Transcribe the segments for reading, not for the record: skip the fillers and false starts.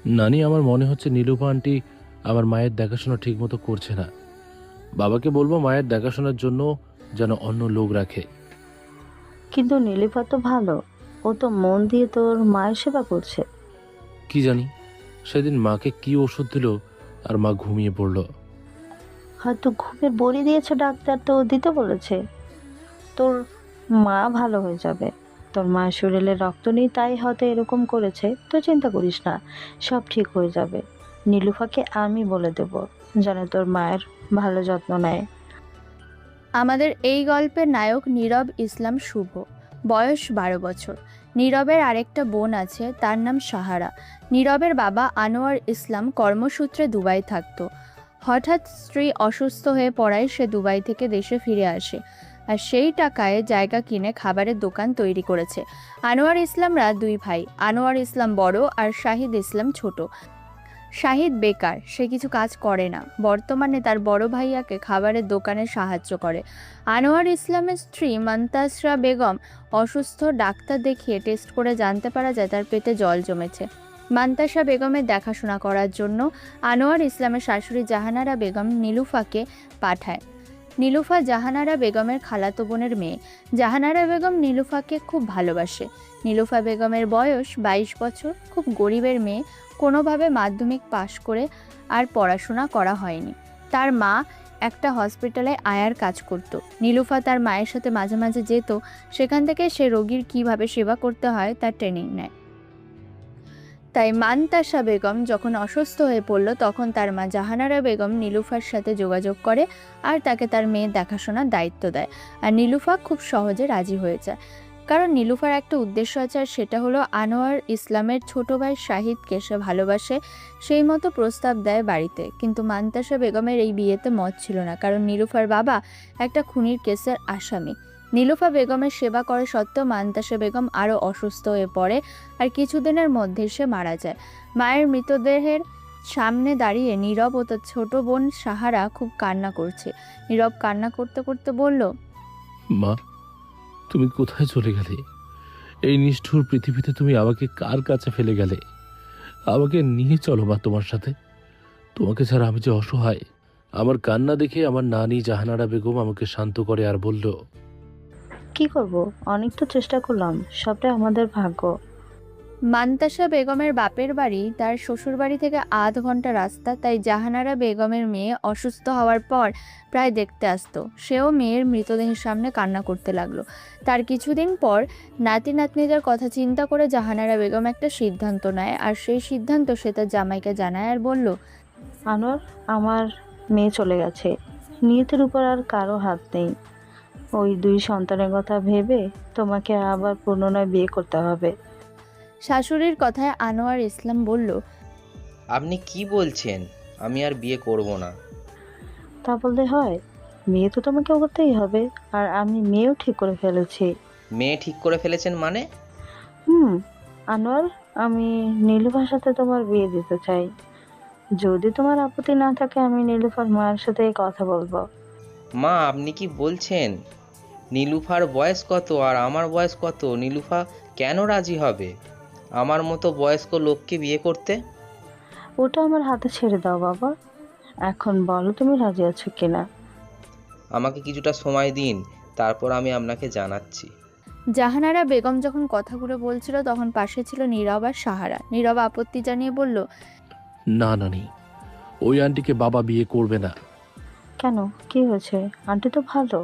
নানি, আমার মনে হচ্ছে নীলুফা আন্টি আমার মায়ের দেখাশোনা ঠিকমতো করছে না। বাবাকে বলবো মায়ের দেখাশোনার জন্য যেন অন্য লোক রাখে। কিন্তু নীলিফা তো ভালো, ও তো মন দিয়ে তোর মায়ের সেবা করছে। কি জানি সেদিন মাকে কি ওষুধ দিল আর মা ঘুমিয়ে পড়ল। হয়তো ঘুমের বড়ি দিয়েছে, ডাক্তার তো দিতে বলেছে। তোর মা ভালো হয়ে যাবে। তোর মায়ের শরীরে রক্ত নেই, তাই হয়তো এরকম করেছে। তুই চিন্তা করিস না, সব ঠিক হয়ে যাবে। নীলুফাকে আমি বলে দেব যেন তোর মায়ের ভালো যত্ন নেয়। আমাদের এই গল্পের নায়ক নীরব ইসলাম শুভ, বয়স 12 বছর। নীরবের আরেকটা বোন আছে, তার নাম সাহারা। নীরবের বাবা আনোয়ার ইসলাম কর্মসূত্রে দুবাই থাকতো। হঠাৎ স্ত্রী অসুস্থ হয়ে পড়ায় সে দুবাই থেকে দেশে ফিরে আসে, আর সেই টাকায় জায়গা কিনে খাবারের দোকান তৈরি করেছে। আনোয়ার ইসলামরা দুই ভাই, আনোয়ার ইসলাম বড় আর শাহিদ ইসলাম ছোট। শাহিদ বেকার, সে কিছু কাজ করে না। বর্তমানে তার বড় ভাইয়াকে খাবারের দোকানে সাহায্য করে। আনোয়ার ইসলামের স্ত্রী মন্তাসরা বেগম অসুস্থ। ডাক্তার দেখিয়ে টেস্ট করে জানতে পারা যায় তার পেটে জল জমেছে। মন্তাসা বেগমের দেখাশোনা করার জন্য আনোয়ার ইসলামের শাশুড়ি জাহানারা বেগম নীলুফাকে পাঠায়। নীলুফা জাহানারা বেগমের খালাতো বোনের মেয়ে। জাহানারা বেগম নীলুফাকে খুব ভালোবাসে। নীলুফা বেগমের বয়স 22 বছর, খুব গরিবের মেয়ে। কোনোভাবে মাধ্যমিক পাশ করে আর পড়াশোনা করা হয়নি। তার মা একটা হসপিটালে আয়ার কাজ করত। নীলুফা তার মায়ের সাথে মাঝে মাঝে যেত, সেখান থেকে সে রোগীর কিভাবে সেবা করতে হয় তার ট্রেনিং নেয়। তাই মান্তাসা বেগম যখন অসুস্থ হয়ে পড়ল, তখন তার মা জাহানারা বেগম নীলুফার সাথে যোগাযোগ করে আর তাকে তার মেয়ের দেখাশোনার দায়িত্ব দেয়। আর নীলুফা খুব সহজে রাজি হয়ে যায়, কারণ নীলুফার একটা উদ্দেশ্য আছে, আর সেটা হলো আনোয়ার ইসলামের ছোট ভাই শাহিদকে সে ভালোবাসে। সেই মতো প্রস্তাব দেয় বাড়িতে। কিন্তু মান্তাসা বেগমের এই বিয়েতে মত ছিল না, কারণ নীলুফার বাবা একটা খুনির কেসের আসামি। নীলুফা বেগমের সেবা করে সত্ত্বেও মান্তাসা বেগম আরও অসুস্থ হয়ে পড়ে, আর কিছুদিনের মধ্যে সে মারা যায়। মায়ের মৃতদেহের সামনে দাঁড়িয়ে নীরব ও তার ছোট বোন সাহারা খুব কান্না করছে। নীরব কান্না করতে করতে বলল, মা, তুমি কোথায় চলে গেলে? এই নিষ্ঠুর পৃথিবীতে তুমি আমাকে কার কাছে ফেলে গেলে? আমাকে নিয়ে চলো মা তোমার সাথে। তোমাকে ছাড়া আমি যে অসহায়। আমার কান্না দেখে আমার নানি জাহানারা বেগম আমাকে শান্ত করে আর বলল, কি করব, অনেক তো চেষ্টা করলাম, সবটাই আমাদের ভাগ্য। মান্তাসা বেগমের বাপের বাড়ি তার শ্বশুরবাড়ি থেকে আধ ঘন্টা রাস্তা, তাই জাহানারা বেগমের মেয়ে অসুস্থ হওয়ার পর প্রায় দেখতে আসতো। সেও মেয়ের মৃতদেহের সামনে কান্না করতে লাগলো। তার কিছুদিন পর নাতি নাতনিদের কথা চিন্তা করে জাহানারা বেগম একটা সিদ্ধান্ত নেয়, আর সেই সিদ্ধান্ত সে তার জামাইকে জানায় আর বলল, আনোয়ার, আমার মেয়ে চলে গেছে, নিয়তির উপর আর কারো হাত নেই। ওই দুই সন্তানের কথা ভেবে তোমাকে আবার পুনরায় বিয়ে করতে হবে। শাশুড়ির কথায় আনোয়ার ইসলাম বলল, আপনি কি বলছেন? আমি আর বিয়ে করব না। তা বলতে হয়? বিয়ে তো তোমাকে করতেই হবে, আর আমি মেয়েও ঠিক করে ফেলেছি। মেয়ে ঠিক করে ফেলেছেন মানে? হুম, আনোয়ার, আমি নীলুফার সাথে তোমার বিয়ে দিতে চাই। যদি তোমার আপত্তি না থাকে আমি নীলুফার মায়ের সাথে কথা বলবো। মা, আপনি কি বলছেন? নীলুফার বয়স কত আর আমার বয়স কত? নীলুফা কেন রাজি হবে আমার মতো বয়স্ক লোককে বিয়ে করতে? ওটা আমার হাতে ছেড়ে দাও বাবা। এখন বলো তুমি রাজি আছো কিনা। আমাকে কিছুটা সময় দিন, তারপর আমি আপনাকে জানাচ্ছি। জাহানারা বেগম যখন কথাগুলো বলছিল তখন পাশে ছিল নীরব আর সাহারা। নীরব আপত্তি জানিয়ে বলল, না নানি, ওই আন্টিকে বাবা বিয়ে করবে না। কেন, কি হয়েছে? আন্টি তো ভালো।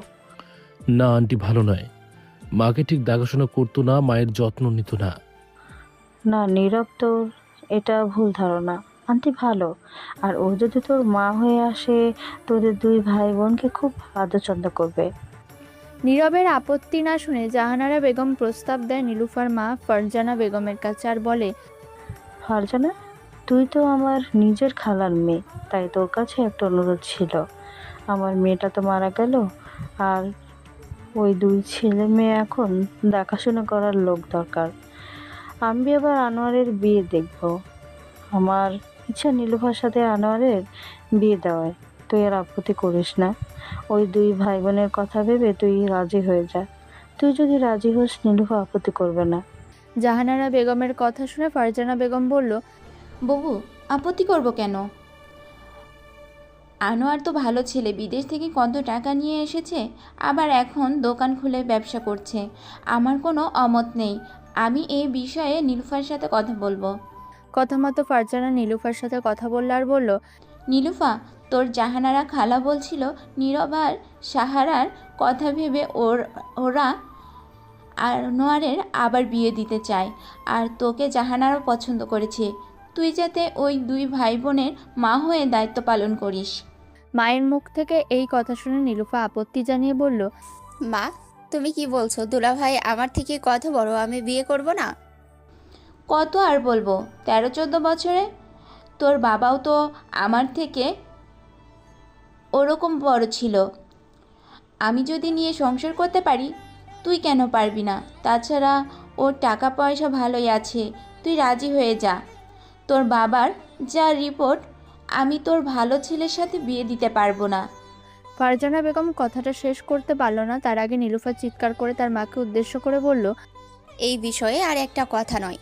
না, আন্টি ভালো নয়। মাকে ঠিক দেখাশোনা করতো না, মায়ের যত্ন নিত না। না নীরব, তোর এটা ভুল ধারণা। আন্টি ভালো, আর ও যদি তোর মা হয়ে আসে তোদের দুই ভাই বোনকে খুব আদর করবে। নীরবের আপত্তি না শুনে জাহানারা বেগম প্রস্তাব দেয় নীলুফার মা ফারজানা বেগমের কাছে আর বলে, ফারজানা, তুই তো আমার নিজের খালার মেয়ে, তাই তোর কাছে একটা অনুরোধ ছিল। আমার মেয়েটা তো মারা গেল, আর ওই দুই ছেলে মেয়ে এখন দেখাশোনা করার লোক দরকার। আমি আবার আনোয়ারের বিয়ে দেখব। আমার ইচ্ছা নীলুফার সাথে আনোয়ারের বিয়ে দেওয়ায়। তুই আর আপত্তি করিস না। ওই দুই ভাই বোনের কথা ভেবে তুই রাজি হয়ে যা। তুই যদি রাজি হোস নীলুফা আপত্তি করবে না। জাহানারা বেগমের কথা শুনে ফারজানা বেগম বলল, বাবু, আপত্তি করব কেন? আনোয়ার তো ভালো ছেলে, বিদেশ থেকে কত টাকা নিয়ে এসেছে, আবার এখন দোকান খুলে ব্যবসা করছে। আমার কোনো অমত নেই। আমি এই বিষয়ে নীলুফার সাথে কথা বলবো। কথা মতো ফারজানা নীলুফার সাথে কথা বলল আর বলল, নীলুফা, তোর জাহানারা খালা বলছিল নীরব আর সাহারার কথা ভেবে ওরা আনোয়ারের আবার বিয়ে দিতে চায়, আর তোকে জাহানারও পছন্দ করেছে। তুই যাতে ওই দুই ভাই বোনের মা হয়ে দায়িত্ব পালন করিস। মায়ের মুখ থেকে এই কথা শুনে নীলুফা আপত্তি জানিয়ে বলল, মা, তুমি কি বলছো? দুলাভাই আমার থেকে কত বড়, আমি বিয়ে করব না? কত আর বলবো, 13-14 বছরে? তোর বাবাও তো আমার থেকে ওরকম বড় ছিল। আমি যদি নিয়ে সংসার করতে পারি, তুই কেন পারবি না? তাছাড়া ওর টাকা পয়সা ভালোই আছে, তুই রাজি হয়ে যা। তোর বাবার যা রিপোর্ট, আমি তোর ভালো ছেলের সাথে বিয়ে দিতে পারবো না। ফারজানা বেগম কথাটা শেষ করতে পারল না, তার আগে নীলুফা চিৎকার করে তার মাকে উদ্দেশ্য করে বলল, এই বিষয়ে আর একটা কথা নয়।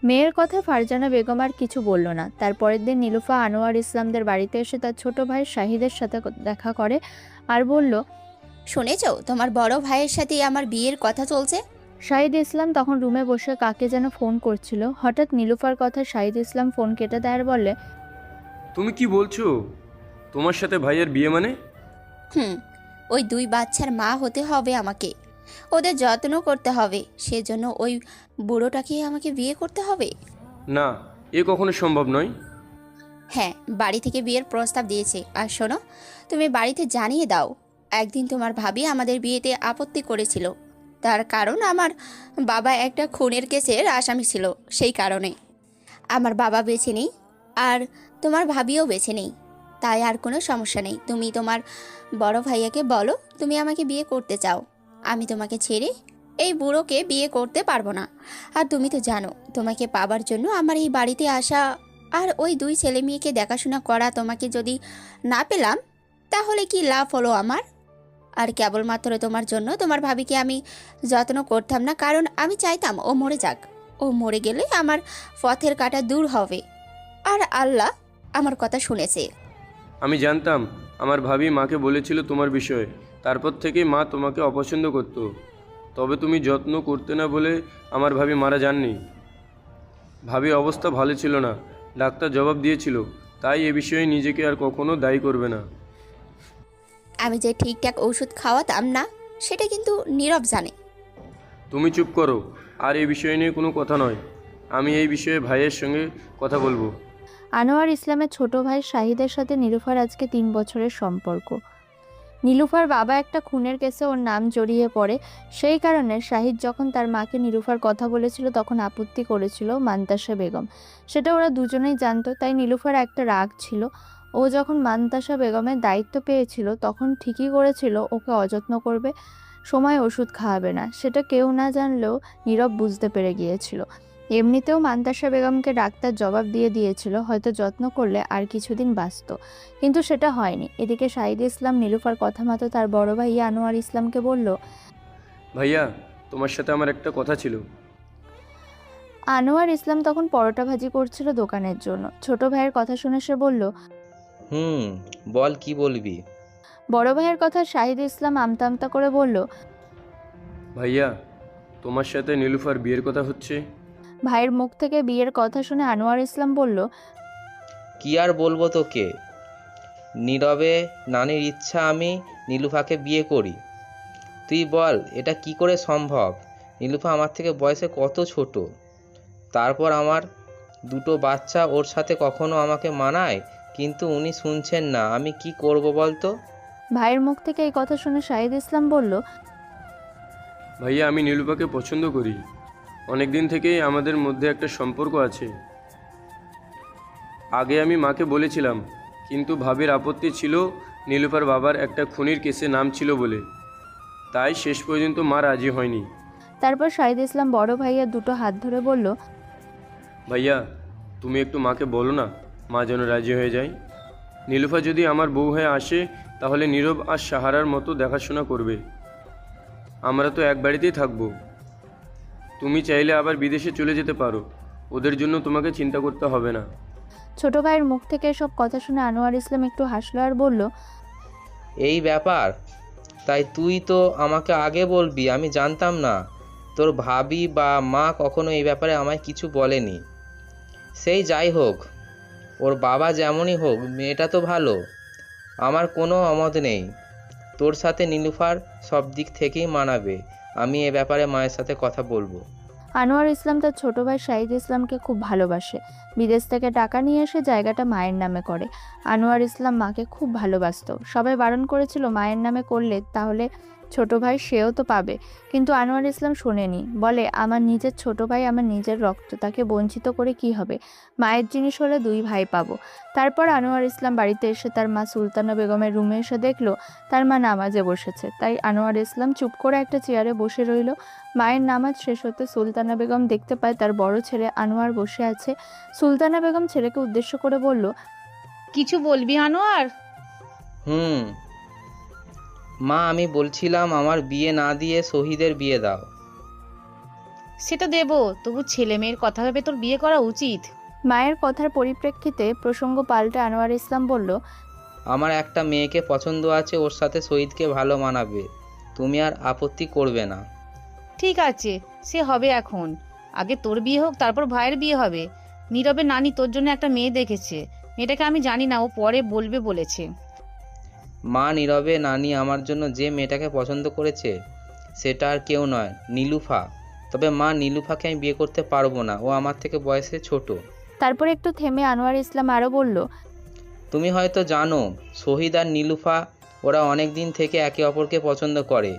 মেয়ের কথায় ফারজানা বেগম আর কিছু বলল না। তারপরের দিন নীলুফা আনোয়ার ইসলামদের বাড়িতে এসে তার ছোট ভাই শাহিদের সাথে দেখা করে আর বলল, শুনেছো, তোমার বড় ভাইয়ের সাথে আমার বিয়ের কথা চলছে? শাহিদ ইসলাম তখন রুমে বসে কাকে যেন ফোন করছিল। হঠাৎ নীলুফার কথা শাহিদ ইসলাম ফোন কেটে দেয় আর বলে, তুমি কি বলছো? তোমার সাথে ভাইয়ের বিয়ে মানে? ওই দুই বাচ্চার মা হতে হবে আমাকে, ওদের যত্ন করতে হবে, সেজন্য ওই বুড়োটাকে আমাকে বিয়ে করতে হবে? না, এ কখনো সম্ভব নয়। হ্যাঁ, বাড়ি থেকে বিয়ের প্রস্তাব দিয়েছে। আর শোনো, তুমি বাড়িতে জানিয়ে দাও, একদিন তোমার ভাবি আমাদের বিয়েতে আপত্তি করেছিল। তার কারণ আমার বাবা একটা খুনের কেসের আসামি ছিল, সেই কারণে। আমার বাবা বেঁচে নেই, আর তোমার ভাবিও বেঁচে নেই, তাই আর কোনো সমস্যা নেই। তুমি তোমার বড় ভাইয়াকে বলো তুমি আমাকে বিয়ে করতে চাও। আমি তোমাকে ছেড়ে এই বুড়োকে বিয়ে করতে পারবো না। আর তুমি তো জানো, তোমাকে পাবার জন্য আমার এই বাড়িতে আসা আর ওই দুই ছেলে মেয়েকে দেখাশোনা করা, তোমাকে যদি না পেলাম তাহলে কি লাভ হলো আমার? আর কেবলমাত্র তোমার জন্য তোমার ভাবিকে আমি যত্ন করতাম না, কারণ আমি চাইতাম ও মরে যাক। ও মরে গেলে আমার পথের কাঁটা দূর হবে। আর আল্লাহ আমার কথা শুনেছে। আমি জানতাম, আমার ভাবি মাকে বলেছিল তোমার বিষয়ে। তারপর থেকে মা তোমাকে অপছন্দ করত। তবে তুমি যত্ন করতে না বলে আমার ভাবি মারা যাননি। ভাবির অবস্থা ভালো ছিল না, ডাক্তার জবাব দিয়েছিল। তাই এ বিষয়ে নিজেকে আর কখনো দায়ী করবে না। আমি যে ঠিকঠাক ওষুধ খাওয়াতাম না, সেটা কিন্তু নীরব জানে। তুমি চুপ করো, আর এই বিষয় নিয়ে কোনো কথা নয়। আমি এই বিষয়ে ভাইয়ের সঙ্গে কথা বলবো। আনোয়ার ইসলামের ছোট ভাই শাহিদের সাথে নীলুফার আজকে 3 বছরের সম্পর্ক। নীলুফার বাবা একটা খুনের কেসে ওর নাম জড়িয়ে পড়ে। সেই কারণে শাহিদ যখন তার মাকে নীলুফার কথা বলেছিল তখন আপত্তি করেছিল মান্তাসা বেগম। সেটা ওরা দুজনেই জানতো, তাই নীলুফার একটা রাগ ছিল। ও যখন মান্তাসা বেগমের দায়িত্ব পেয়েছিল তখন ঠিকই করেছিল ওকে অযত্ন করবে, সময় ওষুধ খাওয়াবে না। সেটা কেউ না জানলেও নীরব বুঝতে পেরে গিয়েছিল। এমনিতেও মান্তাসা বেগমকে ডাক্তার জবাব দিয়েছিল হয়তো যত্ন করলে আর কিছুদিন বাঁচত, কিন্তু সেটা হয়নি। এদিকে শাহিদ ইসলাম নীলুফার কথা মতো তার বড় ভাই আনোয়ার ইসলামকে বলল, ভাইয়া, তোমার সাথে আমার একটা কথা ছিল। আনোয়ার ইসলাম তখন পরোটা ভাজি করছিল দোকানের জন্য। ছোট ভাইয়ের কথা শুনে সে বলল, বল, কি বলবি? বড় ভাইয়ের কথা শাহিদ ইসলাম আমতা আমতা করে বলল, ভাইয়া, তোমার সাথে নীলুফার বিয়ের কথা হচ্ছে। ভাইয়ের মুখ থেকে বিয়ের কথা শুনে আনোয়ার ইসলাম বলল, কি আর বলবো তোকে, নীরবে নানির ইচ্ছা আমি নীলুফাকে বিয়ে করি। তুই বল এটা কি করে সম্ভব? নীলুফা আমার থেকে বয়সে কত ছোট, তারপর আমার দুটো বাচ্চা, ওর সাথে কখনো আমাকে মানায়? কিন্তু উনি শুনছেন না, আমি কি করব বলতো? ভাইয়ের মুখ থেকে এই কথা শুনে শাহিদ ইসলাম বলল, ভাইয়া, আমি নীলুফাকে পছন্দ করি। অনেক দিন থেকেই আমাদের মধ্যে একটা সম্পর্ক আছে। আগে আমি মাকে বলেছিলাম, কিন্তু ভাবির আপত্তি ছিল নীলুফার বাবার একটা খুনির কেসে নাম ছিল বলে। তাই শেষ পর্যন্ত মা রাজি হয়নি। তারপর শাহিদ ইসলাম বড় ভাইয়ের দুটো হাত ধরে বলল, ভাইয়া, তুমি একটু মাকে বলো না, মা যেন রাজি হয়ে যায়। নীলুফা যদি আমার বউ হয়ে আসে তাহলে নীরব আর সাহারার মতো দেখাশোনা করবে। আমরা তো এক বাড়িতেই থাকবো। তুমি চাইলে আবার বিদেশে চলে যেতে পারো, ওদের জন্য তোমাকে চিন্তা করতে হবে না। ছোট ভাইয়ের মুখ থেকে এসব কথা শুনে আনোয়ার ইসলাম একটু হাসলো আর বলল, এই ব্যাপার, তাই তুই তো আমাকে আগে বলবি, আমি জানতাম না। তোর ভাবি বা মা কখনো এই ব্যাপারে আমায় কিছু বলেনি। সেই যাই হোক, ওর বাবা যেমনই হোক, মেয়েটা তো ভালো, আমার কোনো অমত নেই। তোর সাথে নীলুফার সব দিক থেকেই মানাবে। আমি এ ব্যাপারে মায়ের সাথে কথা বলবো। আনোয়ার ইসলাম তার ছোট ভাই শাহিদ ইসলামকে খুব ভালোবাসে। বিদেশ থেকে টাকা নিয়ে এসে জায়গাটা মায়ের নামে করে। আনোয়ার ইসলাম মাকে খুব ভালোবাসতো। সবাই বারণ করেছিল মায়ের নামে করলে তাহলে ছোট ভাই সেও তো পাবে, কিন্তু আনোয়ার ইসলাম শোনেনি। বলে, আমার নিজের ছোট ভাই আমার নিজের রক্ত, তাকে বঞ্চিত করে কি হবে? মায়ের জিনিস হলে দুই ভাই পাবো। তারপর আনোয়ার ইসলাম বাড়িতে এসে তার মা সুলতানা বেগমের রুমে এসে দেখলো তার মা নামাজে বসেছে। তাই আনোয়ার ইসলাম চুপ করে একটা চেয়ারে বসে রইল। মায়ের নামাজ শেষ হতে সুলতানা বেগম দেখতে পায় তার বড় ছেলে আনোয়ার বসে আছে। সুলতানা বেগম ছেলেকে উদ্দেশ্য করে বলল, কিছু বলবি আনোয়ার? মা, আমি বলছিলাম আমার বিয়ে না দিয়ে শহীদের বিয়ে দাও। সেটা দেবো, তবু ছেলে মেয়ের কথা ভেবে তোর বিয়ে করা উচিত। মায়ের কথার পরিপ্রেক্ষিতে প্রসঙ্গ পাল্টে আনোয়ার ইসলাম বলল, আমার একটা মেয়েকে পছন্দ আছে, ওর সাথে শহীদকে ভালো মানাবে। তুমি আর আপত্তি করবে না? ঠিক আছে, সে হবে এখন। আগে তোর বিয়ে হোক, তারপর ভাইয়ের বিয়ে হবে। নীরবের নানি তোর জন্য একটা মেয়ে দেখেছে। মেয়েটাকে আমি জানি না, ও পরে বলবে বলেছে। মা, নীরবে নানি আমার জন্য যে মেয়েটাকে পছন্দ করেছে সেটা আর কেউ নয়, নীলুফা। তবে মা, নীলুফাকে আমি বিয়ে করতে পারবো না, ও আমার থেকে বয়সে ছোট। তারপর একটু থেমে আনোয়ার ইসলাম আরও বলল, তুমি হয়তো জানো, শহীদ আর নীলুফা ওরা অনেক দিন থেকে একে অপরকে পছন্দ করে।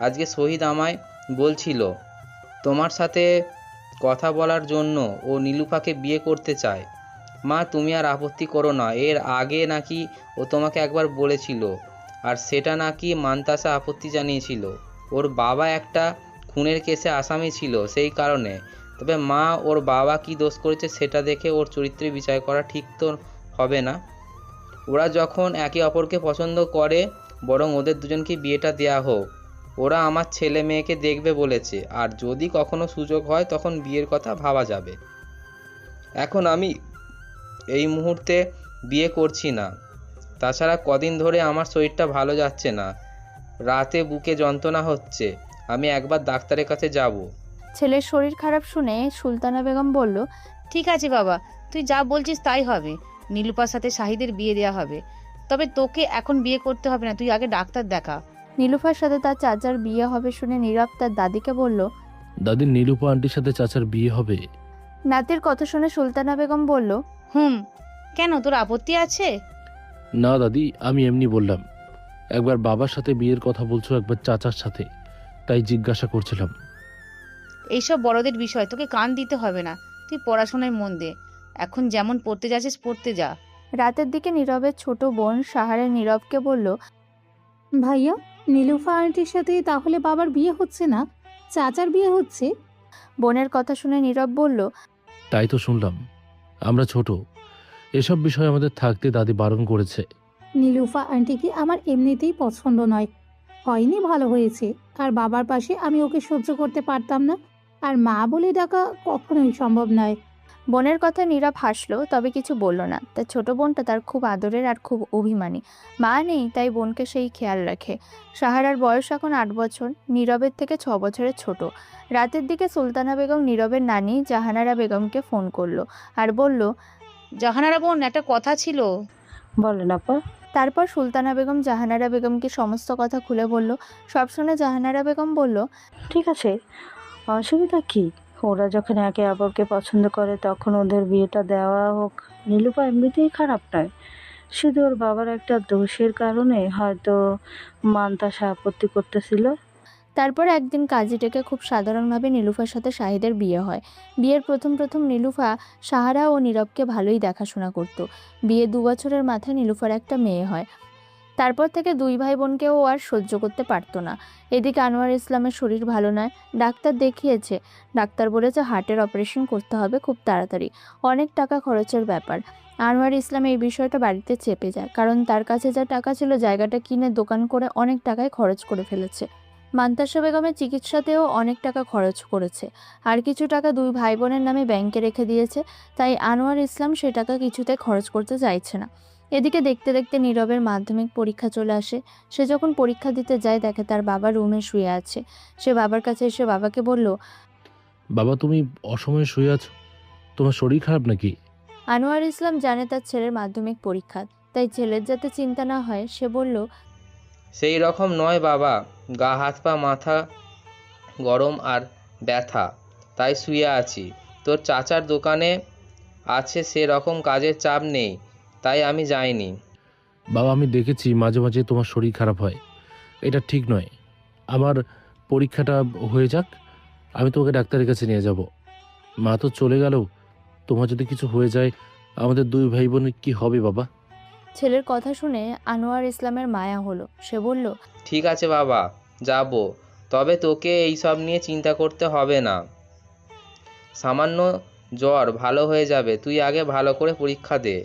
আজকে শহীদ আমায় বলছিল তোমার সাথে কথা বলার জন্য ও নীলুফাকে বিয়ে করতে চায়। মা, তুমি আর আপত্তি করো না। এর আগে নাকি ও তোমাকে একবার বলেছিল, আর সেটা নাকি মান্তাসা আপত্তি জানিয়েছিল। ওর বাবা একটা খুনের কেসে আসামি ছিল সেই কারণে। তবে মা, ওর বাবা কি দোষ করেছে সেটা দেখে ওর চরিত্রে বিচার করা ঠিক তো হবে না। ওরা যখন একে অপরকে পছন্দ করে, বরং ওদের দুজনকে বিয়েটা দেয়া হোক। ওরা আমার ছেলে মেয়েকে দেখবে বলেছে, আর যদি কখনো সুযোগ হয় তখন বিয়ের কথা ভাবা যাবে। এখন আমি এই মুহূর্তে বিয়ে করছি না। তাছাড়া কদিন ধরে আমার শরীরটা ভালো যাচ্ছে না, রাতে বুকে যন্ত্রণা হচ্ছে। আমি একবার ডাক্তারের কাছে যাব। ছেলের শরীর খারাপ শুনে সুলতানা বেগম বলল, ঠিক আছে বাবা, তুই যা বলছিস তাই হবে। নীলুফার সাথে শাহিদের বিয়ে দেওয়া হবে। তবে তোকে এখন বিয়ে করতে হবে না, তুই আগে ডাক্তার দেখা। নীলুফার সাথে তার চাচার বিয়ে হবে শুনে নীরব তার দাদিকে বলল, দাদি, নীলুফা আন্টির সাথে চাচার বিয়ে হবে? নাতির কথা শুনে সুলতানা বেগম বলল, কেন, তোর আপত্তি আছে? না দাদি, আমি এমনি বললাম। একবার বাবার সাথে বিয়ের কথা বলছো, একবার চাচার সাথে, তাই জিজ্ঞাসা করছিলাম। এইসব বড়দের বিষয় তোকে কান দিতে হবে না। তুই পড়াশোনায় মন দে। এখন যেমন পড়তে যাচ্ছিস পড়তে যা। রাতের দিকে নীরবের ছোট বোন সাহারা নীরবকে বলল, ভাইয়া, নীলুফা আন্টির সাথে তাহলে বাবার বিয়ে হচ্ছে না, চাচার বিয়ে হচ্ছে? বোনের কথা শুনে নীরব বলল, তাই তো শুনলাম। আমরা ছোট, এসব বিষয় আমাদের থাকতে দাদি বারণ করেছে। নীলুফা আন্টিকে আমার এমনিতেই পছন্দ নয়। হয়নি ভালো হয়েছে, আর বাবার পাশে আমি ওকে সহ্য করতে পারতাম না, আর মা বলে ডাকা কখনোই সম্ভব নয়। বোনের কথা নীরব হাসলো, তবে কিছু বলল না। তার ছোট বোনটা তার খুব আদরের আর খুব অভিমানী। মা নেই, তাই বোনকে সেই খেয়াল রাখে। সাহারার বয়স এখন 8 বছর, নীরবের থেকে 6 বছরের ছোট। রাতের দিকে সুলতানা বেগম নীরবের নানি জাহানারা বেগমকে ফোন করলো আর বলল, জাহানারা বোন, একটা কথা ছিল। বলেন আপা। তারপর সুলতানা বেগম জাহানারা বেগমকে সমস্ত কথা খুলে বলল। সব শুনে জাহানারা বেগম বলল, ঠিক আছে, অসুবিধা কি? ওরা যখন একে অপরকে পছন্দ করে তখন ওদের বিয়েটা দেওয়া হোক। নীলুফা এমনিতেই খারাপ নয়, শুধু ওর বাবার একটা দোষের কারণে হয়তো মান্তাসা আপত্তি করতেছিল। তারপর একদিন কাজী ডেকে খুব সাধারণভাবে নীলুফার সাথে শাহিদের বিয়ে হয়। বিয়ের প্রথম প্রথম নীলুফা সাহারা ও নীরবকে ভালোই দেখাশোনা করত। বিয়ে 2 বছরের মাথায় নীলুফার একটা মেয়ে হয়। তারপর থেকে দুই ভাই বোনকেও আর সহ্য করতে পারতো না। এদিকে আনোয়ার ইসলামের শরীর ভালো নয়, ডাক্তার দেখিয়েছে। ডাক্তার বলেছে হার্টের অপারেশন করতে হবে খুব তাড়াতাড়ি, অনেক টাকা খরচের ব্যাপার। আনোয়ার ইসলাম এই বিষয়টা বাড়িতে চেপে যায়, কারণ তার কাছে যা টাকা ছিল জায়গাটা কিনে দোকান করে অনেক টাকায় খরচ করে ফেলেছে। মান্তাসা বেগমের চিকিৎসাতেও অনেক টাকা খরচ করেছে, আর কিছু টাকা দুই ভাই বোনের নামে ব্যাংকে রেখে দিয়েছে, তাই আনোয়ার ইসলাম সে টাকা কিছুতে খরচ করতে চাইছে না। এদিকে দেখতে দেখতে নীরবের মাধ্যমিক পরীক্ষা চলে আসে। সে যখন পরীক্ষা দিতে যায় দেখে তার বাবা রুমে শুয়ে আছে। সে বাবার কাছে এসে বাবাকে বলল, বাবা, তুমি অসময়ে শুয়ে আছো, তোমার শরীর খারাপ নাকি? আনোয়ার ইসলাম জানে তার ছেলের মাধ্যমিক পরীক্ষা, তাই ছেলের যাতে চিন্তা না হয় সে বলল, সেই রকম নয় বাবা, গা হাত পা মাথা গরম আর ব্যথা, তাই শুয়ে আছি। তোর চাচার দোকানে আছে, সেরকম কাজের চাপ নেই, তাই আমি যাইনি। বাবা, আমি দেখেছি মাঝে মাঝে তোমার শরীর খারাপ হয়, এটা ঠিক নয়। আমার পরীক্ষাটা হয়ে যাক, আমি তোমাকে ডাক্তারের কাছে নিয়ে যাব। মা তো চলে গেল, তোমার যদি কিছু হয়ে যায় আমাদের দুই ভাই বোনের কি হবে বাবা? ছেলের কথা শুনে আনোয়ার ইসলামের মায়া হলো। সে বলল, ঠিক আছে বাবা, যাব। তবে তোকে এইসব নিয়ে চিন্তা করতে হবে না, সামান্য জ্বর ভালো হয়ে যাবে, তুই আগে ভালো করে পরীক্ষা দে।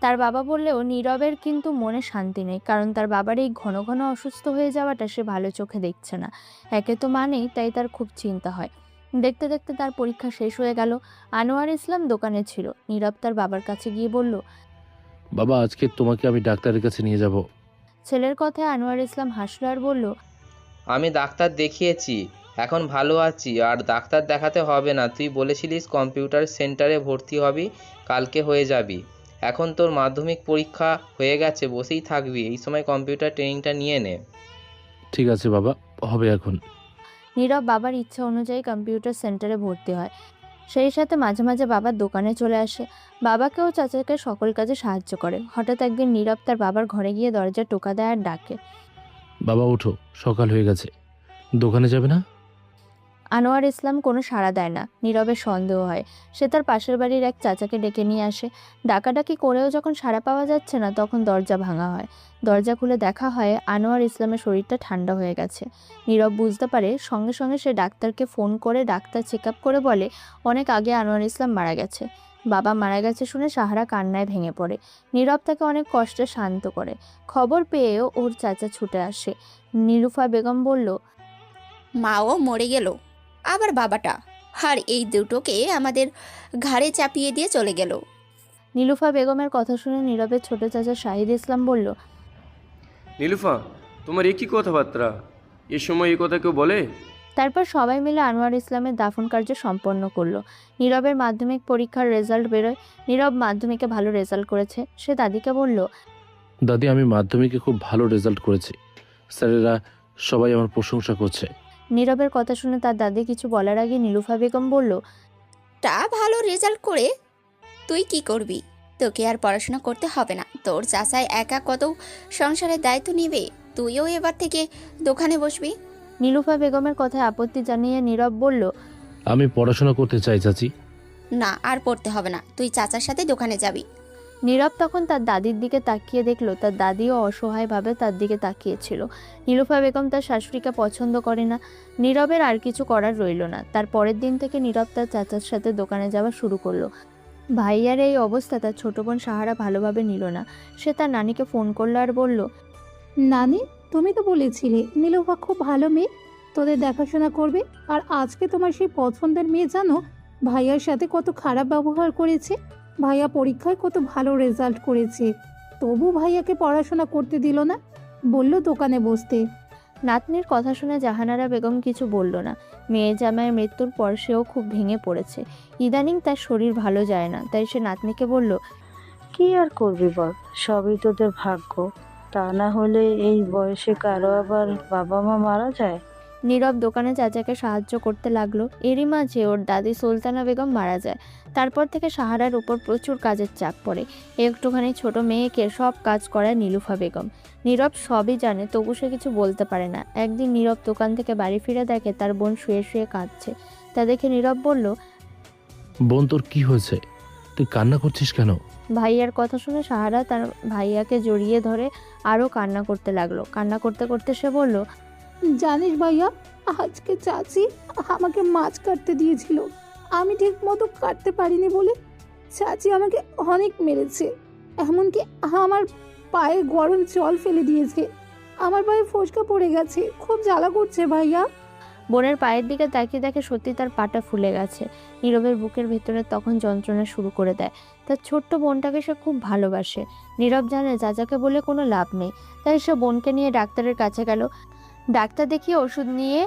তার বাবা বললেও নীরবের কিন্তু মনে শান্তি নেই, কারণ তার বাবার এই ঘন ঘন অসুস্থ হয়ে যাওয়াটা সে ভালো চোখে দেখছে না। একে তো মানেই, তাই তার খুব চিন্তা হয়। দেখতে দেখতে তার পরীক্ষা শেষ হয়ে গেল। আনোয়ার ইসলাম দোকানে ছিল। নীরব তার বাবার কাছে গিয়ে বলল, বাবা, আজকে তোমাকে আমি ডাক্তারের কাছে নিয়ে যাব। ছেলের কথায় আনোয়ার ইসলাম হাসল আর বলল, আমি ডাক্তার দেখিয়েছি, এখন ভালো আছি, আর ডাক্তার দেখাতে হবে না। তুই বলেছিলিস কম্পিউটার সেন্টারে ভর্তি হবি, কালকে হয়ে যাবি। এখন তোর মাধ্যমিক পরীক্ষা হয়ে গেছে, বসেই থাকবি, এই সময় কম্পিউটার ট্রেনিংটা নিয়ে নে। ঠিক আছে বাবা, হবে এখন। নীরব বাবার ইচ্ছা অনুযায়ী কম্পিউটার সেন্টারে ভর্তি হয়। সেই সাথে মাঝে মাঝে বাবার দোকানে চলে আসে। বাবাকেও চাচাকে সকল কাজে সাহায্য করে। হঠাৎ একদিন নীরব তার বাবার ঘরে গিয়ে দরজা টোকা দেয় আর ডাকে, বাবা ওঠো, সকাল হয়ে গেছে, দোকানে যাবে না? আনোয়ার ইসলাম কোনো সাড়া দেয় না। নীরবের সন্দেহ হয়। সে তার পাশের বাড়ির এক চাচাকে ডেকে নিয়ে আসে। ডাকাডাকি করেও যখন সাড়া পাওয়া যাচ্ছে না, তখন দরজা ভাঙা হয়। দরজা খুলে দেখা হয় আনোয়ার ইসলামের শরীরটা ঠান্ডা হয়ে গেছে। নীরব বুঝতে পারে। সঙ্গে সঙ্গে সে ডাক্তারকে ফোন করে ডাক্তার চেক আপ করে বলে অনেক আগে আনোয়ার ইসলাম মারা গেছে। বাবা মারা গেছে শুনে সাহারা কান্নায় ভেঙে পড়ে। নীরব তাকে অনেক কষ্টে শান্ত করে। খবর পেয়েও ওর চাচা ছুটে আসে। নীলুফা বেগম বলল, মাও মরে গেল, আবার বাবাটা, আর এই দুটোকে আমাদের ঘাড়ে চাপিয়ে দিয়ে চলে গেল। নীলুফা বেগমের কথা শুনে নীরবের ছোট চাচা শাহিদ ইসলাম বলল, নীলুফা, তোমার একই কথাবার্তা, এ সময় এই কথা কেউ বলে? তারপর সবাই মিলে আনোয়ার ইসলামের দাফন কার্য সম্পন্ন করলো। নীরবের মাধ্যমিক পরীক্ষার রেজাল্ট বেরোয়। নীরব মাধ্যমিকে ভালো রেজাল্ট করেছে। সে দাদিকে বলল, দাদি, আমি মাধ্যমিকে খুব ভালো রেজাল্ট করেছি, স্যারেরা সবাই আমার প্রশংসা করছে। নীরবের কথা শুনে তার দাদি কিছু বলার আগে নীলুফা বেগম বলল, তা ভালো রেজাল্ট করে তুই কি করবি? তোকে আর পড়াশোনা করতে হবে না, তোর চাচাই একা কত সংসারের দায়িত্ব নেবে। তুইও এবার থেকে দোকানে বসবি। নীলুফা বেগমের কথায় আপত্তি জানিয়ে নীরব বলল, আমি পড়াশোনা করতে চাই চাচি। না, আর পড়তে হবে না, তুই চাচার সাথে দোকানে যাবি। নীরব তখন তার দাদির দিকে তাকিয়ে দেখলো তার দাদিও অসহায়ভাবে তার দিকে তাকিয়েছিল। নীলুফা বেগম তার শাশুড়িকে পছন্দ করে না। নীরবের আর কিছু করার রইল না। তার পরের দিন থেকে নীরব তার চাচার সাথে দোকানে যাওয়া শুরু করলো। ভাইয়ার এই অবস্থা তার ছোট বোন সাহারা ভালোভাবে নিল না। সে তার নানিকে ফোন করলো আর বলল, নানি, তুমি তো বলেছিলে নীলুফা খুব ভালো মেয়ে, তোদের দেখাশোনা করবে, আর আজকে তোমার সেই পছন্দের মেয়ে জানো ভাইয়ার সাথে কত খারাপ ব্যবহার করেছে। ভাইয়া পরীক্ষায় কত ভালো রেজাল্ট করেছে, তবু ভাইয়াকে পড়াশোনা করতে দিল না, বলল দোকানে বসতে। নাতনির কথা শুনে জাহানারা বেগম কিছু বলল না। মেয়ে জামাইয়ের মৃত্যুর পর সেও খুব ভেঙে পড়েছে। ইদানিং তার শরীর ভালো যায় না, তাই সে নাতনিকে বলল, কি আর করবি বল, সবই তোদের ভাগ্য। তা না হলে এই বয়সে কারো আবার বাবা মা মারা যায়। নীরব দোকানে চাচাকে সাহায্য করতে লাগলো। এরই মাঝে ওর দাদি সুলতানা বেগম মারা যায়। তারপর থেকে সাহারার উপর প্রচুর কাজের চাপ পড়ে। একটুখানি ছোট মেয়েকে সব কাজ করায় নীলুফা বেগম। নীরব সবই জানে, তবু সে কিছু বলতে পারে না। একদিন নীরব দোকান থেকে বাড়ি ফিরে দেখে তার বোন শুয়ে শুয়ে কাঁদছে। তা দেখে নীরব বলল, বোন, তোর কি হয়েছে? তুই কান্না করছিস কেন? ভাইয়ার কথা শুনে সাহারা তার ভাইয়াকে জড়িয়ে ধরে আরও কান্না করতে লাগলো। কান্না করতে করতে সে বলল, জানিস ভাইয়া, আজকে চাচি আমাকে মাছ কাটতে দিয়েছিল, আমি ঠিক মতো কাটতে পারিনি বলে চাচি আমাকে অনেক মেরেছে, এমনকি আমার পায়ে গরম জল ফেলে দিয়েছে। আমার পায়ে ফোসকা পড়ে গেছে, খুব জ্বালা করছে ভাইয়া। বোনের পায়ের দিকে তাকিয়ে দেখে সত্যি তার পাটা ফুলে গেছে। নীরবের বুকের ভেতরে তখন যন্ত্রণা শুরু করে দেয়। তার ছোট্ট বোনটাকে সে খুব ভালোবাসে। নীরব জানে যাজাকে বলে কোনো লাভ নেই, তাই সে বোনকে নিয়ে ডাক্তারের কাছে গেল। ডাক্তার দেখিয়ে ওষুধ নিয়ে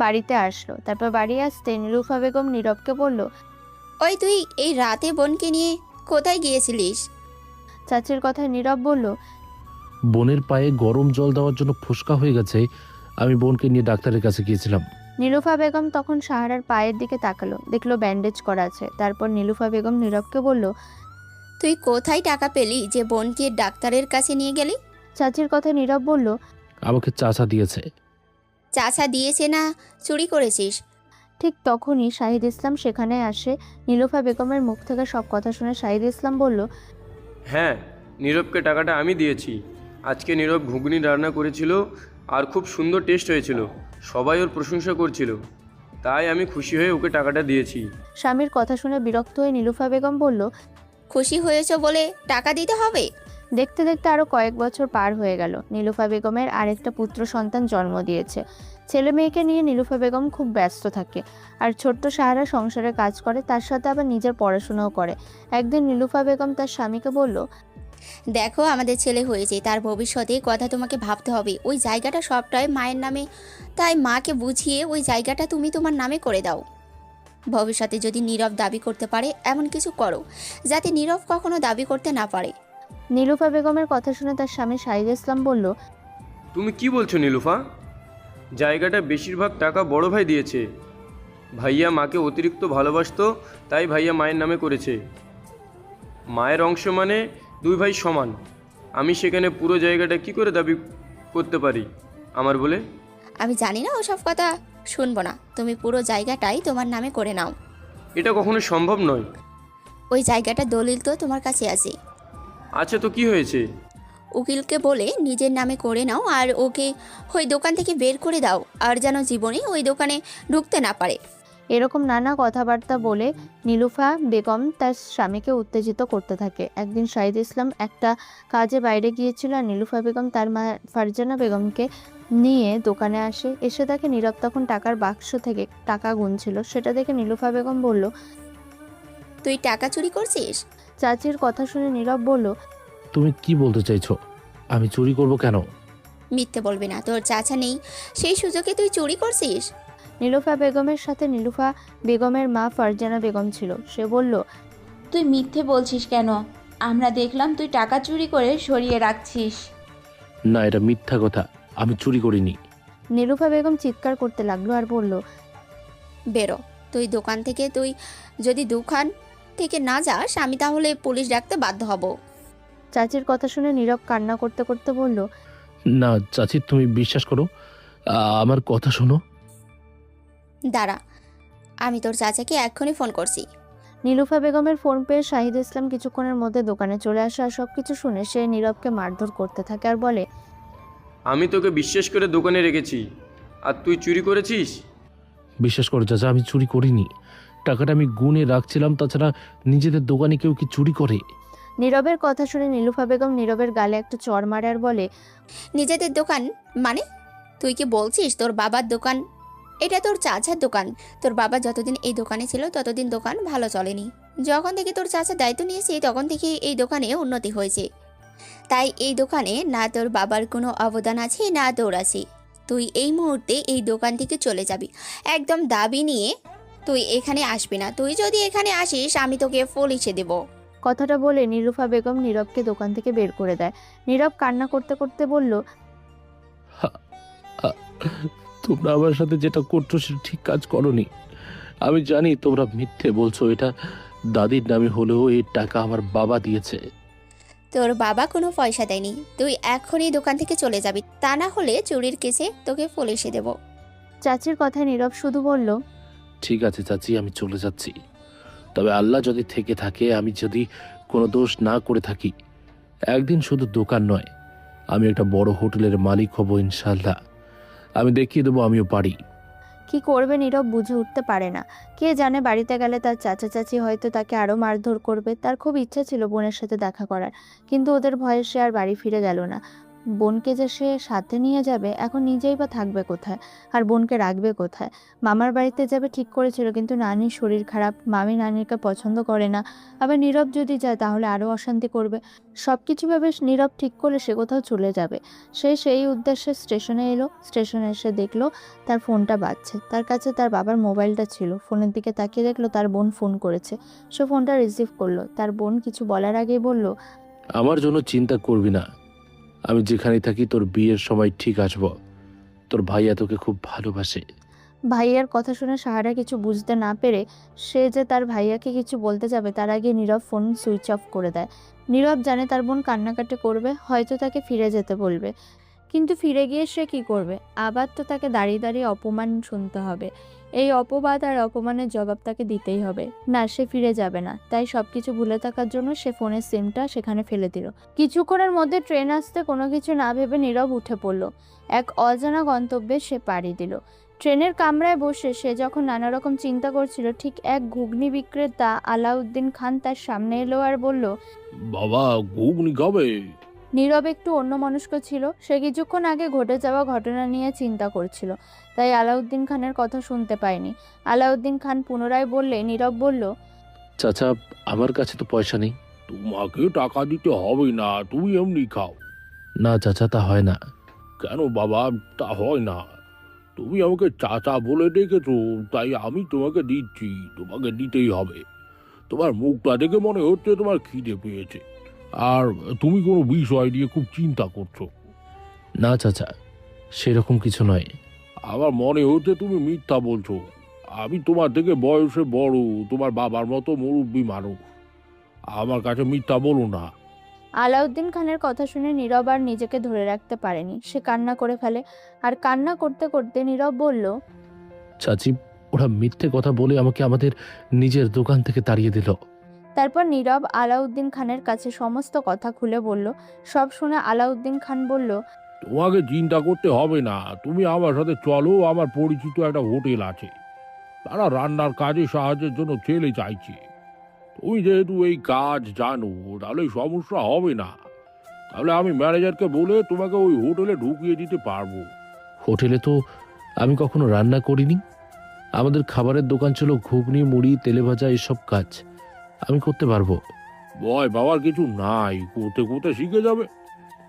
বাড়িতে আসলো। তারপর বাড়ি আসতে নীলুফা বেগম নীরবকে বলল, ওই তুই এই রাতে বোনকে নিয়ে কোথায় গিয়েছিলিস? চাচির কথায় নীরব বলল, বোনের পায়ে গরম জল দেওয়ার জন্য ফোসকা হয়ে গেছে, আমি বোনকে নিয়ে ডাক্তারের কাছে গিয়েছিলাম। নীলুফা বেগম তখন সাহারার পায়ের দিকে তাকালো, দেখলো ব্যান্ডেজ করা আছে। তারপর নীলুফা বেগম নীরবকে বলল, তুই কোথায় টাকা পেলি যে বোনকে ডাক্তারের কাছে নিয়ে গেলি? চাচির কথায় নীরব বলল, আমাকে চাচা দিয়েছে। চাচা দিয়েছে না চুরি করেছিস? ঠিক তখনই শাহিদ ইসলাম সেখানে আসে। নীলুফা বেগমের মুখ থেকে সব কথা শুনে শাহিদ ইসলাম বলল, হ্যাঁ, নীরবকে টাকাটা আমি দিয়েছি। আজকে নীরব ঘুগনি রান্না করেছিল আর খুব সুন্দর টেস্ট হয়েছিল, সবাই ওর প্রশংসা করছিল, তাই আমি খুশি হয়ে ওকে টাকাটা দিয়েছি। স্বামীর কথা শুনে বিরক্ত হয়ে নীলুফা বেগম বলল, খুশি হয়েছ বলে টাকা দিতে হবে? দেখতে দেখতে আরো কয়েক বছর পার হয়ে গেল। নীলুফা বেগমের আরেকটা পুত্র সন্তান জন্ম দিয়েছে। ছেলে মেয়েকে নিয়ে নীলুফা বেগম খুব ব্যস্ত থাকে। আর ছোট্ট সাহারা সংসারে কাজ করে, তার সাথে আবার নিজের পড়াশোনাও করে। একদিন নীলুফা বেগম তার স্বামীকে বলল, দেখো আমাদের ছেলে হয়েছে, তার ভবিষ্যতে কথা তোমাকে ভাবতে হবে। ওই জায়গাটা সবটাই মায়ের নামে, তাই মাকে বুঝিয়ে ওই জায়গাটা তুমি তোমার নামে করে দাও। ভবিষ্যতে যদি নীরব দাবি করতে পারে এমন কিছু করো যাতে নীরব কখনো দাবি করতে না পারে। নীলুফা বেগমের কথা শুনে তার স্বামী শাহিদ ইসলাম বলল, তুমি কি বলছো নীলুফা? জায়গাটা বেশিরভাগ টাকা বড় ভাই দিয়েছে। ভাইয়া মাকে অতিরিক্ত ভালোবাসতো, তাই ভাইয়া মায়ের নামে করেছে। মায়ের অংশ মানে দুই ভাই সমান। আমি সেখানে পুরো জায়গাটা কি করে দাবি করতে পারি আমার বলে? আমি জানি না, ওসব কথা শুনবো না। তুমি পুরো জায়গাটাই তোমার নামে করে নাও। এটা কখনো সম্ভব নয়। ওই জায়গাটা দলিল তো তোমার কাছে আছে। আচ্ছা, তো কি হয়েছে? উকিলকে বলে নিজের নামে করে নাও আর ওকে ওই দোকান থেকে বের করে দাও, আর যেন জীবনে ওই দোকানে ঢুকতে না পারে। এরকম নানা কথাবার্তা বলে নীলুফা বেগম তার স্বামীকে উত্তেজিত করতে থাকে। একদিন শাহিদ ইসলাম একটা কাজে বাইরে গিয়েছিল আর নীলুফা বেগম তার মা ফারজানা বেগমকে নিয়ে দোকানে আসে। এসে দেখে নীরব তখন টাকার বাক্স থেকে টাকা গুনছিল। সেটা দেখে নীলুফা বেগম বলল, তুই টাকা চুরি করছিস? চাচির কথা শুনে নীরব বলল, তুমি কি বলতে চাইছো? আমি চুরি করব কেন? মিথ্যে বলবি না, তোর চাচা নেই সেই সুযোগে তুই চুরি করছিস? নীলুফা বেগমের সাথে নীলুফা বেগমের মা ফারজানা বেগম ছিল। সে বলল, তুই মিথ্যে বলছিস কেন? আমরা দেখলাম তুই টাকা চুরি করে সরিয়ে রাখছিস। না, এটা মিথ্যা কথা, আমি চুরি করিনি। নীলুফা বেগম চিৎকার করতে লাগলো আর বলল, বেরো তুই দোকান থেকে। তুই যদি দোকান থেকে না যাস আমি তাহলে পুলিশ ডাকতে বাধ্য হব। চাচির কথা শুনে নীরব কান্না করতে করতে বলল, না চাচি, তুমি বিশ্বাস করো, আমার কথা শোনো। দাঁড়া, আমি তোর চাচাকে এক্ষুনি ফোন করছি। নীলুফা বেগমের ফোন পেয়ে শাহিদ ইসলাম কিছুক্ষণের মধ্যে দোকানে চলে আসে আর সবকিছু শুনে সে নীরবকে মারধর করতে থাকে আর বলে, আমি তোকে বিশ্বাস করে দোকানে রেখেছি আর তুই চুরি করেছিস? বিশ্বাস করো চাচা, আমি চুরি করিনি। টাকাটা আমি গুনে রাখছিলাম, তাছাড়া নিজেদের দোকানে কেউ কি চুরি করে? নীরবের কথা শুনে নীলুফা বেগম নীরবের গালে একটা চড় মারে আর বলে, নিজেদের দোকান মানে? তুই কি বলছিস তোর বাবার দোকান? এটা তোর চাচার দোকান। তোর বাবা যতদিন এই দোকানে ছিল ততদিন দোকান ভালো চলেনি। যখন থেকে তোর চাচা দায়িত্ব নিয়েছে তখন থেকে এই দোকানে উন্নতি হয়েছে। তাই এই দোকানে না তোর বাবার কোনো অবদান আছে না তোর আছে। তুই এই মুহূর্তে এই দোকান থেকে চলে যাবি, একদম দাবি নিয়ে তুই এখানে আসবি না। তুই যদি এখানে আসিস আমি তোকে পুলিশে দেব। কথাটা বলে নীলুফা বেগম নীরবকে দোকান থেকে বের করে দেয়। নীরব কান্না করতে করতে বলল, তোমরা আমার সাথে যেটা করছো সেটা ঠিক কাজ করনি। আমি জানি তোমরা মিথ্যে বলছো, এটা দাদির নামে হলেও এই টাকা আমার বাবা দিয়েছে। তোর বাবা কোনো পয়সা দেয়নি। তুই এখনই দোকান থেকে চলে যাবি, তা না হলে চুরির কেসে তোকে পুলিশে দেব। চাচির কথায় নীরব শুধু বলল, ঠিক আছে চাচি, আমি চলে যাচ্ছি। তবে আল্লাহ যদি থেকে থাকে, আমি যদি কোনো দোষ না করে থাকি, একদিন শুধু দোকান নয়, আমি একটা বড় হোটেলের মালিক হব ইনশাল্লাহ। আমি দেখিয়ে দেবো আমিও পারি। কি করবে নীরব বুঝে উঠতে পারে না। কে জানে বাড়িতে গেলে তার চাচা চাচি হয়তো তাকে আরও মারধর করবে। তার খুব ইচ্ছা ছিল বোনের সাথে দেখা করার, কিন্তু ওদের ভয়ে সে আর বাড়ি ফিরে গেল না। বোনকে যে সে সাথে নিয়ে যাবে, এখন নিজেই বা থাকবে কোথায় আর বোনকে রাখবে কোথায়? মামার বাড়িতে যাবে ঠিক করেছিল, কিন্তু নানির শরীর খারাপ, মামি নানিকে পছন্দ করে না। আবার নীরব যদি যায় তাহলে আরও অশান্তি করবে। সব কিছু ভেবে নীরব ঠিক করলে সে কোথাও চলে যাবে। সে সেই উদ্দেশ্যে স্টেশনে এলো। স্টেশনে এসে দেখলো তার ফোনটা বাজছে। তার কাছে তার বাবার মোবাইলটা ছিল। ফোনের দিকে তাকিয়ে দেখলো তার বোন ফোন করেছে। সে ফোনটা রিসিভ করলো। তার বোন কিছু বলার আগেই বলল, আমার জন্য চিন্তা করবি না, আমি যেখানে থাকি তোর বিয়ের সময় ঠিক আসবো। তোর ভাইয়া তোকে খুব ভালোবাসে। ভাইয়ার কথা শুনে সাহারা কিছু বুঝতে না পেরে সে যে তার ভাইয়াকে কিছু বলতে যাবে তার আগে নীরব ফোন সুইচ অফ করে দেয়। নীরব জানে তার বোন কান্নাকাটি করবে, হয়তো তাকে ফিরে যেতে বলবে, কিন্তু ফিরে গিয়ে সে কি করবে? আবার তো তাকে দাঁড়িয়ে দাঁড়িয়ে অপমান শুনতে হবে। এই অপবাদ আর অপমানের জবাব তাকে দিতেই হবে। না, সে ফিরে যাবে না। তাই সবকিছু ভুলে থাকার জন্য সে ফোনের সিমটা সেখানে ফেলে দিল। কিছুক্ষণের মধ্যে ট্রেন আসতে কোনো কিছু না ভেবে নীরব উঠে পড়ল। এক অজানা গন্তব্যে সে পাড়ি দিল। ট্রেনের কামরায় বসে সে যখন নানা রকম চিন্তা করছিল, ঠিক এক ঘুগনি বিক্রেতা আলাউদ্দিন খান তার সামনে এলো আর বলল, বাবা, ঘুগনি খাবে? নীরব একটু অন্যমনস্ক ছিল। সে কিছুক্ষণ আগে ঘটে যাওয়া ঘটনা নিয়ে চিন্তা করছিল, তাই আলাউদ্দিন খানের কথা শুনতে পায়নি। আলাউদ্দিন খান পুনরায় বললে নীরব বলল, চাচা, আমার কাছে তো পয়সা নেই। তোমাকে টাকা দিতে হবে না, তুমি এমনি খাও। না চাচা, তা হয় না। কেন বাবা, তা হয় না? তুমি আমাকে চাচা বলে ডেকেছো, তাই আমি তোমাকে দিচ্ছি। তোমাকে দিতেই হবে। তোমার মুখটা দেখে মনে হচ্ছে তোমার খিদে পেয়েছে, আর তুমি কোনো বিষয় নিয়ে খুব চিন্তা করছো। না চাচা, সেরকম কিছু নয়। আমার মনে হচ্ছে তুমি মিথ্যা বলছো। আমি তোমার থেকে বয়সে বড়, তোমার বাবার মতো মুরব্বী মানুষ। আমার কাছে মিথ্যা বলো না। আলাউদ্দিন খানের কথা শুনে নীরব আর নিজেকে ধরে রাখতে পারেনি। সে কান্না করে ফেলে। আর কান্না করতে করতে নীরব বলল, চাচি, ওরা মিথ্যে কথা বলে আমাকে আমাদের নিজের দোকান থেকে তাড়িয়ে দিল। তারপর নীরব আলাউদ্দিন খানের কাছে সমস্ত কথা খুলে বলল। সব শুনে আলাউদ্দিন খান বলল, তোমাকে চিন্তা করতে হবে না, তুমি আমার সাথে চলো। আমার পরিচিত একটা হোটেল আছে, তারা রান্নার কাজে সাহায্যের জন্য ছেলে চাইছে। তুমি যেহেতু এই কাজ জানো, তাহলে সমস্যা হবে না। তাহলে আমি ম্যানেজারকে বলে তোমাকে ওই হোটেলে ঢুকিয়ে দিতে পারবো। হোটেলে তো আমি কখনো রান্না করিনি। আমাদের খাবারের দোকান ছিল ঘুগনি, মুড়ি, তেলে ভাজা, এসব কাজ আমি করতে পারবো। ভয় পাওয়ার কিছু নাই, করতে করতে শিখে যাবে।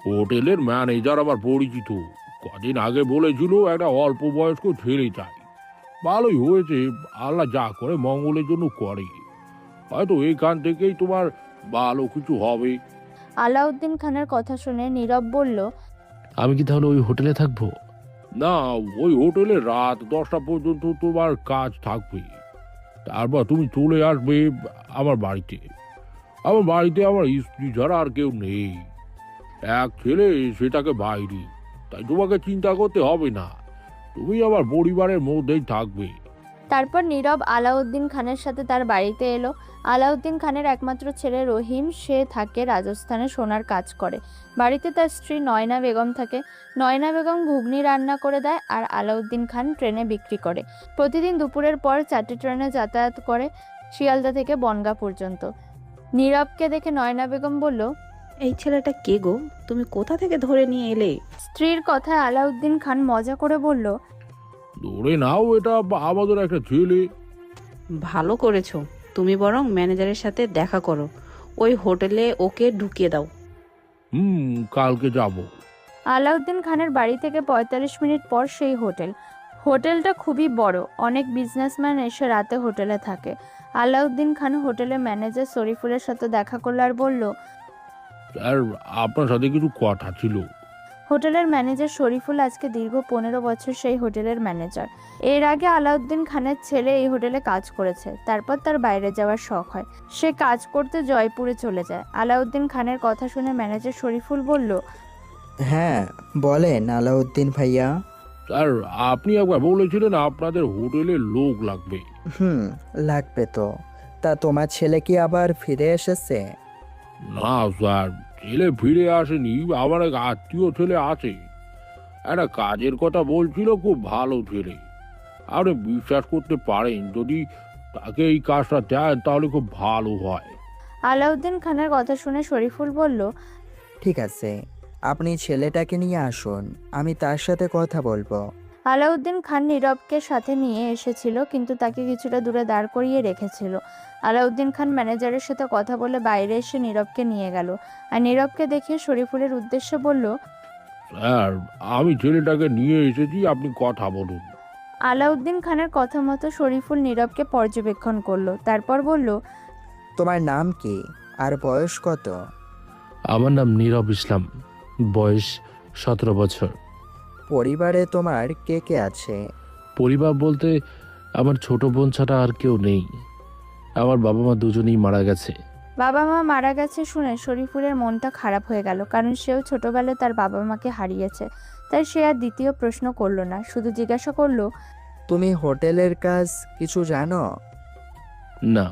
হোটেলের ম্যানেজার আমার পরিচিত, কদিন আগে বলেছিল একটা অল্প বয়স্ক ছেলে চাই। ভালোই হয়েছে, আল্লাহ যা করে মঙ্গলের জন্য করে। হয়তো এইখান থেকেই তোমার ভালো কিছু হবে। আলাউদ্দিন খানের কথা শুনে নীরব বলল, আমি কি তাহলে ওই হোটেলে থাকবো? না, ওই হোটেলে রাত 10টা পর্যন্ত তোমার কাজ থাকবে। তারপর তুমি চলে আসবে আমার বাড়িতে। আমার বাড়িতে আমার স্ত্রী ছাড়া আর কেউ নেই। এক ছেলে, সেটাকে বাইরে। তাই তোমাকে চিন্তা করতে হবে না, তুমি আমার পরিবারের মধ্যেই থাকবে। তারপর নীরব আলাউদ্দিন খানের সাথে তার বাড়িতে এলো। আলাউদ্দিন খানের একমাত্র ছেলে রহিম, সে থাকে রাজস্থানে, সোনার কাজ করে। বাড়িতে তার স্ত্রী নয়না বেগম থাকে। নয়না বেগম ঘুগনি রান্না করে দেয় আর আলাউদ্দিন খান ট্রেনে বিক্রি করে। প্রতিদিন দুপুরের পর 4টে ট্রেনে যাতায়াত করে, শিয়ালদা থেকে বনগাঁ পর্যন্ত। নীরবকে দেখে নয়না বেগম বলল, এই ছেলেটা কে গো? তুমি কোথা থেকে ধরে নিয়ে এলে? স্ত্রীর কথায় আলাউদ্দিন খান মজা করে বলল, ধরে নাও, এটা আমাদের একটা ছেলে। ভালো করেছো। তুমি বরং ম্যানেজারের সাথে দেখা করো, ওই হোটেলে ওকে ঢুকিয়ে দাও। কালকে যাব। আলাউদ্দিন খানের বাড়ি থেকে 45 মিনিট পর সেই হোটেল। হোটেলটা খুবই বড়, অনেক বিজনেসম্যান এসে রাতে হোটেলে থাকে। আলাউদ্দিন খান হোটেলের ম্যানেজার শরীফুলের সাথে দেখা করল আর বলল, স্যার, আপনার সাথে কিছু কথা ছিল। হোটেলের ম্যানেজার শরীফুল আজকে দীর্ঘ 15 বছর সেই হোটেলের ম্যানেজার। এর আগে আলাউদ্দিন খানের ছেলে এই হোটেলে কাজ করেছে। তারপর তার বাইরে যাওয়ার শখ হয়, সে কাজ করতে জয়পুরে চলে যায়। আলাউদ্দিন খানের কথা শুনে ম্যানেজার শরীফুল বলল, হ্যাঁ বলেন আলাউদ্দিন ভাইয়া। স্যার, আপনি একবার বলেছিলেন আপনাদের হোটেলে লোক লাগবে। লাগবে তো। তা তোমার ছেলে কি আবার ফিরে এসেছে? না স্যার, ছেলে ফিরে আসেনি। আমার এক আত্মীয় ছেলে আছে, একটা কাজের কথা বলছিল, খুব ভালো ছেলে। আপনি বিশ্বাস করতে পারেন, যদি তাকে এই কাজটা দেন তাহলে খুব ভালো হয়। আলাউদ্দিন খানের কথা শুনে শরীফুল বলল, ঠিক আছে, আপনি ছেলেটাকে নিয়ে আসুন, আমি তার সাথে কথা বলবো। আলাউদ্দিন খান নীরবকে সাথে নিয়ে এসেছিল, কিন্তু তাকে কিছুটা দূরে দাঁড় করিয়ে রেখেছিল। আলাউদ্দিন খান ম্যানেজারের সাথে কথা বলে বাইরে এসে নীরবকে নিয়ে গেল, আর নীরবকে দেখে শরীফুলের উদ্দেশ্যে বলল, স্যার, আমি ছেলেটাকে নিয়ে এসেছি, আপনি কথা বলুন। আলাউদ্দিন খানের কথা মতো শরীফুল নীরবকে পর্যবেক্ষণ করলো, তারপর বলল, তোমার নাম কি আর বয়স কত? আমার নাম নীরব ইসলাম, বয়স 17 বছর। পরিবারে তোমার কে কে আছে? পরিবার বলতে আমার ছোট বোন ছাড়া আর কেউ নেই। আমার বাবা মা দুজনেই মারা গেছে। বাবা মা মারা গেছে শুনে শরীফুলের মনটা খারাপ হয়ে গেল, কারণ সেও ছোটবেলায় তার বাবা মাকে হারিয়েছে। তাই সে আর দ্বিতীয় প্রশ্ন করলো না, শুধু জিজ্ঞাসা করলো, তুমি হোটেলের কাজ কিছু জানো? না,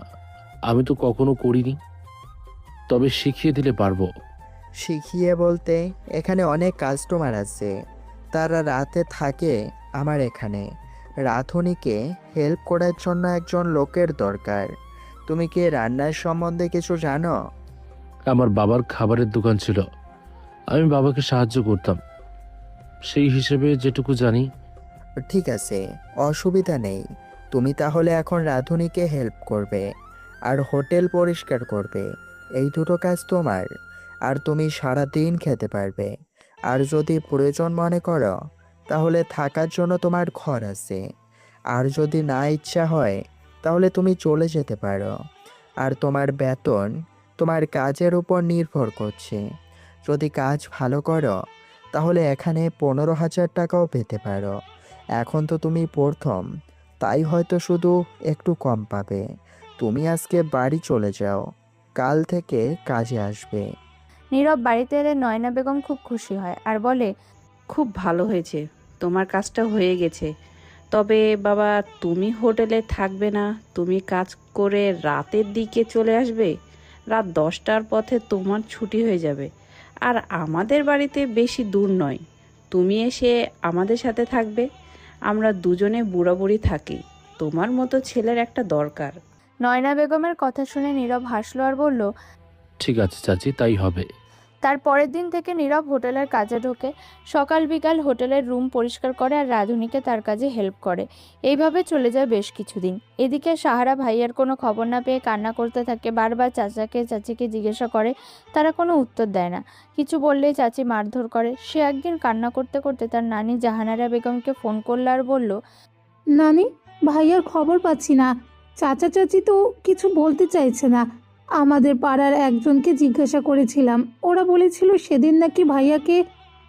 আমি তো কখনো করিনি, তবে শিখিয়ে দিলে পারবো। শিখিয়ে বলতে, এখানে অনেক কাস্টমার আছে, তারা রাতে থাকে আমার এখানে। রাঁধুনিকে হেল্প করার জন্য একজন লোকের দরকার। তুমি কি রান্নার সম্বন্ধে কিছু জানো? আমার বাবার খাবারের দোকান ছিল, আমি বাবাকে সাহায্য করতাম, সেই হিসেবে যেটুকু জানি। ঠিক আছে, অসুবিধা নেই। তুমি তাহলে এখন রাঁধুনিকে হেল্প করবে আর হোটেল পরিষ্কার করবে। এই দুটো কাজ তোমার, আর তুমি সারা দিন খেতে পারবে। আর যদি প্রয়োজন মনে করো তাহলে থাকার জন্য তোমার ঘর আছে। আর যদি না ইচ্ছা হয় তাহলে তুমি চলে যেতে পারো। আর তোমার বেতন তোমার কাজের উপর নির্ভর করছে। যদি কাজ ভালো করো তাহলে এখানে 15,000 টাকাও পেতে পারো। এখন তো তুমি প্রথম, তাই হয়তো শুধু একটু কম পাবে। তুমি আজকে বাড়ি চলে যাও, কাল থেকে কাজে আসবে। নীরব বাড়িতে এলে নয়না বেগম খুব খুশি হয় আর বলে, খুব ভালো হয়েছে, তোমার কাজটা হয়ে গেছে। তবে বাবা, তুমি হোটেলে থাকবে না, তুমি কাজ করে রাতের দিকে চলে আসবে। রাত 10টার পথে তোমার ছুটি হয়ে যাবে। আর আমাদের বাড়িতে বেশি দূর নয়, তুমি এসে আমাদের সাথে থাকবে। আমরা দুজনে বুড়াবুড়ি থাকি, তোমার মতো ছেলের একটা দরকার। নয়না বেগমের কথা শুনে নীরব হাসলো আর বলল, ঠিক আছে চাচি, তাই হবে। তার পরের দিন থেকে নীরব হোটেলের কাজে ঢোকে। সকাল বিকাল হোটেলের রুম পরিষ্কার করে আর রাঁধুনিকে তার কাজে হেল্প করে। এইভাবে চলে যায় বেশ কিছুদিন। এদিকে সাহারা ভাইয়ার কোনো খবর না পেয়ে কান্না করতে থাকে, বারবার চাচিকে জিজ্ঞাসা করে, তারা কোনো উত্তর দেয় না। কিছু বললেই চাচি মারধর করে। সে একদিন কান্না করতে করতে তার নানি জাহানারা বেগমকে ফোন করলো আর বলল, নানি, ভাইয়ার খবর পাচ্ছি না। চাচা চাচি তো কিছু বলতে চাইছে না। আমাদের পাড়ার একজনকে জিজ্ঞাসা করেছিলাম, ওরা বলেছিল সেদিন নাকি ভাইয়াকে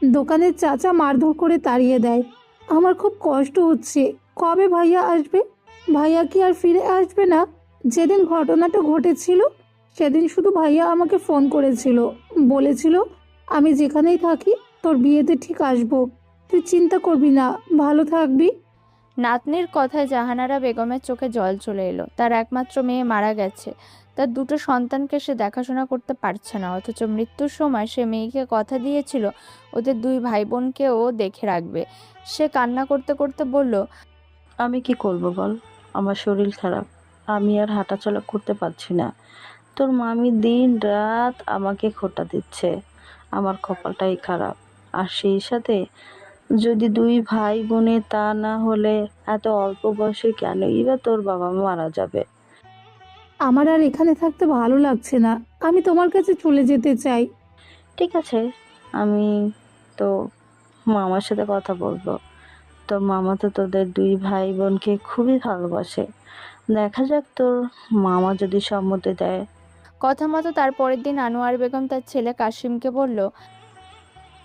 দোকানের চাচা মারধর করে তাড়িয়ে দেয়। আমার খুব কষ্ট হচ্ছে। কবে ভাইয়া আসবে? ভাইয়া কি আর ফিরে আসবে না? যেদিন ঘটনাটা ঘটেছিল সেদিন শুধু ভাইয়া আমাকে ফোন করেছিল, বলেছিল আমি যেখানেই থাকি তোর বিয়েতে ঠিক আসবো, তুই চিন্তা করবি না, ভালো থাকবি। নাতনির কথায় জাহানারা বেগমের চোখে জল চলে এলো। তার একমাত্র মেয়ে মারা গেছে, তার দুটো সন্তানকে সে দেখাশোনা করতে পারছে না, অথচ মৃত্যুর সময় সে মেয়েকে কথা দিয়েছিল ওদের দুই ভাই বোনকেও দেখে রাখবে। সে কান্না করতে করতে বলল, আমি কি করব বল, আমার শরীর খারাপ, আমি আর হাঁটাচলা করতে পারছি না। তোর মামি দিন রাত আমাকে খোঁটা দিচ্ছে। আমার কপালটাই খারাপ। আর সেই সাথে যদি দুই ভাই বোনে, তা না হলে এত অল্প বয়সে কেনই বা তোর বাবা মা মারা যাবে। আমার আর এখানে থাকতে ভালো লাগছে না, আমি তোমার কাছে চলে যেতে চাই। ঠিক আছে, আমি তো মামার সাথে কথা বলবো। তোর মামা তো তোদের দুই ভাই বোনকে খুবই ভালোবাসে। দেখা যাক তোর মামা যদি সম্মতি দেয়। কথা মতো তার পরের দিন আনোয়ার বেগম তার ছেলে কাশিমকে বলল,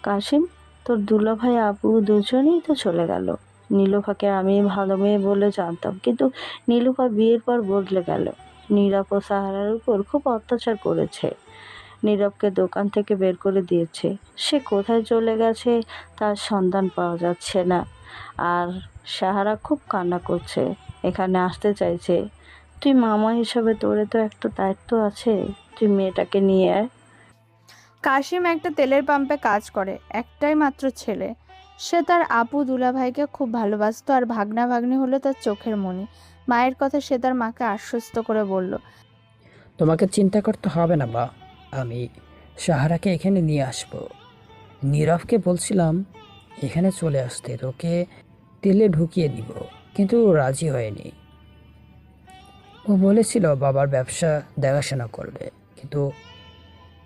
কাশিম, তোর দুলাভাই আপু দুজনেই তো চলে গেল। নীলুফাকে আমি ভালো মেয়ে বলে জানতাম, কিন্তু নীলুফা বিয়ের পর বদলে গেল। নীরব ও সাহারার উপর খুব অত্যাচার করেছে। নীরবকে দোকান থেকে বের করে দিয়েছে। সে কোথায় চলে গেছে তার সন্ধান পাওয়া যাচ্ছে না। আর সাহারা খুব কান্না করছে, এখানে আসতে চাইছে। তুই মামা হিসাবে তোরে তো একটা দায়িত্ব আছে, তুই মেয়েটাকে নিয়ে আয়। কাশিম একটা তেলের পাম্পে কাজ করে, একটাই মাত্র ছেলে। সে তার আপু দুলাভাইকে খুব ভালোবাসতো, আর ভাগনা ভাগ্নি হলো তার চোখের মণি। মায়ের কথা সে তার মাকে আশ্বস্ত করে বলল, তোমাকে চিন্তা করতে হবে না বা, আমি সাহারাকে এখানে নিয়ে আসব। নীরবকে বলছিলাম এখানে চলে আসতে, তোকে তেলে ঢুকিয়ে দিব, কিন্তু রাজি হয়নি। ও বলেছিল বাবার ব্যবসা দেখাশোনা করবে, কিন্তু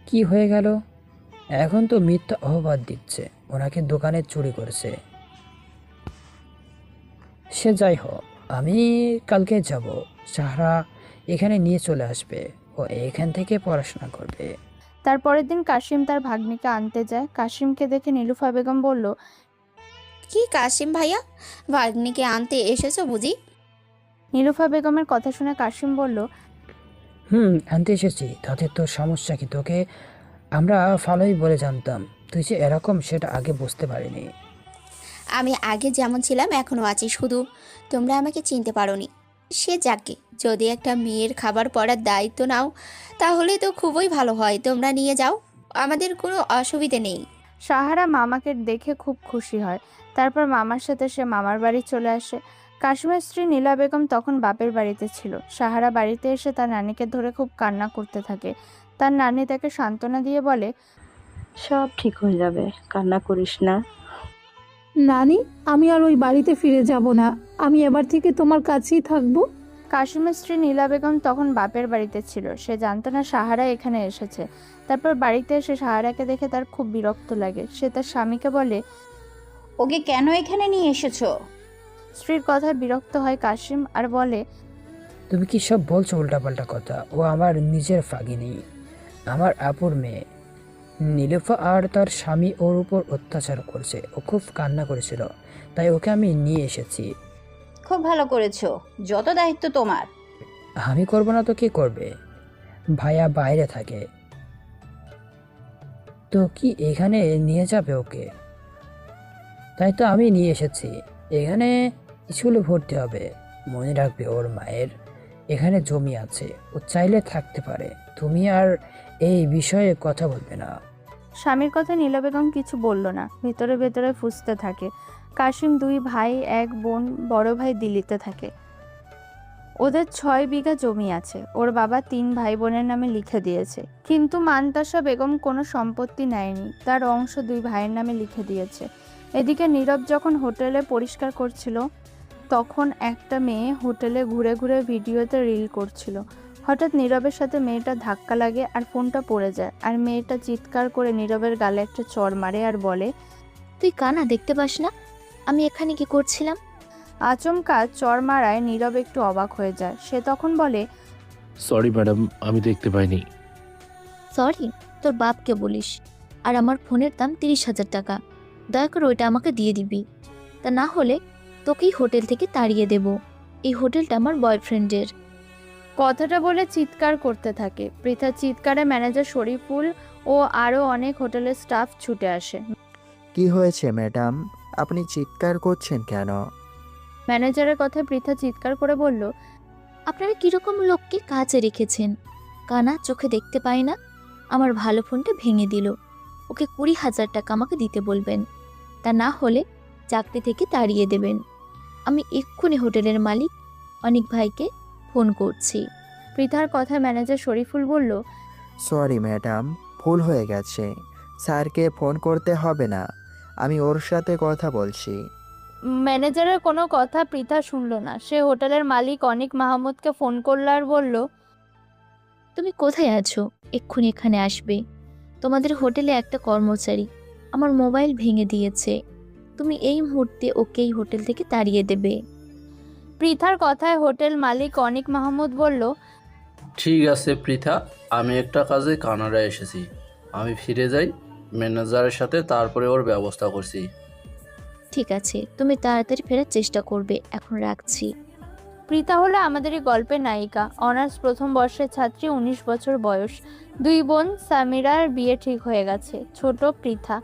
কি হয়ে গেল? এখন তো মিথ্যা অপবাদ দিচ্ছে, ওনাকে দোকানে চুরি করেছে। সে যাই হোক, আমি কালকে যাব, সাহারা এখানে নিয়ে চলে আসবে, ও এখান থেকে পড়াশোনা করবে। তারপরের দিন কাশিম তার ভাগ্নিকে আনতে যায়। কাশিমকে দেখে নীলুফা বেগম বলল, কি কাশিম ভাইয়া, ভাগ্নিকে আনতে এসেছো বুঝি? নীলুফা বেগমের কথা শুনে কাশিম বলল, আনতে এসেছি। তাতে তোর সমস্যা কি? তোকে আমরা ভালোই বলে জানতাম, তুই যে এরকম সেটা আগে বুঝতে পারিনি। আমি আগে যেমন ছিলাম এখনও আছি, শুধু তোমরা আমাকে চিনতে পারোনি। সে যাকে, যদি একটা মেয়ের খাবার পড়ার দায়িত্ব নাও তাহলে তো খুবই ভালো হয়। তোমরা নিয়ে যাও, আমাদের কোনো অসুবিধে নেই। সাহারা মামাকে দেখে খুব খুশি হয়। তারপর মামার সাথে সে মামার বাড়ি চলে আসে। কাশিমের স্ত্রী নীলা বেগম তখন বাপের বাড়িতে ছিল। সাহারা বাড়িতে এসে তার নানিকে ধরে খুব কান্না করতে থাকে। তার নানি তাকে সান্ত্বনা দিয়ে বলে, সব ঠিক হয়ে যাবে, কান্না করিস না। নানি, আমি আর ওই বাড়িতে ফিরে যাব না, আমি এবার থেকে তোমার কাছেই থাকবো। কাশিমের স্ত্রী নীলা বেগম তখন বাপের বাড়িতে ছিল। সে জানতো না সাহারা এখানে এসেছে। তারপর বাড়িতে এসে সাহারাকে দেখে তার খুব বিরক্ত লাগে। সে তার স্বামীকে বলে, ওকে কেন এখানে নিয়ে এসেছো? স্ত্রীর কথায় বিরক্ত হয় কাশিম আর বলে, তুমি কি সব বলছো উল্টাপাল্টা কথা? ও আমার নিজের ভাগিনী, আমার আপুর মেয়ে। নীলুফা আর তার স্বামী ওর উপর অত্যাচার করছে, ও খুব কান্না করেছিল, তাই ওকে আমি নিয়ে এসেছি। খুব ভালো করেছো, যত দায়িত্ব তোমার। আমি করবো না তো কে করবে? ভাইয়া বাইরে থাকে। তো কি এখানে নিয়ে যাবে ওকে? তাই তো আমি নিয়ে এসেছি। এখানে স্কুলে ভর্তি হবে। মনে রাখবে ওর মায়ের এখানে জমি আছে, ও চাইলে থাকতে পারে। তুমি আর এই বিষয়ে কথা বলবে না। স্বামীর কথা নীলা বেগম কিছু বলল না, ভেতরে ভেতরে ফুঁসতে থাকে। কাশিম 2 ভাই 1 বোন, বড় ভাই দিল্লিতে থাকে। ওদের 6 বিঘা জমি আছে। ওর বাবা 3 ভাই বোনের নামে লিখে দিয়েছে, কিন্তু মানতাসা বেগম কোনো সম্পত্তি নেয়নি, তার অংশ 2 ভাইয়ের নামে লিখে দিয়েছে। এদিকে নীরব যখন হোটেলে পরিষ্কার করছিল, তখন একটা মেয়ে হোটেলে ঘুরে ঘুরে ভিডিওতে রিল করছিল। হঠাৎ নীরবের সাথে মেয়েটা ধাক্কা লাগে আর ফোনটা পড়ে যায়, আর মেয়েটা চিৎকার করে নীরবের গালে একটা চড় মারে আর বলে, তুই কানা দেখতে পাস না আমি এখানে কি করছিলাম? আচমকা চড় মারায় নীরব একটু অবাক হয়ে যায়। সে তখন বলে, সরি ম্যাডাম, আমি দেখতে পাইনি। সরি তোর বাপকে বলিস। আর আমার ফোনের দাম 30,000 টাকা, দয়া করে ওইটা আমাকে দিয়ে দিবি, তা না হলে তোকেই হোটেল থেকে তাড়িয়ে দেব। এই হোটেলটা আমার বয়ফ্রেন্ডের। কথাটা বলে চিৎকার করতে থাকে। পৃথা চিৎকারে ম্যানেজার শরীফুল ও আরও অনেক হোটেলের স্টাফ ছুটে আসে। কি হয়েছে ম্যাডাম, আপনি চিৎকার করছেন কেন? ম্যানেজারের কথায় পৃথা চিৎকার করে বলল, আপনারা কিরকম লোককে কাজে রেখেছেন? কানা, চোখে দেখতে পায় না, আমার ভালো ফোনটা ভেঙে দিল। ওকে 20,000 টাকা আমাকে দিতে বলবেন, তা না হলে চাকরি থেকে তাড়িয়ে দেবেন। আমি এক্ষুনি হোটেলের মালিক অনিক ভাইকে ফোন করছি। পৃথার কথায় ম্যানেজার শরীফুল বলল, সরি ম্যাডাম, ভুল হয়ে গেছে, স্যারকে ফোন করতে হবে না, আমি ওর সাথে কথা বলছি। ম্যানেজারের কোনো কথা পৃথা শুনল না। সে হোটেলের মালিক অনিক মাহমুদকে ফোন করল আর বলল, তুমি কোথায় আছো? এক্ষুনি এখানে আসবে। তোমাদের হোটেলে একটা কর্মচারী আমার মোবাইল ভেঙে দিয়েছে, তুমি এই মুহূর্তে ওকেই হোটেল থেকে তাড়িয়ে দেবে। পৃথার কথায় হোটেল মালিক অনিক মাহমুদ বলল, ঠিক আছে পৃথা, আমি একটা কাজে কানাডা এসেছি, আমি ফিরে যাই ম্যানেজারের সাথে, তারপরে ওর ব্যবস্থা করছি। ঠিক আছে, তুমি তাড়াতাড়ি ফেরার চেষ্টা করবে, এখন রাখছি। পৃথা হলো আমাদের এই গল্পের নায়িকা। অনার্স প্রথম বর্ষের ছাত্রী, 19 বছর বয়স। 2 বোন, সামিরার বিয়ে ঠিক হয়ে গেছে। ছোট পৃথা।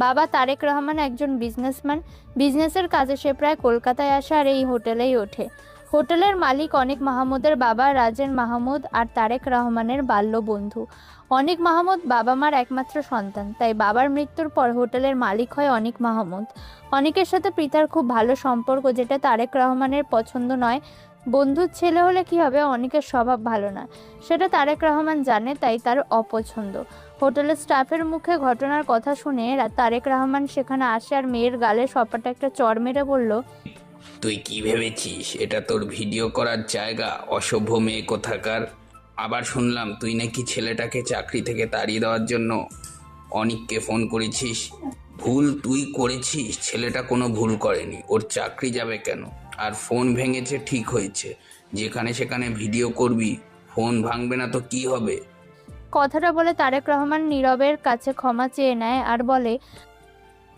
বাবা তারেক রহমান একজন বিজনেসম্যান। বিজনেসের কাজে সে প্রায় কলকাতায় আসে আর এই হোটেলেই ওঠে। হোটেলের মালিক অনিক মাহমুদের বাবা রাজেন মাহমুদ আর তারেক রহমানের বাল্য বন্ধু। অনিক মাহমুদ বাবা মার একমাত্র সন্তান, তাই বাবার মৃত্যুর পর হোটেলের মালিক হয় অনিক মাহমুদ। অনিকের সাথে পৃথার খুব ভালো সম্পর্ক, যেটা তারেক রহমানের পছন্দ নয়। বন্ধুর ছেলে হলে কি হবে, অনেকের স্বভাব ভালো না, সেটা তারেক রহমান জানে, তাই তার অপছন্দ। হোটেলের স্টাফের মুখে ঘটনার কথা শুনে তারেক রহমান সেখানে আসে আর মেয়ের গালে সপাটা একটা চড় মেরে বলল, তুই কি ভেবেছিস এটা তোর ভিডিও করার জায়গা? অসভ্য মেয়ে কোথাকার। আবার শুনলাম তুই নাকি ছেলেটাকে চাকরি থেকে তাড়িয়ে দেওয়ার জন্য অনিককে ফোন করেছিস। ভুল তুই করেছিস, ছেলেটা কোনো ভুল করেনি। ওর চাকরি যাবে কেন? আর ফোন ভেঙেছে ঠিক হয়েছে, যেখানে সেখানে ভিডিও করবি, ফোন ভাঙবে না তো কি হবে? কথাটা বলে তারেক রহমান নীরবের কাছে ক্ষমা চেয়ে নেয় আর বলে,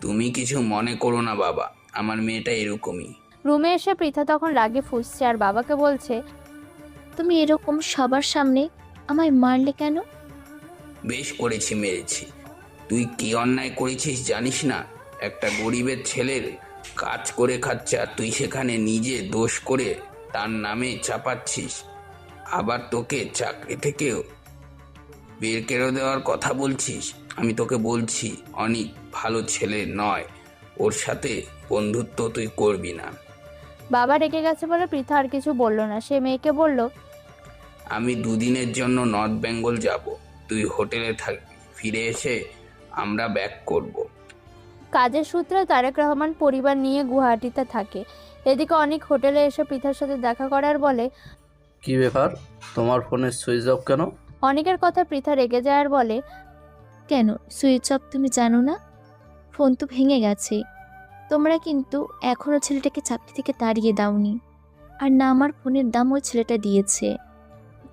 তুমি কিছু মনে করো না বাবা, আমার মেয়েটা এরকমই। রুমে এসে পৃথা তখন রাগে ফুঁসছে আর বাবাকে বলছে, তুমি এরকম সবার সামনে আমায় মারলে কেন? বেশ করেছি, মেরেছি। তুই কি অন্যায় করেছিস জানিস না? একটা গরিবের ছেলের কাজ করে খাচ্ছে আর তুই সেখানে নিজে দোষ করে তার নামে চাপাচ্ছিস। আবার তোকে চাকরি থেকেও বের করে দেওয়ার কথা বলছিস। আমি তোকে বলছি অনেক ভালো ছেলে নয়, ওর সাথে বন্ধুত্ব তুই করবি না। বাবা রেগে গেছে বলে পৃথা আর কিছু বলল না। সে মেয়েকে বলল, আমি দুদিনের জন্য নর্থ বেঙ্গল যাব, তুই হোটেলে থাকবি, ফিরে এসে আমরা ব্যাক করব। কাজের সূত্রে তারেক রহমান পরিবার নিয়ে গুয়াহাটিতে থাকে। এদিকে অনেক হোটেলে এসে পৃথার সাথে দেখা করার বলে, কি ব্যাপার, তোমার ফোনের সুইচ অফ কেন? অনেকের কথা পৃথা রেগে যায় আর বলে, কেন সুইচ অফ তুমি জানো না? ফোন তো ভেঙে গেছে। তোমরা কিন্তু এখনও ছেলেটাকে চাকরি থেকে তাড়িয়ে দাওনি, আর না আমার ফোনের দাম ওই ছেলেটা দিয়েছে।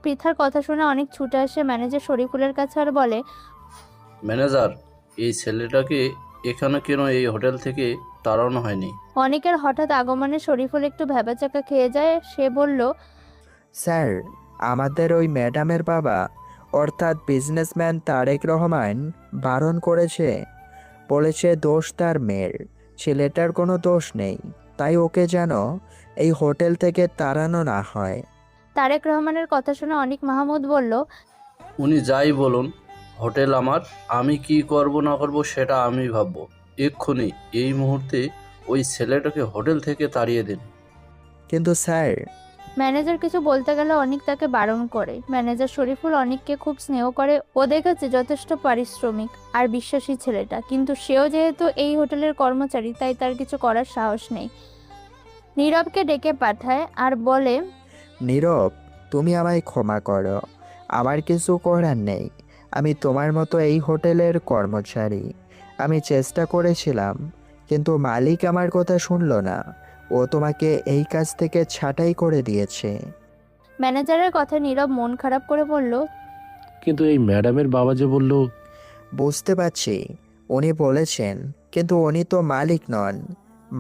পৃথার কথা শুনে অনেক ছুটে আসে ম্যানেজার শরীফুলের কাছে আর বলে, ম্যানেজার, এই ছেলেটাকে এখানে কেন এই হোটেল থেকে তাড়ানো হয়নি? অনেকের হঠাৎ আগমনে শরীফুল একটু ভ্যাবাচাকা খেয়ে যায়। সে বলল, স্যার, আমাদের ওই ম্যাডামের বাবা অর্থাৎ বিজনেসম্যান তারেক রহমান বারণ করেছে। বলেছে দোষ তার মেয়ের, ছেলেটার কোনো দোষ নেই, তাই ওকে যেন এই হোটেল থেকে তাড়ানো না হয়। তারেক রহমানের কথা শুনে অনিক মাহমুদ বলল, উনি যাই বলুন, হোটেল আমার, আমি কি করব না করব সেটা আমি ভাববো। এক্ষুনি এই মুহূর্তে ওই ছেলেটাকে হোটেল থেকে তাড়িয়ে দিন। কিন্তু স্যার, ম্যানেজার কিছু বলতে গেলে অনিক তাকে বারণ করে। ম্যানেজার শরীফুল অনিককে খুব স্নেহ করে। ও দেখেছে যথেষ্ট পারিশ্রমিক আর বিশ্বাসী ছেলেটা, কিন্তু সেও যেহেতু এই হোটেলের কর্মচারী, তাই তার কিছু করার সাহস নেই। নীরবকে ডেকে পাঠায় আর বলে, নীরব, তুমি আমায় ক্ষমা করো, আমার কিছু করার নেই। আমি তোমার মতো এই হোটেলের কর্মচারী। আমি চেষ্টা করেছিলাম, কিন্তু মালিক আমার কথা শুনলো না। ও তোমাকে এই কাজ থেকে ছাঁটাই করে দিয়েছে। ম্যানেজারের কথা নীরব মন খারাপ করে বলল, কিন্তু এই ম্যাডামের বাবা যে বলল। বুঝতে পারছি, উনি বলেছেন, কিন্তু উনি তো মালিক নন।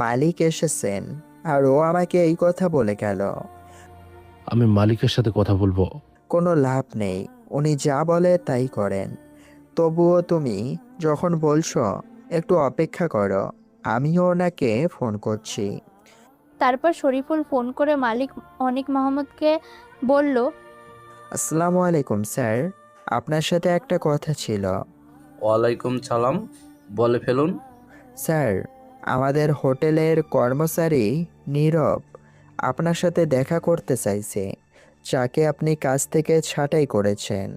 মালিক এসেছেন আর ও আমাকে এই কথা বলে গেল। আমি মালিকের সাথে কথা বলবো। কোনো লাভ নেই, উনি যা বলে তাই করেন। তবুও তুমি যখন বলছো, একটু অপেক্ষা করো, আমিও ওনাকে ফোন করছি। তারপর শরীফুল ফোন করে মালিক অনিক মাহমুদকে বলল, আসসালামু আলাইকুম স্যার, আপনার সাথে একটা কথা ছিল। ওয়ালাইকুম সালাম, বলে ফেলুন। স্যার, আমাদের হোটেলের কর্মচারী নীরব আপনার সাথে দেখা করতে চাইছে, যাকে আপনি কাজ থেকে ছাঁটাই করেছেন।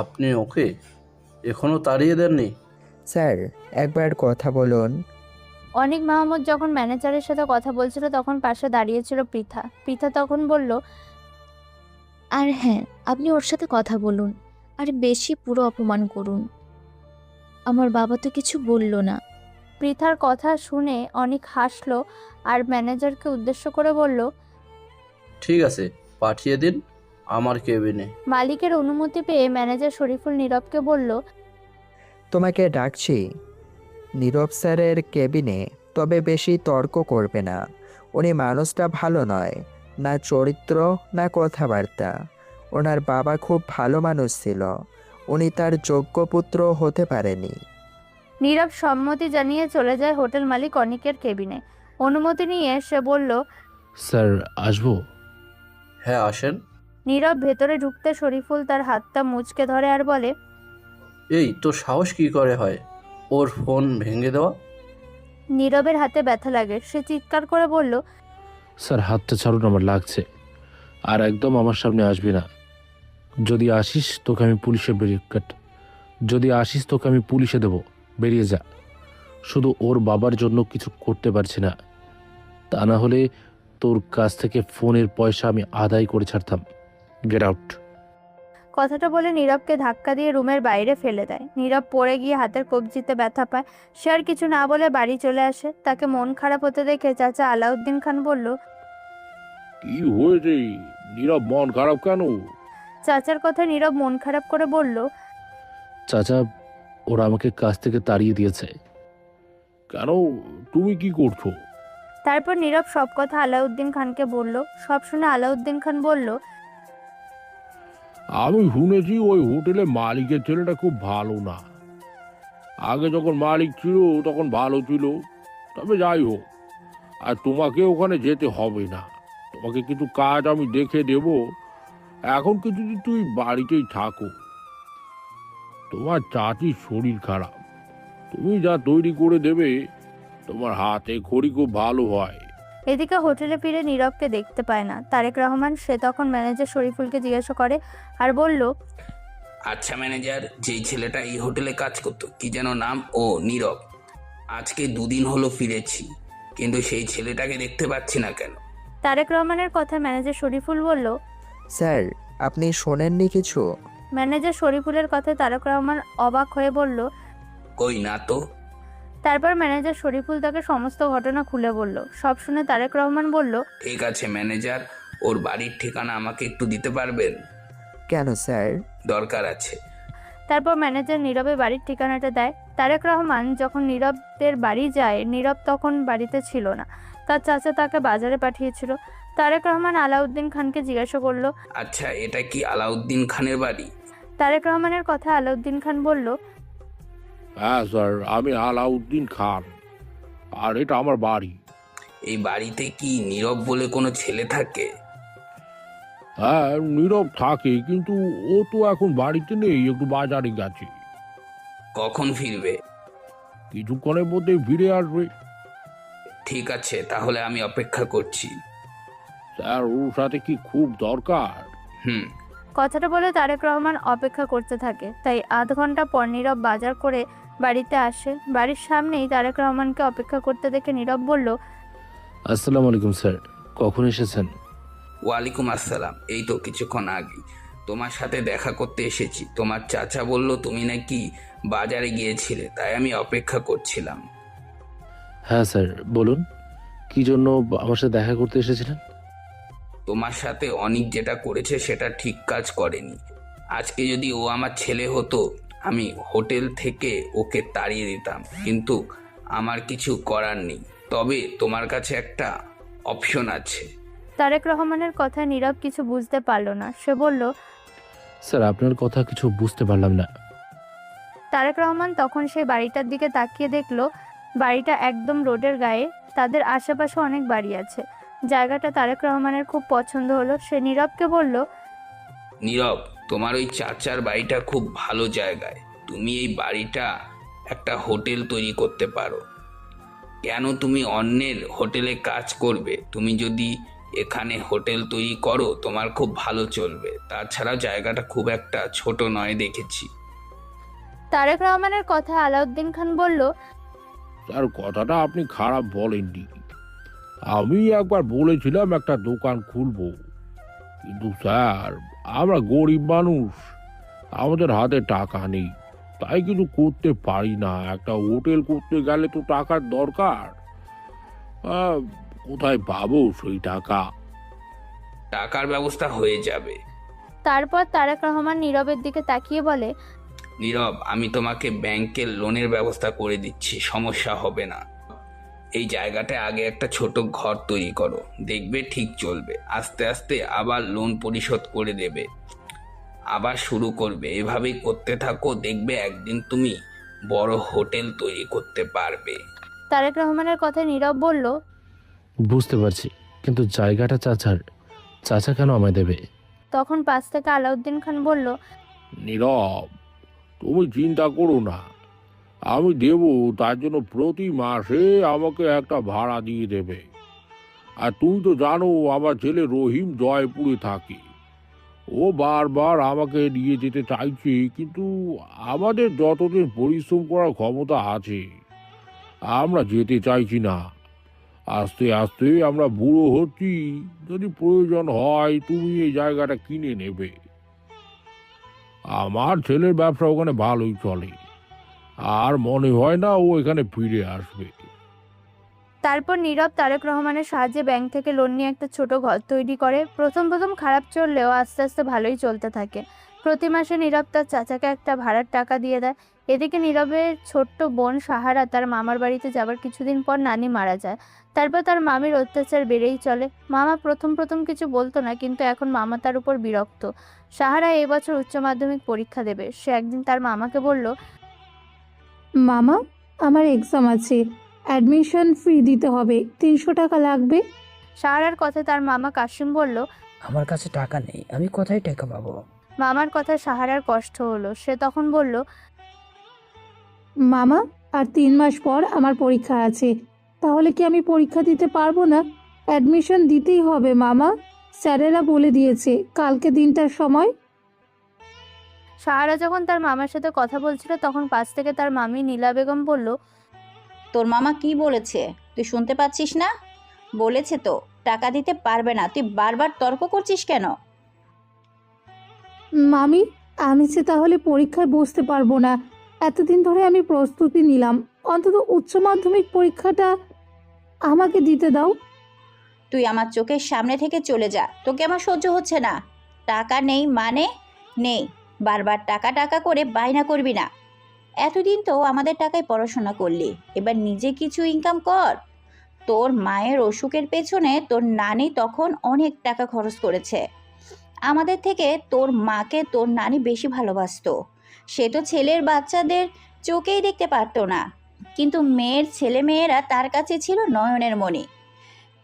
আপনি ওকে এখনো তাড়িয়ে দেননি? স্যার, একবার কথা বলুন। অনিক মাহমুদ যখন ম্যানেজারের সাথে কথা বলছিল তখন পাশে দাঁড়িয়েছিল পৃথা। পৃথা তখন বলল, আর হ্যাঁ, আপনি ওর সাথে কথা বলুন, আর বেশি পুরো অপমান করুন। আমার বাবা তো কিছু বলল না। পৃথার কথা শুনে অনেক হাসলো আর ম্যানেজারকে উদ্দেশ্য করে বলল, ঠিক আছে, পাঠিয়ে দিন আমার কেবিনে। মালিকের অনুমতি পেয়ে ম্যানেজার শরীফুল নীরবকে বলল, তোমাকে ডাকছি নীরব স্যারের কেবিনে, তবে বেশি তর্ক করবে না। উনি মানুষটা ভালো নয়, না চরিত্র না কথাবার্তা। ওনার বাবা খুব ভালো মানুষ ছিল, উনি তার যোগ্য পুত্র হতে পারেনি। নীরব সম্মতি জানিয়ে চলে যায় হোটেল মালিক অনিকের কেবিনে। অনুমতি নিয়ে সে বলল, স্যার আসবো? হ্যাঁ, আসেন। নীরব ভেতরে ঢুকতে শরীফুল তার হাতটা মুচকে ধরে আর বলে, এই তোর সাহস কি করে হয় ওর ফোন ভেঙে দেওয়া? নীরবের হাতে ব্যথা লাগে। সে চিৎকার করে বলল, স্যার হাতটা ছাড়ুন, আমার লাগছে। আর একদম আমার সামনে আসবি না। যদি আসিস তোকে আমি পুলিশে দেব। বেরিয়ে যা। শুধু ওর বাবার জন্য কিছু করতে পারছি না, তা না হলে তোর কাছ থেকে ফোনের পয়সা আমি আদায় করে ছাড়তাম। Get out. কথাটা বলে নীরবকে ধাক্কা দিয়ে রুমের বাইরে ফেলে দেয়। নীরব পড়ে গিয়ে হাতের কবজিতে ব্যথা পায়। সে আর কিছু না বলে বাড়ি চলে আসে। তাকে মন খারাপ হতে দেখে চাচা আলাউদ্দিন খান বলল, কি হয়েছে নীরব, মন খারাপ কেন? চাচার কথা নীরব মন খারাপ করে বলল, চাচা, ওরা আমাকে কাজ থেকে তাড়িয়ে দিয়েছে। কেন, তুমি কি করছো? তারপর নীরব সব কথা আলাউদ্দিন খানকে বলল। সব শুনে আলাউদ্দিন খান বলল, আমি শুনেছি ওই হোটেলে মালিকের ছেলেটা খুব ভালো না। আগে যখন মালিক ছিল তখন ভালো ছিল, তবে যাই হোক, আর তোমাকে ওখানে যেতে হবে না। তোমাকে কিছু কাজ আমি দেখে দেব। এখন কিছুদিন তুই বাড়িতেই থাকো। তোমার চাচির শরীর খারাপ, তুমি যা তৈরি করে দেবে, তোমার হাতে খড়ি খুব ভালো হয়। এদিকে হোটেলে ফিরে নীরবকে দেখতে পায় না তারেক রহমান। সে তখন ম্যানেজার শরীফুলকে জিজ্ঞাসা করে আর বলল, আচ্ছা ম্যানেজার, যেই ছেলেটা এই হোটেলে কাজ করতো, কি যেন নাম? ও নীরব। আজকে 2 দিন হলো ফিরেছি, কিন্তু সেই ছেলেটাকে দেখতে পাচ্ছি না কেন? তারেক রহমানের কথা ম্যানেজার শরীফুল বলল, স্যার, আপনি শোনেননি কিছু? ম্যানেজার শরীফুলের কথায় তারেক রহমান অবাক হয়ে বলল। কই না তো। তারপর ম্যানেজার শরীফুল তাকে সমস্ত ঘটনা খুলে বলল। সব শুনে তারেক রহমান বলল, ঠিক আছে ম্যানেজার, ওর বাড়ির ঠিকানা আমাকে একটু দিতে পারবেন? কেন স্যার? দরকার আছে। তারপর ম্যানেজার নীরবের বাড়ির ঠিকানাটা দেয়। তারেক রহমান যখন নীরবদের বাড়ি যায়, নীরব তখন বাড়িতে ছিল না। তার চাচা তাকে বাজারে পাঠিয়েছিল। তারেক রহমান আলাউদ্দিন খানকে জিজ্ঞাসা করলো, আচ্ছা, এটা কি আলাউদ্দিন খানের বাড়ি? তারেক রহমানের কথা আলাউদ্দিন খান বলল, হ্যাঁ স্যার, আমি আলাউদ্দিন খান, আর এটা আমার বাড়ি। এই বাড়িতে কি নীরব বলে কোনো ছেলে থাকে? হ্যাঁ, নীরব থাকে, কিন্তু ও তো এখন বাড়িতে নেই, একটু বাজারে গেছে। কখন ফিরবে? কিছুক্ষণের মধ্যেই ফিরে আসবে। ঠিক আছে, তাহলে আমি অপেক্ষা করছি। স্যার, ওর সাথে কি খুব দরকার? কথাটা বলে তারেক রহমান অপেক্ষা করতে থাকে। তাই আধ ঘন্টা পর নীরব বাজার করে বাড়িতে আসে। বাড়ির সামনেই তারেক রহমানকে অপেক্ষা করতে দেখে নীরব বলল, আসসালামু আলাইকুম স্যার, কখন এসেছেন? ওয়ালাইকুম আসসালাম, এই তো কিছুক্ষণ আগে তোমার সাথে দেখা করতে এসেছি। তোমার চাচা বলল তুমি নাকি বাজারে গিয়েছিলে, তাই আমি অপেক্ষা করছিলাম। হ্যাঁ স্যার, বলুন, কি জন্য আমার সাথে দেখা করতে এসেছিলেন? তোমার সাথে অনিক যেটা করেছে সেটা ঠিক কাজ করেনি। আজকে যদি ও আমার ছেলে হতো, আমি হোটেল থেকে ওকে তাড়িয়ে দিতাম, কিন্তু আমার কিছু করার নেই। তবে তোমার কাছে একটা অপশন আছে। তারেক রহমানের কথায় নীরব কিছু বুঝতে পারল না। সে বলল, স্যার, আপনার কথা কিছু বুঝতে পারলাম না। তারেক রহমান তখন সেই বাড়িটার দিকে তাকিয়ে দেখলো বাড়িটা একদম রোডের গায়ে। তাদের আশেপাশে অনেক বাড়ি আছে। জায়গাটা তারেক রহমানের খুব পছন্দ হলো। সে নীরবকে বলল, নীরব, তোমার ওই চাচার বাড়িটা খুব ভালো জায়গায়। তুমি এই বাড়িটা একটা হোটেল তৈরি করতে পারো। কেন তুমি অন্যের হোটেলে কাজ করবে? তুমি যদি এখানে হোটেল তৈরি করো, তোমার খুব ভালো চলবে। তাছাড়া জায়গাটা খুব একটা ছোট নয়, দেখেছি। তারেক রহমানের কথা আলাউদ্দিন খান বলল, স্যার, কথাটা আপনি খারাপ বলেননি। আমি একবার বলেছিলাম একটা দোকান খুলবো, কিন্তু স্যার, আমরা গরিব মানুষ, আমাদের হাতে টাকা নেই, তাই কিছু করতে পারি না। একটা হোটেল করতে গেলে তো টাকার দরকার। কোথায় পাবো সেই টাকা? টাকার ব্যবস্থা হয়ে যাবে। তারপর তারেক রহমান নীরবের দিকে তাকিয়ে বলে, নীরব, আমি তোমাকে ব্যাংকের লোনের ব্যবস্থা করে দিচ্ছি, সমস্যা হবে না। এই জায়গাটা আগে একটা ছোট ঘর তৈরি করো, দেখবে ঠিক চলবে। আস্তে আস্তে আবার লোন পরিশোধ করে দেবে, আবার শুরু করবে। এভাবেই করতে থাকো, দেখবে একদিন তুমি বড় হোটেল তৈরি করতে পারবে। তারেক রহমানের কথায় নীরব বলল, বুঝতে পারছি, কিন্তু জায়গাটা চাচা কেন আমায় দেবে? তখন পাশ থেকে আলাউদ্দিন খান বলল, নীরব, তুমি চিন্তা করো না, আমি দেব। তার জন্য প্রতি মাসে আমাকে একটা ভাড়া দিয়ে দেবে। আর তুমি তো জানো আমার ছেলে রহিম জয়পুরে থাকে। ও বারবার আমাকে নিয়ে যেতে চাইছে, কিন্তু আমাদের যতদিন পরিশ্রম করার ক্ষমতা আছে আমরা যেতে চাইছি না। আস্তে আস্তে আমরা বুড়ো হচ্ছি, যদি প্রয়োজন হয় তুমি এই জায়গাটা কিনে নেবে। আমার ছেলের ব্যবসা ওখানে ভালোই চলে, আর মনে হয় না ও এখানে ফিরে আসবে। তারপর নীরব তারেক রহমানের সাহায্যে ব্যাংক থেকে লোন নিয়ে একটা ছোট ঘর তৈরি করে। প্রথম প্রথম খারাপ চললেও আস্তে আস্তে ভালোই চলতে থাকে। প্রতি মাসে নীরব তার চাচাকে একটা ভাড়ার টাকা দিয়ে দেয়। এদিকে নীরবের ছোট্ট বোন সাহারা তার মামার বাড়িতে যাবার কিছুদিন পর নানি মারা যায়। তারপর তার মামির অত্যাচার বেড়েই চলে। মামা প্রথম প্রথম কিছু বলতো না, কিন্তু এখন মামা তার উপর বিরক্ত। সাহারা এই বছর উচ্চ মাধ্যমিক পরীক্ষা দেবে। সে একদিন তার মামাকে বলল, মামা, আমার এক্সাম আছে, অ্যাডমিশন ফি দিতে হবে, 300 টাকা লাগবে। সাহারার কথায় তার মামা কাশিম বলল, আমার কাছে টাকা নেই, আমি কোথায় টাকা পাবো? মামার কথায় সাহারার কষ্ট হলো। সে তখন বলল, মামা, আর 3 মাস পর আমার পরীক্ষা আছে, তাহলে কি আমি পরীক্ষা দিতে পারবো না? অ্যাডমিশন দিতেই হবে মামা, স্যারেরা বলে দিয়েছে কালকে দিনটার সময়। সাহারা যখন তার মামার সাথে কথা বলছিল তখন পাশ থেকে তার মামি নীলা বেগম বলল, তোর মামা কি বলেছে তুই শুনতে পাচ্ছিস না? বলেছে তো টাকা দিতে পারবে না, তুই বারবার তর্ক করছিস কেন? মামি, আমি যে তাহলে পরীক্ষায় বসতে পারবো না। এতদিন ধরে আমি প্রস্তুতি নিলাম, অন্তত উচ্চ মাধ্যমিক পরীক্ষাটা আমাকে দিতে দাও। তুই আমার চোখের সামনে থেকে চলে যা, তোকে আমার সহ্য হচ্ছে না। টাকা নেই মানে নেই, বারবার টাকা টাকা করে বায়না করবি না। এতদিন তো আমাদের টাকায় পড়াশোনা করলি, এবার নিজে কিছু ইনকাম কর। তোর মায়ের অসুখের পেছনে তোর নানি তখন অনেক টাকা খরচ করেছে। আমাদের থেকে তোর মাকে তোর নানি বেশি ভালোবাসতো। সে তো ছেলের বাচ্চাদের চোখেই দেখতে পারতো না, কিন্তু মেয়ের ছেলে মেয়েরা তার কাছে ছিল নয়নের মণি।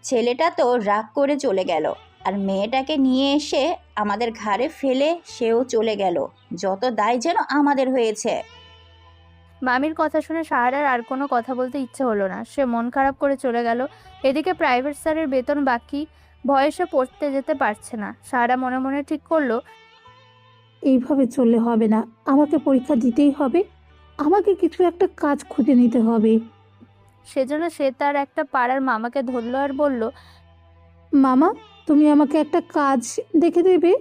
ছেলেটা তো রাগ করে চলে গেল, আর মেয়েটাকে নিয়ে এসে আমাদের ঘাড়ে ফেলে সেও চলে গেল। যত দায় যেন আমাদের হয়েছে। মামির কথা শুনে সাহারার আর কোনো কথা বলতে ইচ্ছে হলো না। সে মন খারাপ করে চলে গেল। এদিকে প্রাইভেট স্যারের বেতন বাকি, ভয়ে পড়তে যেতে পারছে না। সাহারা মনে মনে ঠিক করলো, এইভাবে চললে হবে না, আমাকে পরীক্ষা দিতেই হবে, আমাকে কিছু একটা কাজ খুঁজে নিতে হবে। সেজন্য সে তার একটা পাড়ার মামাকে ধরলো আর বলল, মামা, তুমি আমাকে একটা কাজ দেখে দেবে?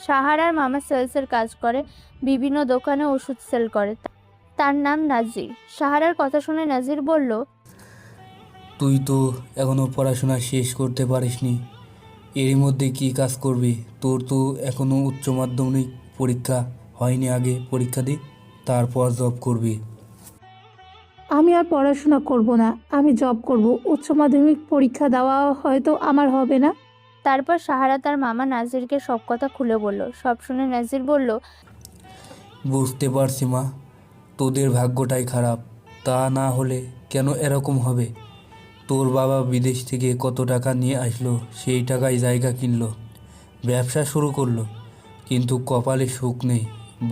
সাহারার মামা সেলসের কাজ করে, বিভিন্ন দোকানে ওষুধ সেল করে। তার নাম নাজির। সাহারার কথা শুনে নাজির বলল, তুই তো এখনো পড়াশোনা শেষ করতে পারিসনি, এরই মধ্যে কি কাজ করবি? তোর তো এখনো উচ্চ মাধ্যমিক পরীক্ষা হয়নি, আগে পরীক্ষা দি, তারপর জব করবি। আমি আর পড়াশোনা করব না, আমি জব করব। উচ্চ মাধ্যমিক পরীক্ষা দেওয়া হয়তো আমার হবে না। তারপর সাহারা তার মামা নাজিরকে সব কথা খুলে বলল। সব শুনে নাজির বলল, বুঝতে পারছি মা, তোদের ভাগ্যটাই খারাপ। তা না হলে কেন এরকম হবে? তোর বাবা বিদেশ থেকে কত টাকা নিয়ে আসলো, সেই টাকায় জায়গা কিনলো, ব্যবসা শুরু করলো, কিন্তু কপালে সুখ নেই।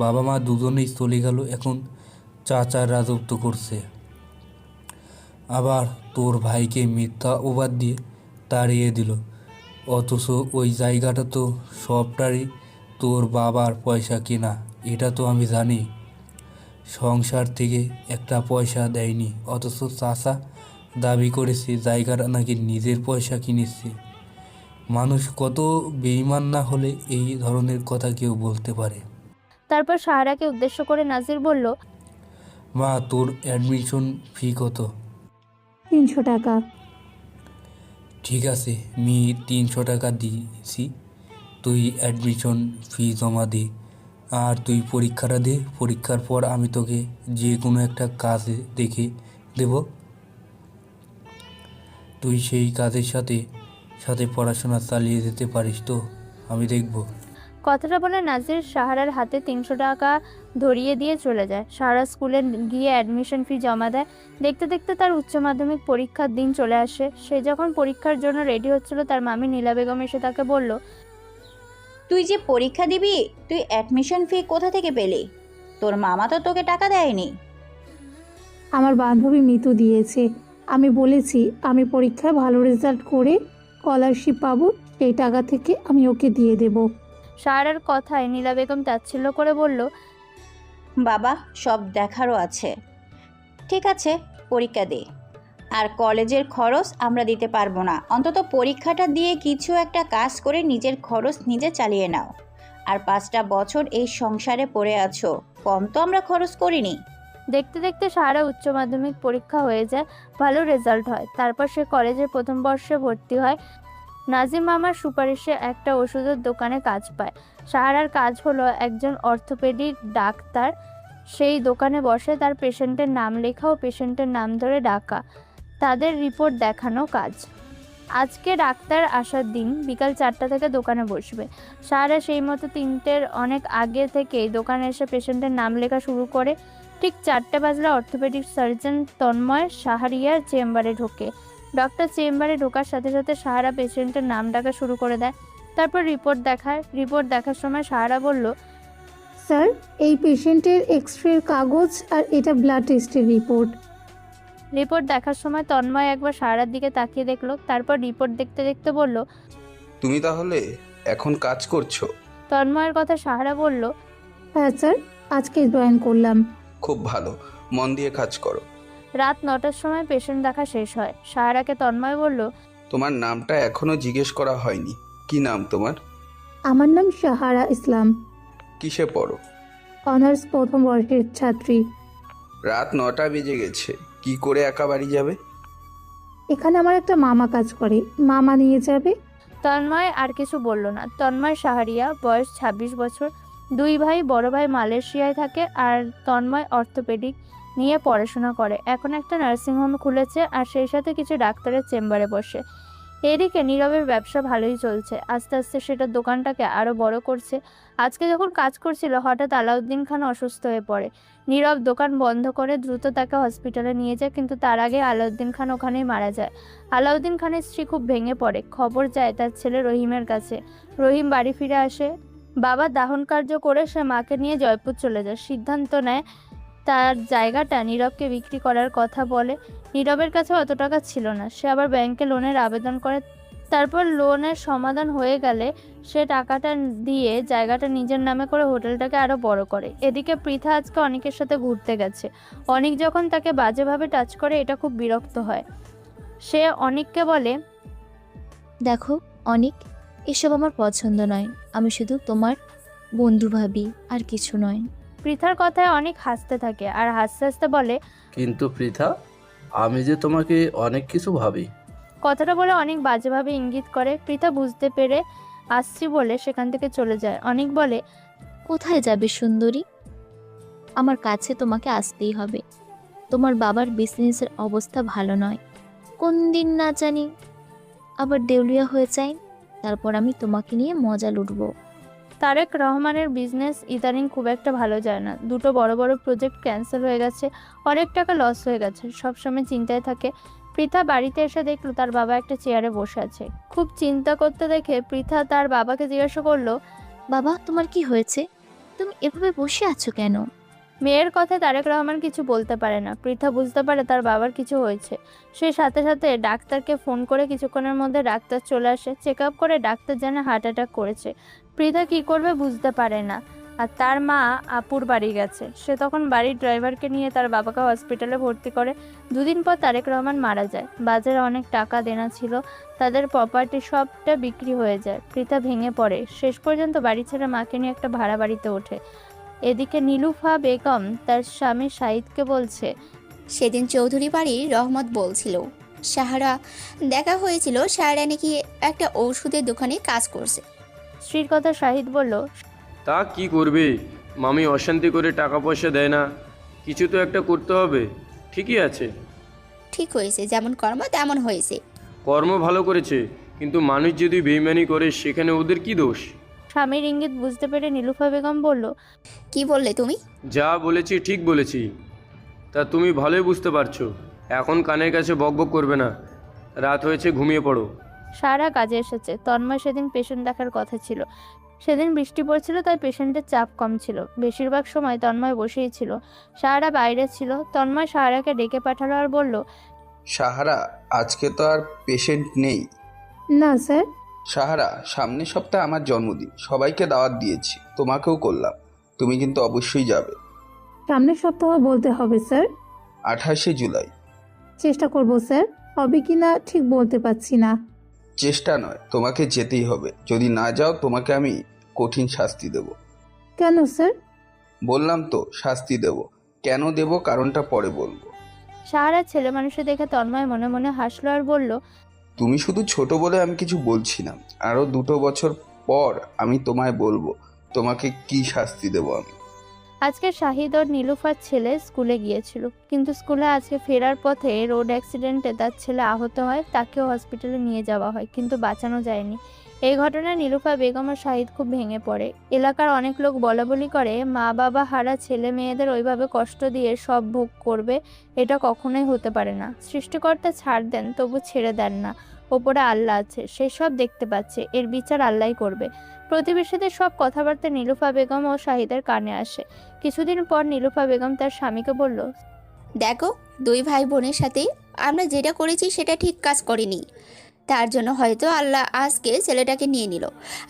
বাবা মা দুজনেই চলে গেল, এখন চাচার রাজত্ব করছে। আবার তোর ভাইকে মিথ্যা অপবাদ দিয়ে তাড়িয়ে দিল, অথচ ওই জায়গাটা তো সবটারই তোর বাবার পয়সা কিনা। এটা তো আমি জানি। সংসার থেকে একটা পয়সা দেয়নি, অথচ চাচা দাবি করেছে জায়গাটা নাকি নিজের পয়সা কিনেছে। মানুষ কত বেঈমান না হলে এই ধরনের কথা কেউ বলতে পারে। তারপর সাহারাকে উদ্দেশ্য করে নাজির বলল, মা, তোর অ্যাডমিশন ফি কত? 300 টাকা। ঠিক আছে, আমি 300 টাকা দিয়েছি, তুই অ্যাডমিশন ফি জমা দে, আর তুই পরীক্ষাটা দে। পরীক্ষার পর আমি তোকে যে কোনো একটা কাজে দেখে দেব, তুই সেই কাজের সাথে সাথে পড়াশোনা চালিয়ে যেতে পারিস তো, আমি দেখব। কথাটা বলে নাজির সাহারার হাতে 300 টাকা ধরিয়ে দিয়ে চলে যায়। সাহারা স্কুলে গিয়ে অ্যাডমিশন ফি জমা দেয়। দেখতে দেখতে তার উচ্চ মাধ্যমিক পরীক্ষার দিন চলে আসে। সে যখন পরীক্ষার জন্য রেডি হচ্ছিল, তার মামি নীলা বেগম এসে তাকে বলল, তুই যে পরীক্ষা দিবি, তুই অ্যাডমিশন ফি কোথা থেকে পেলি? তোর মামা তো তোকে টাকা দেয়নি। আমার বান্ধবী মিতু দিয়েছে। আমি বলেছি আমি পরীক্ষায় ভালো রেজাল্ট করে স্কলারশিপ পাবো, সেই টাকা থেকে আমি ওকে দিয়ে দেব। সাহারার কথায় নীলা বেগম তাচ্ছিল্য করে বলল, বাবা সব দেখারও আছে। ঠিক আছে, পরীক্ষা দে। আর কলেজের খরচ আমরা দিতে পারবো না, অন্তত পরীক্ষাটা দিয়ে কিছু একটা কাজ করে নিজের খরচ নিজে চালিয়ে নাও। আর 5টা বছর এই সংসারে পড়ে আছো, কম তো আমরা খরচ করিনি। দেখতে দেখতে সাহারা উচ্চ মাধ্যমিক পরীক্ষা হয়ে যায়, ভালো রেজাল্ট হয়। তারপর সে কলেজের প্রথম বর্ষে ভর্তি হয়। নাজিম মামার সুপারিশে একটা ওষুধের দোকানে কাজ পায়। সাহারার কাজ হলো একজন অর্থোপেডিক ডাক্তার সেই দোকানে বসে তার পেশেন্টের নাম লেখা ও পেশেন্টের নাম ধরে ডাকা, তাদের রিপোর্ট দেখানো কাজ। আজকে ডাক্তার আসার দিন, বিকাল 4টা থেকে দোকানে বসবে। সাহারা সেই মতো 3টের অনেক আগে থেকেই দোকানে এসে পেশেন্টের নাম লেখা শুরু করে। ঠিক 4টে বাজলে অর্থোপেডিক সার্জন তন্ময় সাহারিয়ার চেম্বারে ঢোকে। ডক্টর চেম্বারে ঢোকার সাথে সাথে সাহারা পেশেন্টের নাম ডাকা শুরু করে দেয়। তারপর রিপোর্ট দেখায়। রিপোর্ট দেখার সময় সাহারা বলল, স্যার, এই পেশেন্টের এক্স-রের কাগজ আর এটা ব্লাড টেস্টের রিপোর্ট। রিপোর্ট দেখার সময় তন্ময় একবার সাহারার দিকে তাকিয়ে দেখলো, তারপর রিপোর্ট দেখতে দেখতে বলল, তুমি তাহলে এখন কাজ করছো? তন্ময়ের কথা সাহারা বলল, হ্যাঁ স্যার, আজকে জয়েন করলাম। খুব ভালো, মন দিয়ে কাজ করো। রাত 9টার সময় পেশেন্ট দেখা শেষ হয়। সাহারাকে তন্ময় বলল, তোমার নামটা এখনো জিজ্ঞেস করা হয়নি, কি নাম তোমার? আমার নাম সাহারা ইসলাম, কিসে পড়ো? অনার্স প্রথম বর্ষের ছাত্রী। রাত 9টা বেজে গেছে, কি করে একা বাড়ি যাবে? এখানে আমার একটা মামা কাজ করে, মামা নিয়ে যাবে। তন্ময় আর কিছু বলল না। তন্ময় সাহারিয়া, বয়স 26 বছর, 2 ভাই। বড় ভাই মালয়েশিয়ায় থাকে আর তন্ময় অর্থোপেডিক নিয়ে পড়াশোনা করে। এখন একটা নার্সিংহোম খুলেছে আর সেই সাথে কিছু ডাক্তারের চেম্বারে বসে। এদিকে নীরবের ব্যবসা ভালোই চলছে, আস্তে আস্তে সেটার দোকানটাকে আরও বড় করছে। আজকে যখন কাজ করছিল হঠাৎ আলাউদ্দিন খান অসুস্থ হয়ে পড়ে। নীরব দোকান বন্ধ করে দ্রুত তাকে হসপিটালে নিয়ে যায়, কিন্তু তার আগে আলাউদ্দিন খান ওখানেই মারা যায়। আলাউদ্দিন খানের স্ত্রী খুব ভেঙে পড়ে। খবর যায় তার ছেলে রহিমের কাছে। রহিম বাড়ি ফিরে আসে। বাবা দাহন কার্য করে সে মাকে নিয়ে জয়পুর চলে যায়। সিদ্ধান্ত নেয় তার জায়গাটা নীরবকে বিক্রি করার কথা বলে। নীরবের কাছে অত টাকা ছিল না, সে আবার ব্যাংকে লোনের আবেদন করে। তারপর লোনের সমাধান হয়ে গেলে সে টাকাটা দিয়ে জায়গাটা নিজের নামে করে হোটেলটাকে আরও বড় করে। এদিকে পৃথা আজকে অনিকের সাথে ঘুরতে গেছে। অনিক যখন তাকে বাজেভাবে টাচ করে এটা খুব বিরক্ত হয়। সে অনিককে বলে, দেখো অনিক, এসব আমার পছন্দ নয়। আমি শুধু তোমার বন্ধু ভাবি, আর কিছু নয়। পৃথার কথায় অনেক হাসতে থাকে আর হাসতে হাসতে বলে, কিন্তু পৃথা, আমি যে তোমাকে অনেক কিছু ভাবি। কথাটা বলে অনেক বাজেভাবে ইঙ্গিত করে। পৃথা বুঝতে পেরে আসছি বলে সেখান থেকে চলে যায়। অনেক বলে, কোথায় যাবে সুন্দরী? আমার কাছে তোমাকে আসতেই হবে। তোমার বাবার বিজনেসের অবস্থা ভালো নয়, কোন দিন না জানি আবার দেউলিয়া হয়ে যায়, তারপর আমি তোমাকে নিয়ে মজা লুটবো। তারেক রহমানের বিজনেস ইদানিং খুব একটা ভালো যায় না। 2টো বড় বড় প্রজেক্ট ক্যান্সেল হয়ে গেছে, অনেক টাকা লস হয়ে গেছে। সবসময় চিন্তায় থাকে। পৃথা বাড়িতে এসে দেখলো তার বাবা একটা চেয়ারে বসে আছে। খুব চিন্তা করতে দেখে পৃথা তার বাবাকে জিজ্ঞাসা করলো, বাবা, তোমার কি হয়েছে? তুমি এভাবে বসে আছো কেন? মেয়ের কথায় তারেক রহমান কিছু বলতে পারে না। পৃথা বুঝতে পারে তার বাবার কিছু হয়েছে। সে সাথে সাথে ডাক্তারকে ফোন করে কিছুক্ষণের মধ্যে ডাক্তার চলে আসে। চেক আপ করে ডাক্তার জানে হার্ট অ্যাটাক করেছে। পৃথা কী করবে বুঝতে পারে না। আর তার মা আপুর বাড়ি গেছে। সে তখন বাড়ির ড্রাইভারকে নিয়ে তার বাবাকে হসপিটালে ভর্তি করে। 2 দিন পর তারেক রহমান মারা যায়। বাজারে অনেক টাকা দেনা ছিল, তাদের প্রপার্টি সবটা বিক্রি হয়ে যায়। পৃথা ভেঙে পড়ে। শেষ পর্যন্ত বাড়ি ছেড়ে মাকে নিয়ে একটা ভাড়া বাড়িতে ওঠে। এদিকে নীলুফা বেগম তার স্বামী শাহিদকে বলছে, সেদিন চৌধুরী বাড়ির রহমত বলছিল সাহারা দেখা হয়েছিল, সাহারা নাকি একটা ঔষধের দোকানে কাজ করছে। স্ত্রীর কথা শাহিদ বলল, তা কি করবে, মামি অশান্তি করে টাকা পয়সা দেয় না, কিছু তো একটা করতে হবে। ঠিকই আছে, ঠিক হয়েছে, যেমন কর্ম তেমন হয়েছে। কর্ম ভালো করেছে, কিন্তু মানুষ যদি বেইমানি করে সেখানে ওদের কি দোষ? স্বামীর ইঙ্গিত বুঝতে পেরে নীলুফা বেগম বলল, কি বললে তুমি? যা বলেছি ঠিক বলেছি। তা তুমি ভালোই বুঝতে পারছো। এখন কানের কাছে বকবক করবে না, রাত হয়েছে, ঘুমিয়ে পড়ো। সারা কাজে এসেছে। তন্ময় সেদিন পেশেন্ট দেখার কথা ছিল। সেদিন বৃষ্টি পড়ছিল, তাই পেশেন্টের চাপ কম ছিল। বেশিরভাগ সময় তন্ময় বসেই ছিল। সাহারা বাইরে ছিল। তন্ময় সাহারাকে ডেকে পাঠালো আর বলল, সাহারা, আজকে তো আর পেশেন্ট নেই। না স্যার। সাহারা, সামনের সপ্তাহে আমার জন্মদিন, সবাইকে দাওয়াত দিয়েছি, তোমাকেও করলাম, তুমি কিন্তু অবশ্যই যাবে। সামনের সপ্তাহ বলতে হবে স্যার। 28শে জুলাই। চেষ্টা করব স্যার, হবে কি না ঠিক বলতে পারছি না। চেষ্টা নয়, তোমাকে যেতেই হবে। যদি না যাও তোমাকে আমি কঠিন শাস্তি দেব। কেন স্যার? বললাম তো শাস্তি দেব। কেন দেব কারণটা পরে বলবো। সাহারা ছেলে মানুষে দেখে তন্ময় মনে মনে হাসলো আর বলল, তুমি শুধু ছোট বলে আমি কিছু বলছি না, আরও 2 বছর পর আমি তোমায় বলবো তোমাকে কি শাস্তি দেব আমি। আজকে শাহিদ ওর নীলুফার ছেলে স্কুলে গিয়েছিল, কিন্তু স্কুলে আজকে ফেরার পথে রোড অ্যাক্সিডেন্টে তার ছেলে আহত হয়, তাকেও হসপিটালে নিয়ে যাওয়া হয়, কিন্তু বাঁচানো যায়নি। এই ঘটনায় নীলুফা বেগম ও শাহিদ খুব ভেঙে পড়ে। এলাকার অনেক লোক বলাবলি করে, মা বাবা হারা ছেলে মেয়েদের ওইভাবে কষ্ট দিয়ে সব ভোগ করবে, এটা কখনোই হতে পারে না। সৃষ্টিকর্তা ছাড় দেন, তবু ছেড়ে দেন না। ওপরে আল্লাহ আছে, সে সব দেখতে পাচ্ছে, এর বিচার আল্লাহই করবে। প্রতিবেশীদের সব কথাবার্তা নীলুফা বেগম ও শাহিদের কানে আসে। কিছুদিন পর নীলুফা বেগম তার স্বামীকে বলল, দেখো, 2 ভাই বোনের সাথে আমরা যেটা করেছি সেটা ঠিক কাজ করিনি, তার জন্য হয়তো আল্লাহ আজকে ছেলেটাকে নিয়ে নিল।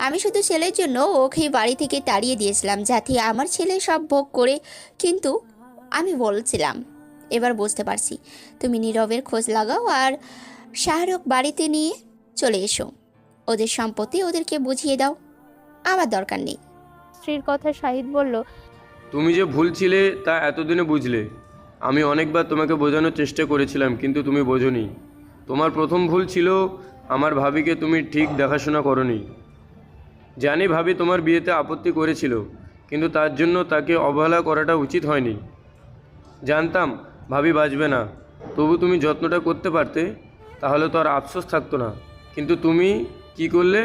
আমি শুধু ছেলের জন্য ওকে বাড়ি থেকে তাড়িয়ে দিয়েছিলাম যাতে আমার ছেলে সব ভোগ করে, কিন্তু আমি বলছিলাম এবার বুঝতে পারছি। তুমি নীরবের খোঁজ লাগাও আর শাহরুখ বাড়িতে নিয়ে চলে এসো, ওদের সম্পত্তি ওদেরকে বুঝিয়ে দাও, আমার দরকার নেই। স্ত্রীর কথা শাহিদ বলল, তুমি যে ভুল ছিলে তা এতদিনে বুঝলে। আমি অনেকবার তোমাকে বোঝানোর চেষ্টা করেছিলাম, কিন্তু তুমি বোঝোনি। তোমার প্রথম ভুল ছিল আমার ভাবিকে তুমি ঠিক দেখাশোনা করোনি। জানি ভাবি তোমার বিয়েতে আপত্তি করেছিল, কিন্তু তার জন্য তাকে অবহেলা করাটা উচিত হয়নি। জানতাম ভাবি বাঁচবে না, তবু তুমি যত্নটা করতে পারতে, তাহলে তো আর আফসোস থাকতো না। কিন্তু তুমি কি করলে?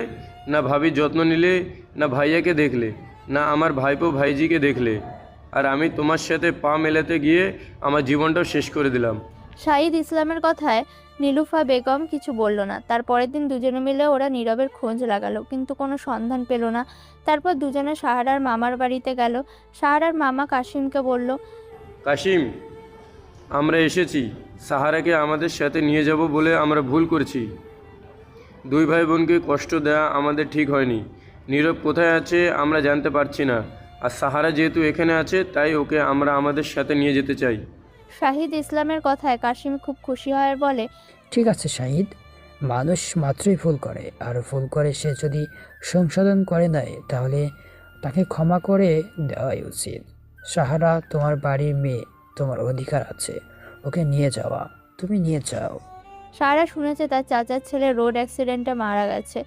না ভাবির যত্ন নিলে, না ভাইয়াকে দেখলে, না আমার ভাইপো ভাইজিকে দেখলে, আর আমি তোমার সাথে পা মেলাতে গিয়ে আমার জীবনটাও শেষ করে দিলাম। শাহিদ ইসলামের কথায় নীলুফা বেগম কিছু বলল না। তার পরের দিন দুজনে মিলে ওরা নীরবের খোঁজ লাগালো, কিন্তু কোনো সন্ধান পেল না। তারপর দুজনে সাহারার মামার বাড়িতে গেল। সাহারার মামা কাশিমকে বলল, কাশিম, আমরা এসেছি। সাহারাকে আমাদের সাথে নিয়ে যাব বলে আমরা ভুল করেছি। 2 ভাই বোনকে কষ্ট দেওয়া আমাদের ঠিক হয়নি। নীরব কোথায় আছে আমরা জানতে পারছি না, আর সাহারা যেহেতু এখানে আছে তাই ওকে আমরা আমাদের সাথে নিয়ে যেতে চাই। শাহিদ ইসলামের কথায় কাশিম খুব খুশি হয় আর বলে, ঠিক আছে শাহিদ, মানুষ মাত্রই ভুল করে, আর ভুল করে সে যদি সংশোধন করে নেয় তাহলে তাকে ক্ষমা করে দেওয়াই উচিত। সাহারা তোমার বাড়ির মেয়ে, তোমার অধিকার আছে ওকে নিয়ে যাওয়া, তুমি নিয়ে যাও। সাহারা শুনেছে তার চাচার ছেলে রোড অ্যাক্সিডেন্টে মারা গেছে।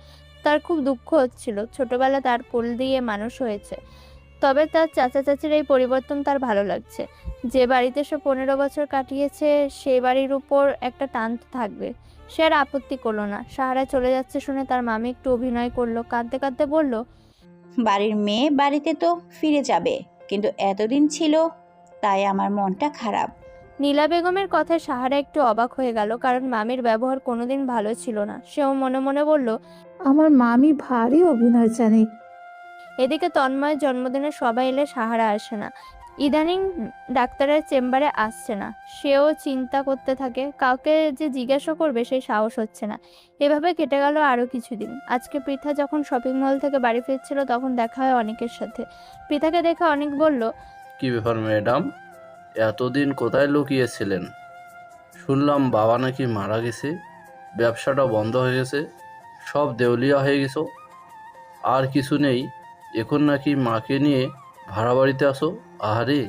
তার খুব দুঃখ হচ্ছিল, ছোটবেলা তার কোল দিয়ে মানুষ হয়েছে। তবে তার চাচা চাচির এই পরিবর্তন তার ভালো লাগছে। যে বাড়িতে সে 15 বছর কাটিয়েছে সেই বাড়ির উপর একটা টান তো থাকবে। সে আর আপত্তি করলো না। সাহারা চলে যাচ্ছে শুনে তার মামি একটু অভিনয় করলো, কাঁদতে কাঁদতে বলল, বাড়ির মেয়ে বাড়িতে তো ফিরে যাবে, কিন্তু এতদিন ছিল তাই আমার মনটা খারাপ। নীলা বেগমের কথায় সাহারা একটু অবাক হয়ে গেল, কারণ মামির ব্যবহার কোনোদিন ভালো ছিল না। সেও মনে মনে বলল, আমার মামি ভারী অভিনয় জানে। এদিকে তন্ময়ের জন্মদিনে সবাই এলে সাহারা আসে না। ইদানিং ডাক্তারের চেম্বারে আসছে না। সেও চিন্তা করতে থাকে, কাউকে যে জিজ্ঞাসা করবে সেই সাহস হচ্ছে না। এভাবে কেটে গেল আরও কিছুদিন। আজকে পৃথা যখন শপিং মল থেকে বাড়ি ফিরছিল তখন দেখা হয় অনেকের সাথে। পৃথাকে দেখে অনেক বলল, কি ব্যাপার ম্যাডাম, এতদিন কোথায় লুকিয়েছিলেন? শুনলাম বাবা নাকি মারা গেছে, ব্যবসাটা বন্ধ হয়ে গেছে, সব দেউলিয়া হয়ে গেছো, আর কিছু নেই, এখন নাকি মাকে নিয়ে ভাড়া বাড়িতে আসো। আরে,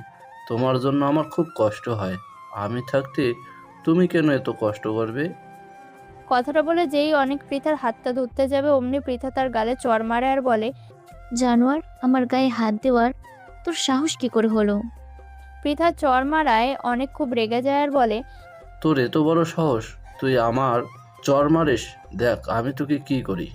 তোমার জন্য আমার খুব কষ্ট হয়, আমি থাকতে তুমি কেন এত কষ্ট করবে? কথাটা বলে যেই অনেক পৃথার হাতটা ধরতে যাবে অমনি পৃথা তার গালে চড় মারে আর বলে, জানোয়ার, আমার গায়ে হাত দেওয়ার তোর সাহস কি করে হলো? পৃথা চড় মারায় অনেক খুব রেগে যায় আর বলে, তোর এত বড় সাহস, তুই আমার চর মারিস? দেখ আমি তোকে কি করি।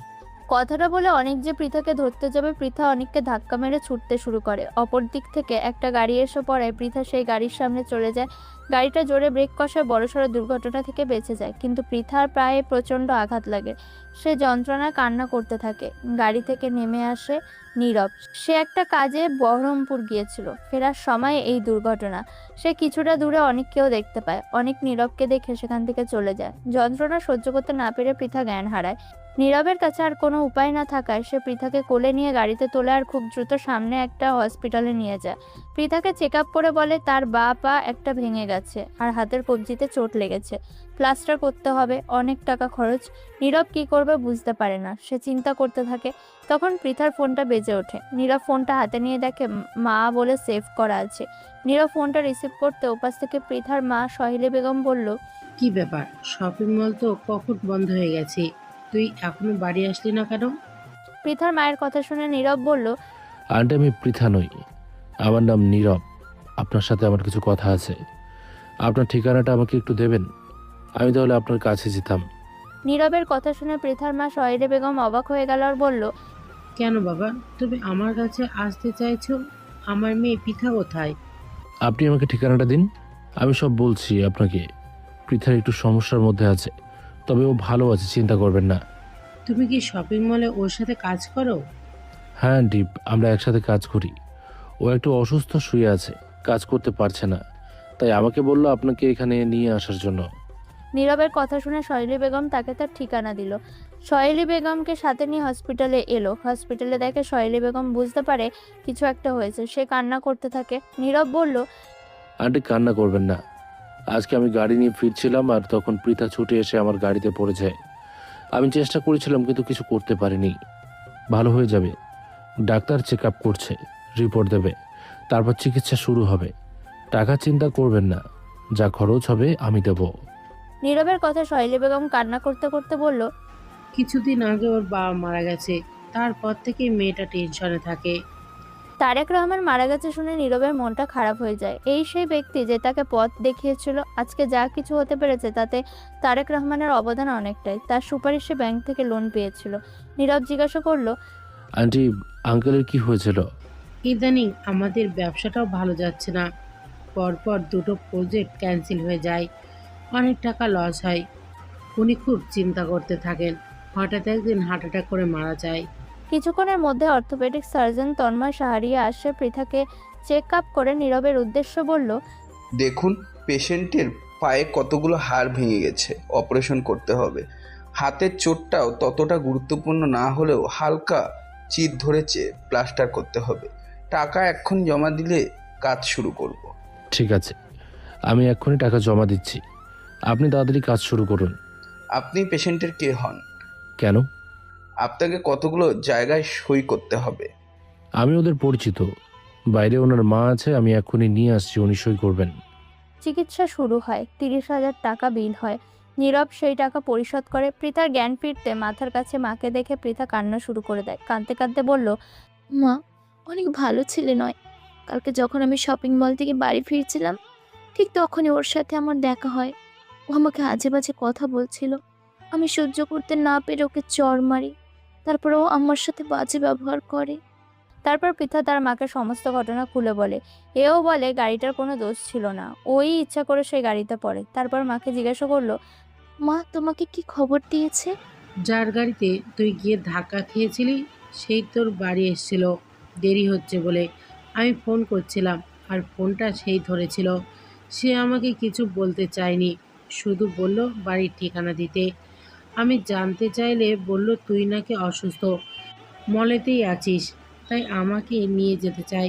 কথাটা বলে অনেক যে পৃথাকে ধরতে যাবে, পৃথা অনেককে ধাক্কা মেরে ছুটতে শুরু করে। অপর দিক থেকে একটা গাড়ি এসে পড়ায় পৃথা সেই গাড়ির সামনে চলে যায়। গাড়িটা জোরে ব্রেক কষায় বড়সড় দুর্ঘটনা থেকে বেঁচে যায়, কিন্তু পৃথার প্রায় প্রচণ্ড আঘাত লাগে। সে যন্ত্রণায় কান্না করতে থাকে। গাড়ি থেকে নেমে আসে নীরব। সে একটা কাজে বহরমপুর গিয়েছিল, ফেরার সময় এই দুর্ঘটনা। সে কিছুটা দূরে অনেককেও দেখতে পায়। অনেক নীরবকে দেখে সেখান থেকে চলে যায়। যন্ত্রণা সহ্য করতে না পেরে পৃথা জ্ঞান হারায়। নীরবের কাছে আর কোনো উপায় না থাকায় সে পৃথাকে কোলে নিয়ে গাড়িতে তোলে আর খুব দ্রুত সামনে একটা হসপিটালে নিয়ে যায়। পৃথাকে চেক আপ করে বলে তার বা পা একটা ভেঙে গেছে আর হাতের কবজিতে চোট লেগেছে, প্লাস্টার করতে হবে, অনেক টাকা খরচ। নীরব কি করবে বুঝতে পারে না, সে চিন্তা করতে থাকে। তখন পৃথার ফোনটা বেজে ওঠে। নীরব ফোনটা হাতে নিয়ে দেখে মা বলে সেভ করা আছে। নীরব ফোনটা রিসিভ করতে ওপাশ থেকে পৃথার মা সহেলি বেগম বলল, কি ব্যাপার, শপিং মল তো কখন বন্ধ হয়ে গেছে, তুই এখনো বাড়ি আসলি না কেন? পৃথার মায়ের কথা শুনে নীরব বলল, আন্টি আমি পৃথা নই, আমার নাম নীরব। আপনার সাথে আমার কিছু কথা আছে। আপনার ঠিকানাটা আমাকে একটু দেবেন, আমি তাহলে আপনার কাছে যেতাম। নীরবের কথা শুনে পৃথার মা সহেলি বেগম অবাক হয়ে গেল আর বলল, কেন বাবা, তুমি আমার কাছে আসতে চাইছো? আমার মেয়ে পিঠা কোথায়? আপনি আমাকে ঠিকানাটা দিন, আমি সব বলছি আপনাকে। পৃথার একটু সমস্যার মধ্যে আছে, তবে ও ভালো আছে, চিন্তা করবেন না। তুমি কি শপিং মলে ওর সাথে কাজ করো? হ্যাঁ আন্টি, আমরা একসাথে কাজ করি। ও একটু অসুস্থ, শুয়ে আছে, কাজ করতে পারছে না, তাই আমাকে বললো আপনাকে এখানে নিয়ে আসার জন্য। নীরবের কথা শুনে সহেলি বেগম তাকে তার ঠিকানা দিল। সহেলি বেগমকে সাথে নিয়ে হসপিটালে এলো। হসপিটালে দেখে সহেলি বেগম বুঝতে পারে কিছু একটা হয়েছে। সে কান্না করতে থাকে। নীরব বলল, আন্টি কান্না করবেন না, আজকে আমি গাড়ি নিয়ে ফিরছিলাম আর তখন পৃথা ছুটে এসে আমার গাড়িতে পড়ে যায়। আমি চেষ্টা করেছিলাম কিন্তু কিছু করতে পারিনি। ভালো হয়ে যাবে, ডাক্তার চেক আপ করছে, রিপোর্ট দেবে, তারপর চিকিৎসা শুরু হবে। টাকা চিন্তা করবেন না, যা খরচ হবে আমি দেব। নীরবের কথা সহেলি বেগম কান্না করতে করতে বলল, কিছুদিন আগে ওর বাবা মারা গেছে, তারপর থেকে মেয়েটা টেনশনে থাকে। তারেক রহমান মারা গেছে শুনে নীরবের মনটা খারাপ হয়ে যায়। এই সেই ব্যক্তি যে তাকে পথ দেখিয়েছিল। আজকে যা কিছু হতে পেরেছে তাতে তারেক রহমানের অবদান অনেকটাই। তার সুপারিশে ব্যাংক থেকে লোন পেয়েছিল। নীরব জিজ্ঞাসা করলো, আন্টি আঙ্কেলের কি হয়েছিল? ইদানিং আমাদের ব্যবসাটাও ভালো যাচ্ছে না, পরপর দুটো প্রজেক্ট ক্যান্সেল হয়ে যায়, অনেক টাকা লস হয়। উনি খুব চিন্তা করতে থাকেন। হঠাৎ একদিন হার্ট অ্যাটাক করে মারা যায়। কিছুক্ষণের মধ্যে অর্থোপেডিক সার্জন তন্ময় সাহারিয়া আসে। পৃথাকে চেক আপ করে নীরবের উদ্দেশ্য বলল, দেখুন, পেশেন্টের পায়ে কতগুলো হাড় ভেঙে গেছে, অপারেশন করতে হবে। হাতের চোটটাও ততটা গুরুত্বপূর্ণ না হলেও হালকা চির ধরেছে, প্লাস্টার করতে হবে। টাকা এখন জমা দিলে কাজ শুরু করব। ঠিক আছে, আমি এক্ষুনি টাকা জমা দিচ্ছি, আপনি তাড়াতাড়ি কাজ শুরু করুন। আপনি পেশেন্টের কে হন? কেন? আপনাকে কতগুলো জায়গায় সই করতে হবে। আমি ওদের পরিচিত, বাইরে ওনার মা আছে, আমি এক্ষুনি নিয়ে আসছি, উনি সই করবেন। চিকিৎসা শুরু হয়। 30,000 টাকা বিল হয়। নীরব সেই টাকা পরিশোধ করে। পৃথার জ্ঞান ফিরতে মাথার কাছে মাকে দেখে পৃথা কান্না শুরু করে দেয়। কাঁদতে কাঁদতে বলল, মা অনেক ভালো ছেলে নয়। কালকে যখন আমি শপিং মল থেকে বাড়ি ফিরছিলাম, ঠিক তখনই ওর সাথে আমার দেখা হয়। ও আমাকে আজে বাজে কথা বলছিল। আমি সহ্য করতে না পেরে ওকে চড় মারি। তারপর ও আমার সাথে বাজে ব্যবহার করে। তারপর পৃথা তার মাকে সমস্ত ঘটনা খুলে বলে। এও বলে গাড়িটার কোনো দোষ ছিল না, ওই ইচ্ছা করে সেই গাড়িতে পড়ে। তারপর মাকে জিজ্ঞাসা করলো, মা তোমাকে কি খবর দিয়েছে? যার গাড়িতে তুই গিয়ে ধাক্কা খেয়েছিলি সেই তোর বাড়ি এসেছিল, দেরি হচ্ছে বলে আমি ফোন করছিলাম আর ফোনটা সেই ধরেছিল। সে আমাকে কিছু বলতে চায়নি, শুধু বলল বাড়ির ঠিকানা দিতে। আমি জানতে চাইলে বলল তুই নাকি অসুস্থ, মলেতেই আছিস, তাই আমাকে নিয়ে যেতে চাই।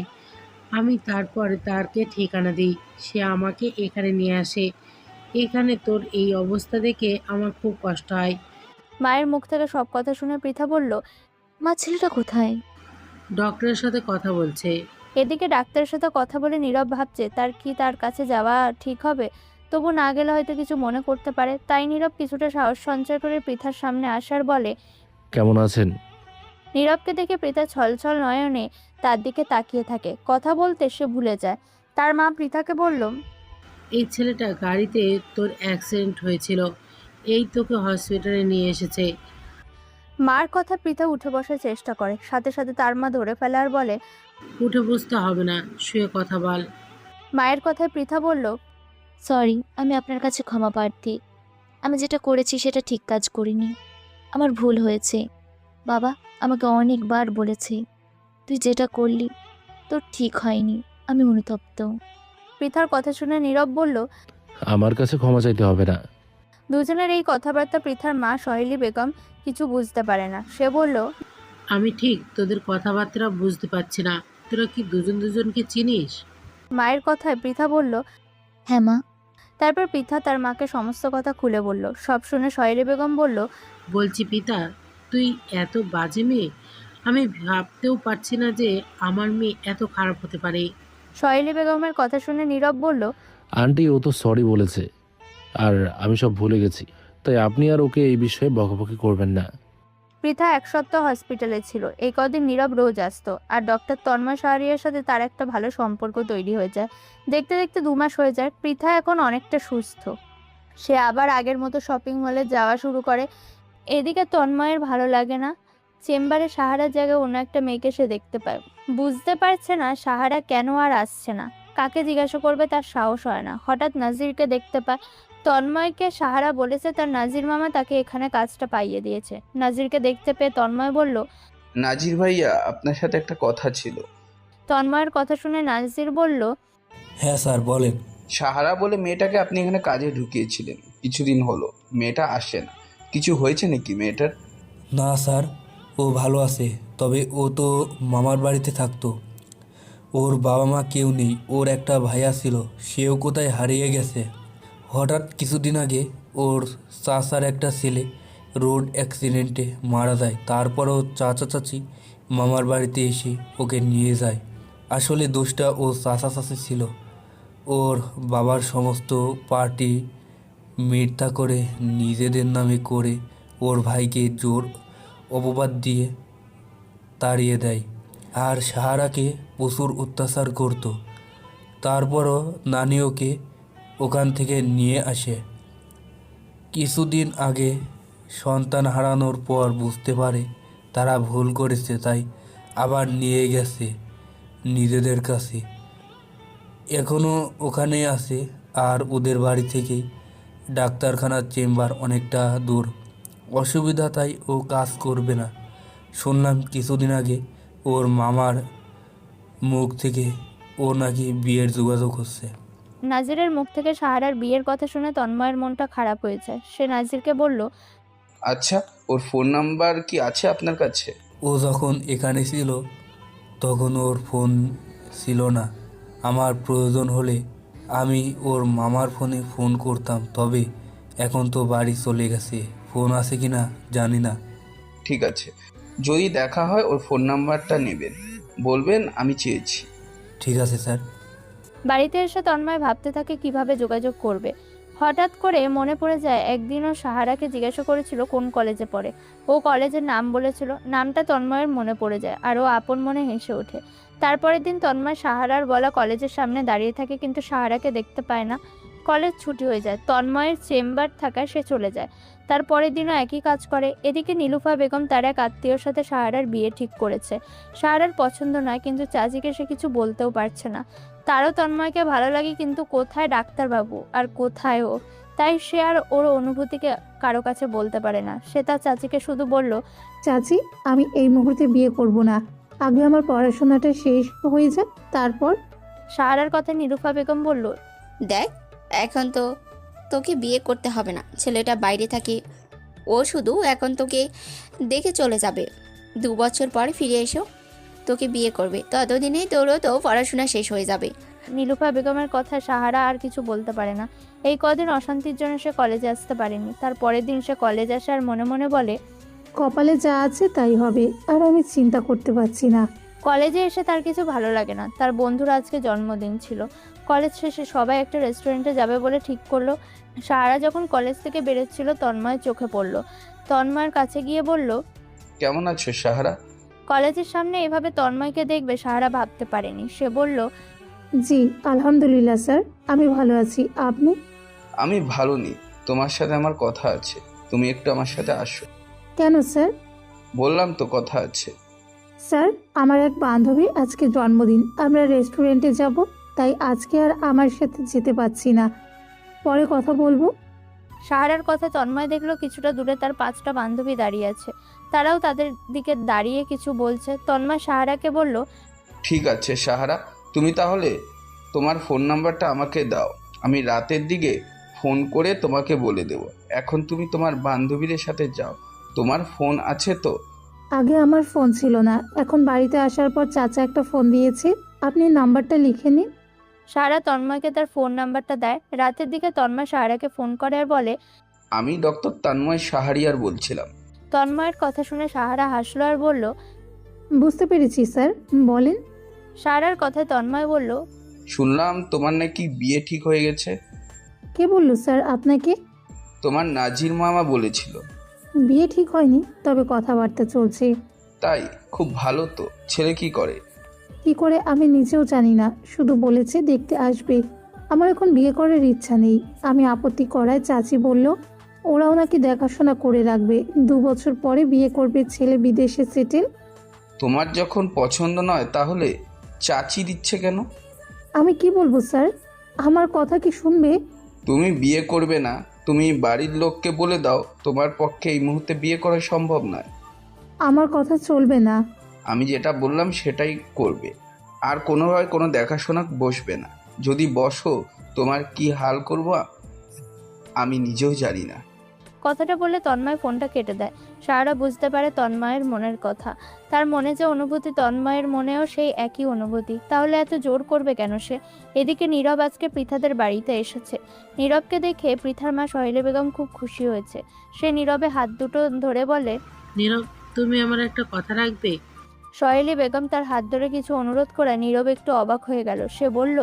আমি তারপর তারকে ঠিকানা দিই, সে আমাকে এখানে নিয়ে আসে। এখানে তোর এই অবস্থা দেখে আমার খুব কষ্ট হয়। মায়ের মুখ থেকে সব কথা শুনে পৃথা বলল, মা ছেলেটা কোথায়? ডক্টরের সাথে কথা বলছে। এদিকে ডাক্তারের সাথে কথা বলে নীরব ভাবছে তার কাছে যাওয়া ঠিক হবে। তবু না গেলে হয়তো কিছু মনে করতে পারে। তাই নীরব কিছুটা সাহস সঞ্চয় করে পৃথার সামনে আসার বলে, কেমন আছেন? নীরবকে দেখে পৃথা ছলছল নয়নে তার দিকে তাকিয়ে থাকে। কথা বলতে সে ভুলে যায়। তার মা পৃথাকে বলল, এই ছেলেটা গাড়িতে তোর অ্যাক্সিডেন্ট হয়েছিল, এই তোকে হসপিটালে নিয়ে এসেছে। মার কথা পৃথা উঠে বসার চেষ্টা করে, সাথে সাথে তার মা ধরে ফেলে আর বলে, উঠে বসতে হবে না, শুয়ে কথা বল। মায়ের কথায় পৃথা বলল, সরি, আমি আপনার কাছে ক্ষমা প্রার্থী। আমি যেটা করেছি সেটা ঠিক কাজ করিনি, আমার ভুল হয়েছে। বাবা আমাকে অনেকবার বলেছে তুই যেটা করলি তোর ঠিক হয়নি, আমি অনুতপ্ত। পৃথার কথা শুনে নীরব বলল, আমার কাছে ক্ষমা চাইতে হবে না। দুজনের এই কথাবার্তা পৃথার মা সহেলি বেগম কিছু বুঝতে পারে না। সে বলল, আমি ঠিক তোদের কথাবার্তা বুঝতে পারছি না, তোরা কি দুজন দুজনকে চিনিস? মায়ের কথায় পৃথা বলল, হ্যাঁ মা। তারপর পৃথা তার মাকে সমস্ত কথা খুলে বলল। সব শুনে সহেলি বেগম বলল, বলছি পিতা, তুই এত বাজে মেয়ে, আমি ভাবতেও পারছি না যে আমার মেয়ে এত খারাপ হতে পারে। সহেলি বেগমের কথা শুনে নীরব বলল, আন্টি ও তো সরি বলেছে, আর আমি সব ভুলে গেছি, তাই আপনি আর ওকে এই বিষয়ে বকাবকি করবেন না। পৃথা 1 সপ্তাহ হসপিটালে ছিল। এই কদিন নীরব রোজ আসতো, আর ডক্টর তন্ময় শাহরিয়ার সাথে তার একটা ভালো সম্পর্ক তৈরি হয়ে যায়। দেখতে দেখতে 2 মাস হয়ে যায়। পৃথা এখন অনেকটা সুস্থ। সে আবার আগের মতো শপিং মলে যাওয়া শুরু করে। এদিকে তন্ময়ের ভালো লাগে না। চেম্বারে সাহারার জায়গায় অন্য একটা মেয়েকে সে দেখতে পায়। বুঝতে পারছে না সাহারা কেন আর আসছে না, কাকে জিজ্ঞাসা করবে তার সাহস হয় না। হঠাৎ নাজিরকে দেখতে পায়। তন্ময়কে সাহারা বলেছে তার নাজির মামা তাকে এখানে কাজটা পাইয়ে দিয়েছে। নাজিরকে দেখতে পেয়ে তন্ময় বলল, নাজির ভাইয়া, আপনার সাথে একটা কথা ছিল। তন্ময়ের কথা শুনে নাজির বলল, হ্যাঁ স্যার বলেন। সাহারা বলে মেয়েটাকে আপনি এখানে কাজে ঢুকিয়েছিলেন, কিছুদিন হলো মেয়েটা আসে না, কিছু হয়েছে নাকি মেয়েটার? না স্যার, ও ভালো আছে, তবে ও তো মামার বাড়িতে থাকতো। ওর বাবা মা কেউ নেই, ওর একটা ভাইয়া ছিল, সেও কোথায় হারিয়ে গেছে। হঠাৎ কিছুদিন আগে ওর চাচার একটা ছেলে রোড অ্যাক্সিডেন্টে মারা যায়, তারপর ওর চাচা চাচি মামার বাড়িতে এসে ওকে নিয়ে যায়। আসলে দোষটা ও চাচা চাচি ছিল। ওর বাবার সমস্ত পার্টি মিথ্যা করে নিজেদের নামে করে ওর ভাইকে জোর অপবাদ দিয়ে তাড়িয়ে দেয়, আর সাহারাকে প্রচুর অত্যাচার করত। তারপরও নানি ওকে ওখান থেকে নিয়ে আসে। কিছুদিন আগে সন্তান হারানোর পর বুঝতে পারে তারা ভুল করেছে, তাই আবার নিয়ে গেছে নিজেদের কাছে। এখনও ওখানে আছে, আর ওদের বাড়ি থেকেই ডাক্তারখানার চেম্বার অনেকটা দূর। অসুবিধা, তাই ও কাজ করবে না। শুনলাম কিছুদিন আগে ওর মামার মুখ থেকে ও নাকি বিয়ের যোগাযোগ হচ্ছে। নাজিরের মুখ থেকে সাহারার বিয়ের কথা শুনে তন্ময়ের মনটা খারাপ হয়ে যায়। সে নাজিরকে বলল, আচ্ছা, ওর ফোন নাম্বার কি আছে আপনার কাছে? ও যখন এখানে ছিল তখন ওর ফোন ছিল না। আমার প্রয়োজন হলে আমি ওর মামার ফোনে ফোন করতাম, তবে এখন তো বাড়ি চলে গেছে, ফোন আছে কি না জানি না। ঠিক আছে, যদি দেখা হয় ওর ফোন নাম্বারটা নেবেন, বলবেন আমি চেয়েছি। ঠিক আছে স্যার। বাড়িতে এসে তন্ময় ভাবতে থাকে কিভাবে যোগাযোগ করবে। হঠাৎ করে মনে পড়ে যায় একদিনও সাহারাকে জিজ্ঞাসা করেছিল কোন কলেজে পড়ে। ও কলেজের নাম বলেছিল। নামটা তন্ময়ের মনে পড়ে যায়, আর ও আপন মনে হেসে ওঠে। তারপরের দিন তন্ময় সাহারার বলা কলেজের সামনে দাঁড়িয়ে থাকে, কিন্তু সাহারাকে দেখতে পায় না। কলেজ ছুটি হয়ে যায়। তন্ময়ের চেম্বার থাকায় সে চলে যায়। তারপরের দিনও একই কাজ করে। এদিকে নীলুফা বেগম তার এক আত্মীয়র সাথে সাহারার বিয়ে ঠিক করেছে। সাহারার পছন্দ নয়, কিন্তু চাচিকে সে কিছু বলতেও পারছে না। তারও তন্ময়কে ভালো লাগে, কিন্তু কোথায় ডাক্তারবাবু আর কোথায় ও, তাই সে আর ওর অনুভূতিকে কারো কাছে বলতে পারে না। সে তার চাচিকে শুধু বলল, চাচি, আমি এই মুহূর্তে বিয়ে করব না, আগে আমার পড়াশোনাটা শেষ হয়ে যাক, তারপর। সাহারার কথা নীলুফা বেগম বলল, দেখ, এখন তো তোকে বিয়ে করতে হবে না, ছেলেটা বাইরে থাকে, ও শুধু এখন তোকে দেখে চলে যাবে। 2 বছর পরে ফিরে এসো, তোকে বিয়ে করবে, ততদিনে তোরও তো পড়াশোনা শেষ হয়ে যাবে। নীলুফা বেগমের কথা সাহারা আর কিছু বলতে পারে না। এই কদিন অশান্তির জন্য সে কলেজে আসতে পারেনি। তার পরের দিন সে কলেজ আসে আর মনে মনে বলে, কপালে যা আছে তাই হবে, আর আমি চিন্তা করতে পারছি না। কলেজে এসে তার কিছু ভালো লাগে না। তার বন্ধুর আজকে জন্মদিন ছিল। কলেজ শেষে সবাই একটা রেস্টুরেন্টে যাবে বলে ঠিক করলো। সাহারা যখন কলেজ থেকে বেরোচ্ছিল তন্ময় চোখে পড়লো। তন্ময়ের কাছে গিয়ে বলল, কেমন আছো সাহারা? কলেজের সামনে এভাবে তন্ময়কে দেখবে সাহারা ভাবতে পারেনি। সে বলল, জি আলহামদুলিল্লাহ স্যার, আমি ভালো আছি, আপনি? আমি ভালো নেই, তোমার সাথে আমার কথা আছে, তুমি একটু আমার সাথে আসো। কেন স্যার? বললাম তো কথা আছে। স্যার, আমার এক বান্ধবীর আজকে জন্মদিন, আমরা রেস্টুরেন্টে যাব, তাই আজকে আর আমার সাথে যেতে পারছি না, পরে কথা বলবো। সাহারার কথা তন্ময় দেখলো কিছুটা দূরে তার 5টা বান্ধবী দাঁড়িয়ে আছে, তারাও তাদের দিকে দাঁড়িয়ে কিছু বলছে। তন্ময় সাহারাকে বলল, ঠিক আছে সাহারা, তুমি তাহলে তোমার ফোন নাম্বারটা আমাকে দাও, আমি রাতের দিকে ফোন করে তোমাকে বলে দেব। এখন তুমি তোমার বান্ধবীদের সাথে যাও। তোমার ফোন আছে তো? আগে আমার ফোন ছিল না, এখন বাড়িতে আসার পর চাচা একটা ফোন দিয়েছে, আপনি নাম্বারটা লিখে নিন। সাহারা তন্ময়কে তার ফোন নাম্বারটা দেয়। রাতের দিকে তন্ময় সাহারাকে ফোন করে আর বলে, আমি ডক্টর তন্ময় সাহারিয়ার বলছিলাম। তন্ময়ের কথা শুনে সাহারা হাসলো আর বলল, বুঝতে পেরেছি স্যার, বলেন। সাহারার কথায় তন্ময় বলল, শুনলাম তোমার নাকি বিয়ে ঠিক হয়ে গেছে। কে বললো স্যার আপনাকে? তোমার নাজির মামা বলেছিল। বিয়ে ঠিক হয়নি, তবে কথাবার্তা চলছে। তাই? খুব ভালো তো। ছেলে কি করে? কি করে আমি নিজেও জানি না, শুধু বলেছে দেখতে আসবে। আমার এখন বিয়ে করার ইচ্ছা নেই। আমি আপত্তি করায় চাচি বলল ওরাও নাকি দেখাশোনা করে রাখবে, 2 বছর পরে বিয়ে করবে, ছেলে বিদেশে সেটেল। তোমার যখন পছন্দ নয় তাহলে চাচি দিচ্ছে কেন? আমি কি বলবো স্যার, আমার কথা কি শুনবে? তুমি বিয়ে করবে না, তুমি বাড়ির লোককে বলে দাও তোমার পক্ষে এই মুহূর্তে বিয়ে করা সম্ভব নয়। আমার কথা চলবে না। আমি যেটা বললাম সেটাই করবে, আর কোনোভাবে কোনো দেখাশোনা বসবে না। যদি বসো তোমার কি হাল করব আমি নিজেও জানি না। কথাটা বলে তন্ময় ফোনটা কেটে দেয়। সাহারা বুঝতে পারে তন্ময়ের মনের কথা, তার মনে যে অনুভূতি তন্ময়ের মনেও সেই একই অনুভূতি, তাহলে এত জোর করবে কেন সে? এদিকে নীরব আজকে পৃথাদের বাড়িতে এসেছে। নীরবকে দেখে পৃথার মা সহেলি বেগম খুব খুশি হয়েছে। সে নীরবে হাত দুটো ধরে বলে, নীরব, তুমি আমার একটা কথা রাখবে? সহেলি বেগম তার হাত ধরে কিছু অনুরোধ করে নীরব একটু অবাক হয়ে গেল। সে বলল,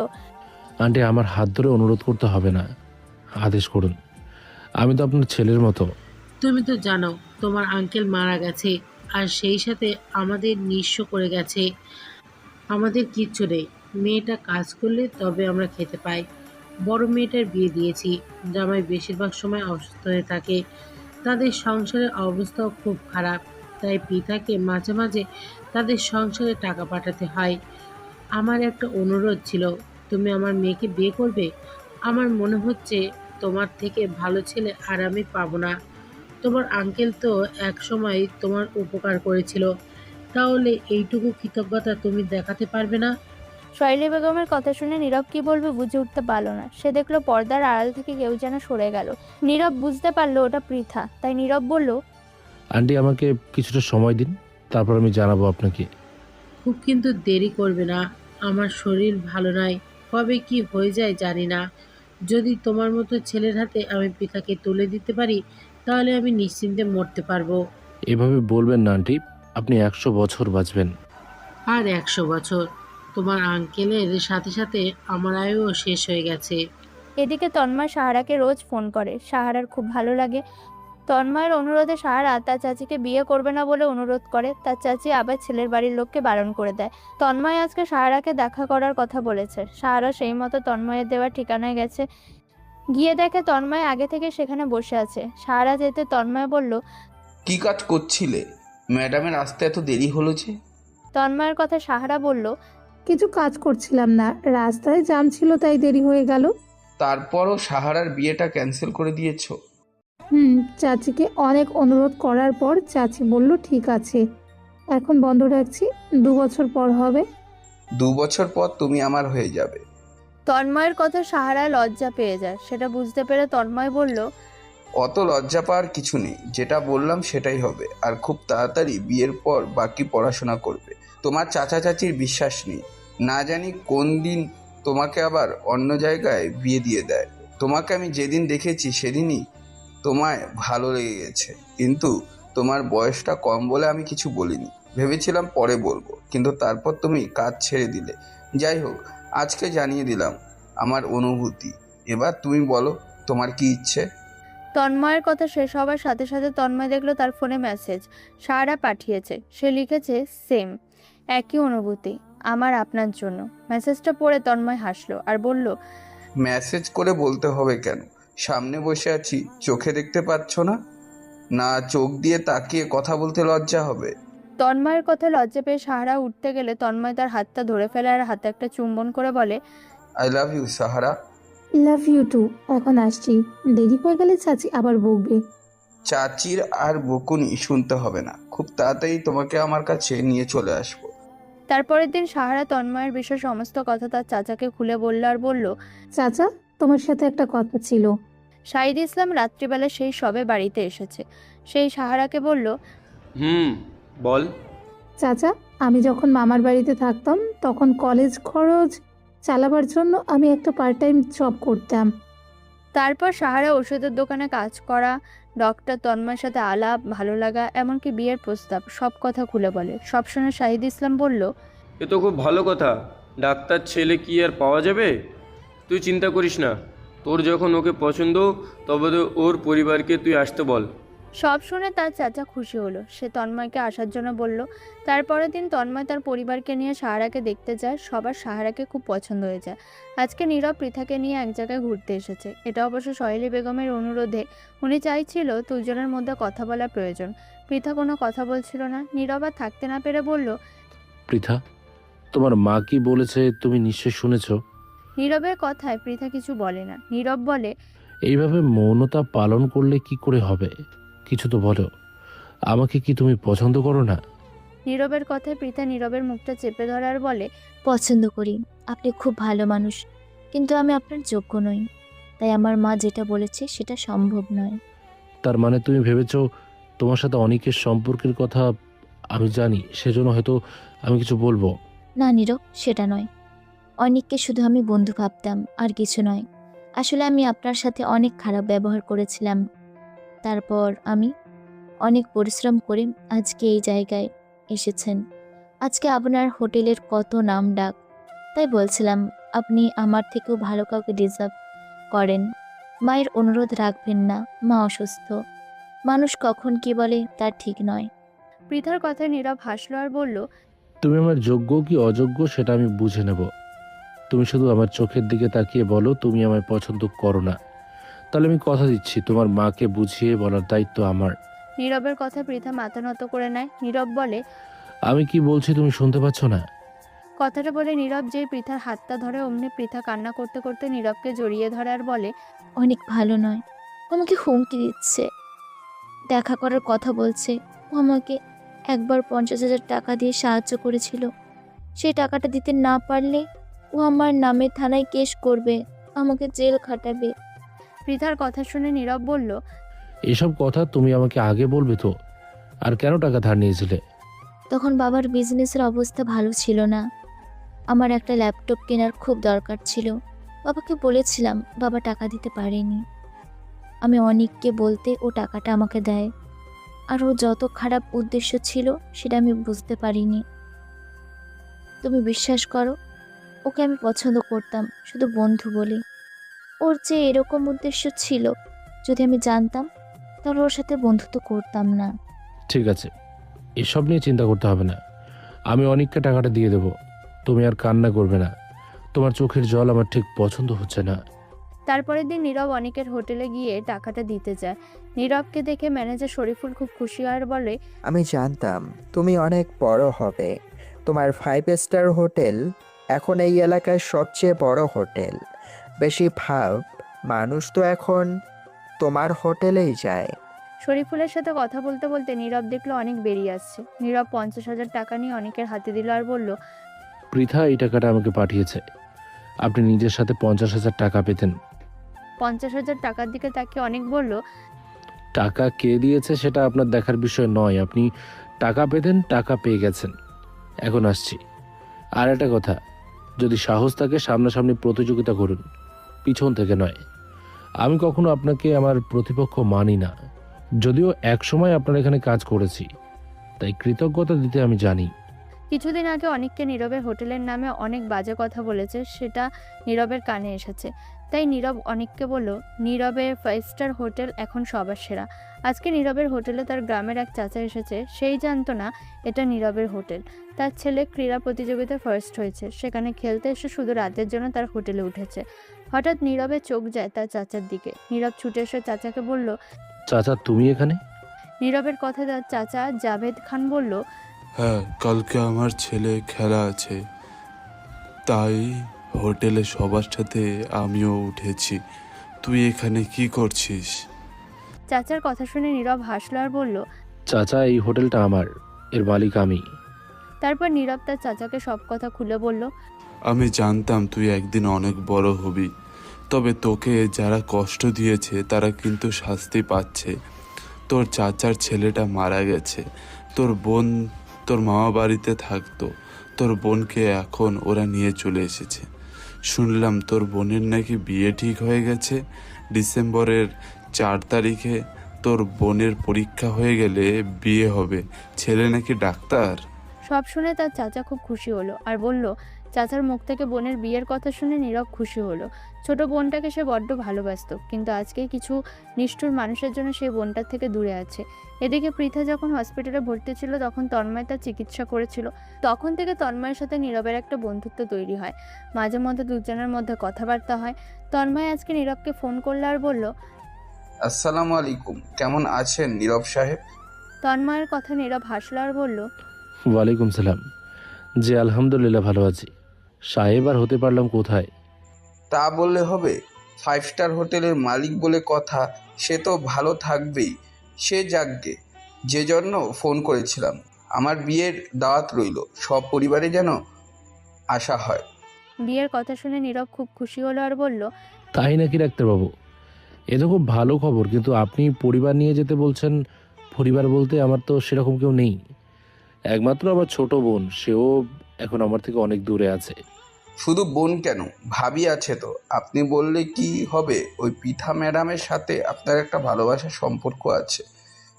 আন্টি, আমার হাত ধরে অনুরোধ করতে হবে না, আদেশ করুন, আমি তো আপনার ছেলের মতো। তুমি তো জানো তোমার আঙ্কেল মারা গেছে, আর সেই সাথে আমাদের নিঃস্ব করে গেছে। আমাদের কিচ্ছু নেই, মেয়েটা কাজ করলে তবে আমরা খেতে পাই। বড় মেয়েটার বিয়ে দিয়েছি, জামাই বেশিরভাগ সময় অসুস্থ হয়ে থাকে, তাদের সংসারের অবস্থাও খুব খারাপ, তাই পিতাকে মাঝে মাঝে তাদের সংসারে টাকা পাঠাতে হয়। আমার একটা অনুরোধ ছিল, তুমি আমার মেয়েকে বিয়ে করবে? আমার মনে হচ্ছে তোমার থেকে ভালো ছেলে আর আমি পাবো না। তোমার আঙ্কেল তো এক সময় তোমার উপকার করেছিল, তাহলে এইটুকু কৃতজ্ঞতা তুমি দেখাতে পারবে না? সহেলি বেগমের কথা শুনে নীরব কি বলবে বুঝে উঠতে পারলো না। সে দেখলো পর্দার আড়াল থেকে কেউ যেন সরে গেল। নীরব বুঝতে পারলো ওটা পৃথা, তাই নীরব বলল, আন্টি, আমাকে কিছুটা সময় দিন, তারপর আমি জানাবো আপনাকে। খুব কিন্তু দেরি করবে না, আমার শরীর ভালো নয়, কবে কি হয়ে যায় জানি না। যদি তোমার মতো ছেলের হাতে আমি পিতাকে তুলে দিতে পারি তাহলে আমি নিশ্চিন্তে মরতে পারবো। এভাবে বলবেন না আন্টি, আপনি 100 বছর বাঁচবেন। আর 100 বছর? তোমার আঙ্কেলের সাথে সাথে আমার আয়ুও শেষ হয়ে গেছে। এদিকে তন্ময় সাহারাকে রোজ ফোন করে। সাহারার খুব ভালো লাগে। তন্ময়ের অনুরোধে সাহারা তার চাচিকে বিয়ে করবে না বলে অনুরোধ করে। তার চাচি আবার ছেলের বাড়ির লোককে বারণ করে দেয়। তন্ময় আজকে সাহারাকে দেখা করার কথা বলেছে। সাহারা সেই মতো তন্ময়ের দেওয়া ঠিকানায় গেছে। গিয়ে দেখে তন্ময় আগে থেকে সেখানে বসে আছে। সাহারা যেতে তন্ময় বলল, কি কাজ করছিলে? ম্যাডামের আসতে এত দেরি হলো যে? তন্ময়ের কথা সাহারা বলল, কিছু কাজ করছিলাম না, রাস্তায় জ্যাম ছিল তাই দেরি হয়ে গেল। তারপরও সাহারার বিয়েটা ক্যান্সেল করে দিয়েছো? চাচিকে অনেক অনুরোধ করার পর চাচি বলল ঠিক আছে, এখন বন্ধ রাখছি, 2 বছর পর হবে। 2 বছর পর তুমি আমার হয়ে যাবে। তন্ময়ের কথা সাহারা লজ্জা পেয়ে যায়। সেটা বুঝতে পেরে তন্ময় বলল, অত লজ্জা পাওয়ার কিছু নেই, যেটা বললাম সেটাই হবে, আর খুব তাড়াতাড়ি বিয়ের পর বাকি পড়াশোনা করবে। তোমার চাচা চাচির বিশ্বাস নেই, না জানি কোন দিন তোমাকে আবার অন্য জায়গায় বিয়ে দিয়ে দেয়। তোমাকে আমি যেদিন দেখেছি সেদিনই তোমায় ভালো লেগে গেছে, কিন্তু তোমার বয়সটা কম বলে আমি কিছু বলিনি, ভেবেছিলাম পরে বলবো, কিন্তু তারপর তুমি কাজ ছেড়ে দিলে। যাই হোক, আজকে জানিয়ে দিলাম আমার অনুভূতি। এবার তুমি বলো তোমার কি ইচ্ছে? তন্ময়ের কথা শেষ হওয়ার সাথে সাথে তন্ময় দেখলো তার ফোনে মেসেজ সাহারা পাঠিয়েছে। সে লিখেছে, সেম, একই অনুভূতি, আমার আপনার জন্য। মেসেজটা পড়ে তন্ময় হাসলো আর বলল, মেসেজ করে বলতে হবে কেন? সামনে বসে আছি, চোখে দেখতে পাচ্ছ না? না চোখ দিয়ে তাকিয়ে কথা বলতে লজ্জা হবে? তন্ময়ের কথা লজ্জা পেয়ে সাহারা উঠতে গেলে তন্ময় তার হাতটা ধরে ফেলে আর হাতে একটা চুম্বন করে বলে, I love you Sahara. Love you too. এখন আসছি, দেরি হয়ে গেলে চাচি আবার বকবে। চাচির আর বকুনি শুনতে হবে না, খুব তাড়াতাড়ি তোমাকে আমার কাছে নিয়ে চলে আসবো। তারপরের দিন সাহারা তন্ময়ের বিষয়ে সমস্ত কথা তার চাচাকে খুলে বলল আর বলল, চাচা, তোমার সাথে একটা কথা ছিল। শাহিদ ইসলাম রাত্রিবেলা সেই সবে বাড়িতে এসেছে। সেই সাহারাকে বলল, বল। চাচা, আমি যখন মামার বাড়িতে থাকতাম তখন কলেজ খরচ চালাবার জন্য আমি একটা পার্ট টাইম জব করতাম। তারপর সাহারা ওষুধের দোকানে কাজ করা, ডক্টর তন্ময়ের সাথে আলাপ, ভালো লাগা, এমনকি বিয়ের প্রস্তাব, সব কথা খুলে বলে। সব শুনে শাহিদ ইসলাম বলল, এ তো খুব ভালো কথা। ডাক্তার ছেলে কি আর পাওয়া যাবে? তুই চিন্তা করিস না, তোর যখন ওকে পছন্দ তবে তো ওর পরিবারকে তুই আসতে বল। সব শুনে তার চাচা খুশি হলো। সে তন্ময়কে আসার জন্য বলল। তারপরের দিন তন্ময় তার পরিবারকে নিয়ে সাহারাকে দেখতে যায়। সবার সাহারাকে খুব পছন্দ হয়ে যায়। আজকে নীরব পৃথাকে নিয়ে এক জায়গায় ঘুরতে এসেছে। এটা অবশ্য সহেলি বেগমের অনুরোধে। উনি চাইছিল দুজনের মধ্যে কথা বলা প্রয়োজন। পৃথা কোনো কথা বলছিল না। নীরব আর থাকতে না পেরে বলল, পৃথা, তোমার মা কি বলেছে তুমি নিশ্চয় শুনেছ? নীরবের কথায় পৃথা কিছু বলে না। নীরব বলে, এইভাবে মৌনতা পালন করলে কি করে হবে? কিছু তো বলো। আমাকে কি তুমি পছন্দ করো না? নীরবের কথায় পৃথা নীরবের মুখটা চেপে ধরে আর বলে, পছন্দ করি, আপনি খুব ভালো মানুষ, কিন্তু আমি আপনার যোগ্য নই, তাই আমার মা যেটা বলেছে সেটা সম্ভব নয়। তার মানে তুমি ভেবেছো তোমার সাথে অনেকের সম্পর্কের কথা আমি জানি, সেজন্য হয়তো আমি কিছু বলবো? না নীরব, সেটা নয়। অনেককে শুধু আমি বন্ধু ভাবতাম, আর কিছু নয়। আসলে আমি আপনার সাথে অনেক খারাপ ব্যবহার করেছিলাম। তারপর আমি অনেক পরিশ্রম করে আজকে এই জায়গায় এসেছেন। আজকে আপনার হোটেলের কত নাম ডাক, তাই বলছিলাম আপনি আমার থেকেও ভালো কাউকে ডিজার্ভ করেন। মায়ের অনুরোধ রাখবেন না, মা অসুস্থ। মানুষ কখন কি বলে তার ঠিক নয়। পৃথার কথায় নীরব হাসলো আর বলল, তুমি আমার যোগ্য কি অযোগ্য সেটা আমি বুঝে নেব। তুমি শুধু আমার চোখের দিকে তাকিয়ে বলো তুমি আমায় পছন্দ করো না, তাহলে আমি কথা দিচ্ছি তোমার মাকে বুঝিয়ে বলার দায়িত্ব আমার। নীরবের কথা পৃথা মাথা নত করে নেয়। নীরব বলে, আমি কি বলছি তুমি শুনতে পাচ্ছ না? কথাটা বলে নীরব যেই পৃথার হাতটা ধরে অমনি পৃথা কান্না করতে করতে নীরবকে জড়িয়ে ধরে আর বলে, অনেক ভালো নয়, আমাকে হুমকি দিচ্ছে, দেখা করার কথা বলছে। ও আমাকে একবার 50,000 টাকা দিয়ে সাহায্য করেছিল। সেই টাকাটা দিতে না পারলে ও আমার নামে থানায় কেস করবে, আমাকে জেল খাটাবে। পৃথার কথা শুনে নীরব বলল, এসব কথা তুমি আমাকে আগে বলবে তো। আর কেন টাকা ধার নিয়েছিলে? তখন বাবার বিজনেসের অবস্থা ভালো ছিল না, আমার একটা ল্যাপটপ কেনার খুব দরকার ছিল। বাবাকে বলেছিলাম, বাবা টাকা দিতে পারেনি। আমি অনেককে বলতে ও টাকাটা আমাকে দেয়। আর ও যত খারাপ উদ্দেশ্য ছিল সেটা আমি বুঝতে পারিনি। তুমি বিশ্বাস করো, ওকে আমি পছন্দ করতাম শুধু বন্ধু বলে। ওর যে এরকম উদ্দেশ্য ছিল, যদি আমি জানতাম তাহলে ওর সাথে বন্ধুত্ব করতাম না। ঠিক আছে, এসব নিয়ে চিন্তা করতে হবে না। আমি অনেককে টাকাটা দিয়ে দেব, তুমি আর কান্না করবে না। তোমার চোখের জল আমার ঠিক পছন্দ হচ্ছে না। তারপরের দিন নীরব অনেকের হোটেলে গিয়ে টাকাটা দিতে যায়। নীরবকে দেখে ম্যানেজার শরীফুল খুব খুশি হয় আর বলে, আমি জানতাম তুমি অনেক বড় হবে। তোমার 5 স্টার হোটেল এখন এই এলাকার সবচেয়ে বড় হোটেল। বেশি ভাব, মানুষ তো এখন তোমার হোটেলেই যায়। শরীফুলের সাথে কথা বলতে বলতে নীরব দেখলো অনেক বেরিয়ে আসছে। নীরব 50,000 টাকা নিয়ে অনেকের হাতে দিল আর বলল, পৃথা এই টাকাটা আমাকে পাঠিয়েছে, আপনি নিজের সাথে 50,000 টাকা পেতেন। 50,000 টাকার দিকে তাকে অনেক বলল, টাকা কে দিয়েছে সেটা আপনার দেখার বিষয় নয়। আপনি টাকা পেতেন, টাকা পেয়ে গেছেন। এখন আসছি। আর একটা কথা, যদি সাহস থাকে সামনাসামনি প্রতিযোগিতা করুন, পিছন থেকে নয়। আমি কখনো আপনাকে আমার প্রতিপক্ষ মানি না, যদিও একসময় আপনার এখানে কাজ করেছি, তাই কৃতজ্ঞতা দিতে আমি জানি। কিছুদিন আগে অনেককে নীরবের হোটেলের নামে অনেক বাজে কথা বলেছে, সেটা নীরবের কানে এসেছে। তাই নীরব অনেককে বলল, নীরবের 5 স্টার হোটেল এখন সবার সেরা। আজকে নীরবের হোটেলে তার গ্রামের এক চাচা এসেছে। সেই জানতো না এটা নীরবের হোটেল। তার ছেলে ক্রীড়া প্রতিযোগিতায় ফার্স্ট হয়েছে, সেখানে খেলতে এসে শুধু রাতের জন্য তার হোটেলে উঠেছে। হঠাৎ নীরবের চোখ যায় তার চাচার দিকে। নীরব ছুটে এসে চাচাকে বলল, চাচা তুমি এখানে? নীরবের কথা তার চাচা জাভেদ খান বলল, হ্যাঁ, কালকে আমার ছেলে খেলা আছে, তাই হোটেলে সবার সাথে আমিও উঠেছি। তুই এখানে কি করছিস? চাচার কথা শুনে নীরব হাসলো আর বলল, চাচা, এই হোটেলটা আমার, এর মালিক আমি। তারপর নীরব তার চাচাকে সব কথা খুলে বলল, আমি জানতাম তুই একদিন অনেক বড় হবি, তবে তোকে যারা কষ্ট দিয়েছে তারা কিন্তু শাস্তি পাচ্ছে। তোর চাচার ছেলেটা মারা গেছে, তোর বোন তোর মামা বাড়িতে থাকতো, তোর বোনকে এখন ওরা নিয়ে চলে এসেছে। শুনলাম তোর বোনের নাকি বিয়ে ঠিক হয়ে গেছে। ডিসেম্বরের 4 তারিখে তোর বোনের পরীক্ষা হয়ে গেলে বিয়ে হবে। ছেলে নাকি ডাক্তার। সব শুনে তার চাচা খুব খুশি হলো আর বলল, চাচার মুখ থেকে বোনের বিয়ের কথা শুনে নীরব খুশি হলো। ছোট বোনটাকে সে বড্ড ভালোবাসত, কিন্তু আজকে কিছু নিষ্ঠুর মানুষের জন্য সেই বোনটার থেকে দূরে আছে। এদিকে পৃথা যখন হসপিটালে ভর্তি ছিল তখন তন্ময় তার চিকিৎসা করেছিল। তখন থেকে তন্ময়ের সাথে নীরবের একটা বন্ধুত্ব তৈরি হয়। মাঝে মধ্যে দুজনের মধ্যে কথাবার্তা হয়। তন্ময় আজকে নীরবকে ফোন করলো আর বলল, আসসালামু আলাইকুম, কেমন আছেন নীরব সাহেব? তন্ময়ের কথা নীরব হাসলো আর বলল, ওয়ালাইকুম সালাম। জি আলহামদুলিল্লাহ ভালো আছি। সাহেব আর হতে পারলাম কোথায়? তা বললে হবে? 5 স্টার হোটেলের মালিক বলে কথা, সে তো ভালো থাকবেই। সে যাকগে, যে জন্য ফোন করেছিলাম, আমার বিয়ের দাওয়াত রইল, সব পরিবারে যেন আসা হয়। বিয়ের কথা শুনে নীরব খুব খুশি হলো আর বলল, তাই নাকি ডাক্তারবাবু? এ তো খুব ভালো খবর, কিন্তু আপনি পরিবার নিয়ে যেতে বলছেন। পরিবার বলতে আমার তো সেরকম কেউ নেই। একমাত্র আমার ছোট বোন, সেও এখন আমার থেকে অনেক দূরে আছে। শুধু বোন কেন, ভাবি আছে তো। আপনি বললে কি হবে, ওই পিঠা ম্যাডামের সাথে আপনার একটা ভালোবাসার সম্পর্ক আছে।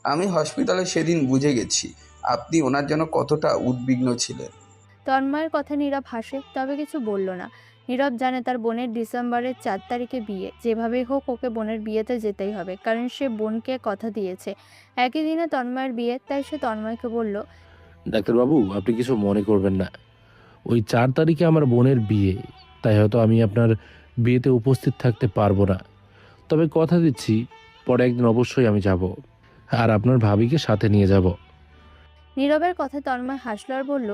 আমি হসপিটালে সেদিন বুঝে গেছি আপনি ওনার জন্য কতটা উদ্বিগ্ন ছিলেন। তন্ময়ের কথা নীরব হাসে, তবে কিছু বলল না। নীরব জানে তার বোনের ডিসেম্বরের 4 তারিখে বিয়ে। যেভাবেই হোক ওকে বোনের বিয়েতে যেতেই হবে, কারণ সে বোনকে কথা দিয়েছে। একই দিনে তন্ময়ের বিয়ে, তাই সে তন্ময়কে বলল, ডাক্তারবাবু, আপনি কিছু মনে করবেন না। ওই 4 তারিখে আমার বোনের বিয়ে, তাই হয়তো আমি আপনার বিয়েতে উপস্থিত থাকতে পারবো না। তবে কথা দিচ্ছি, পরে একদিন অবশ্যই আমি যাব, আর আপনার ভাবিকে সাথে নিয়ে যাব। নীরবের কথা তন্ময় হাসলো আর বলল,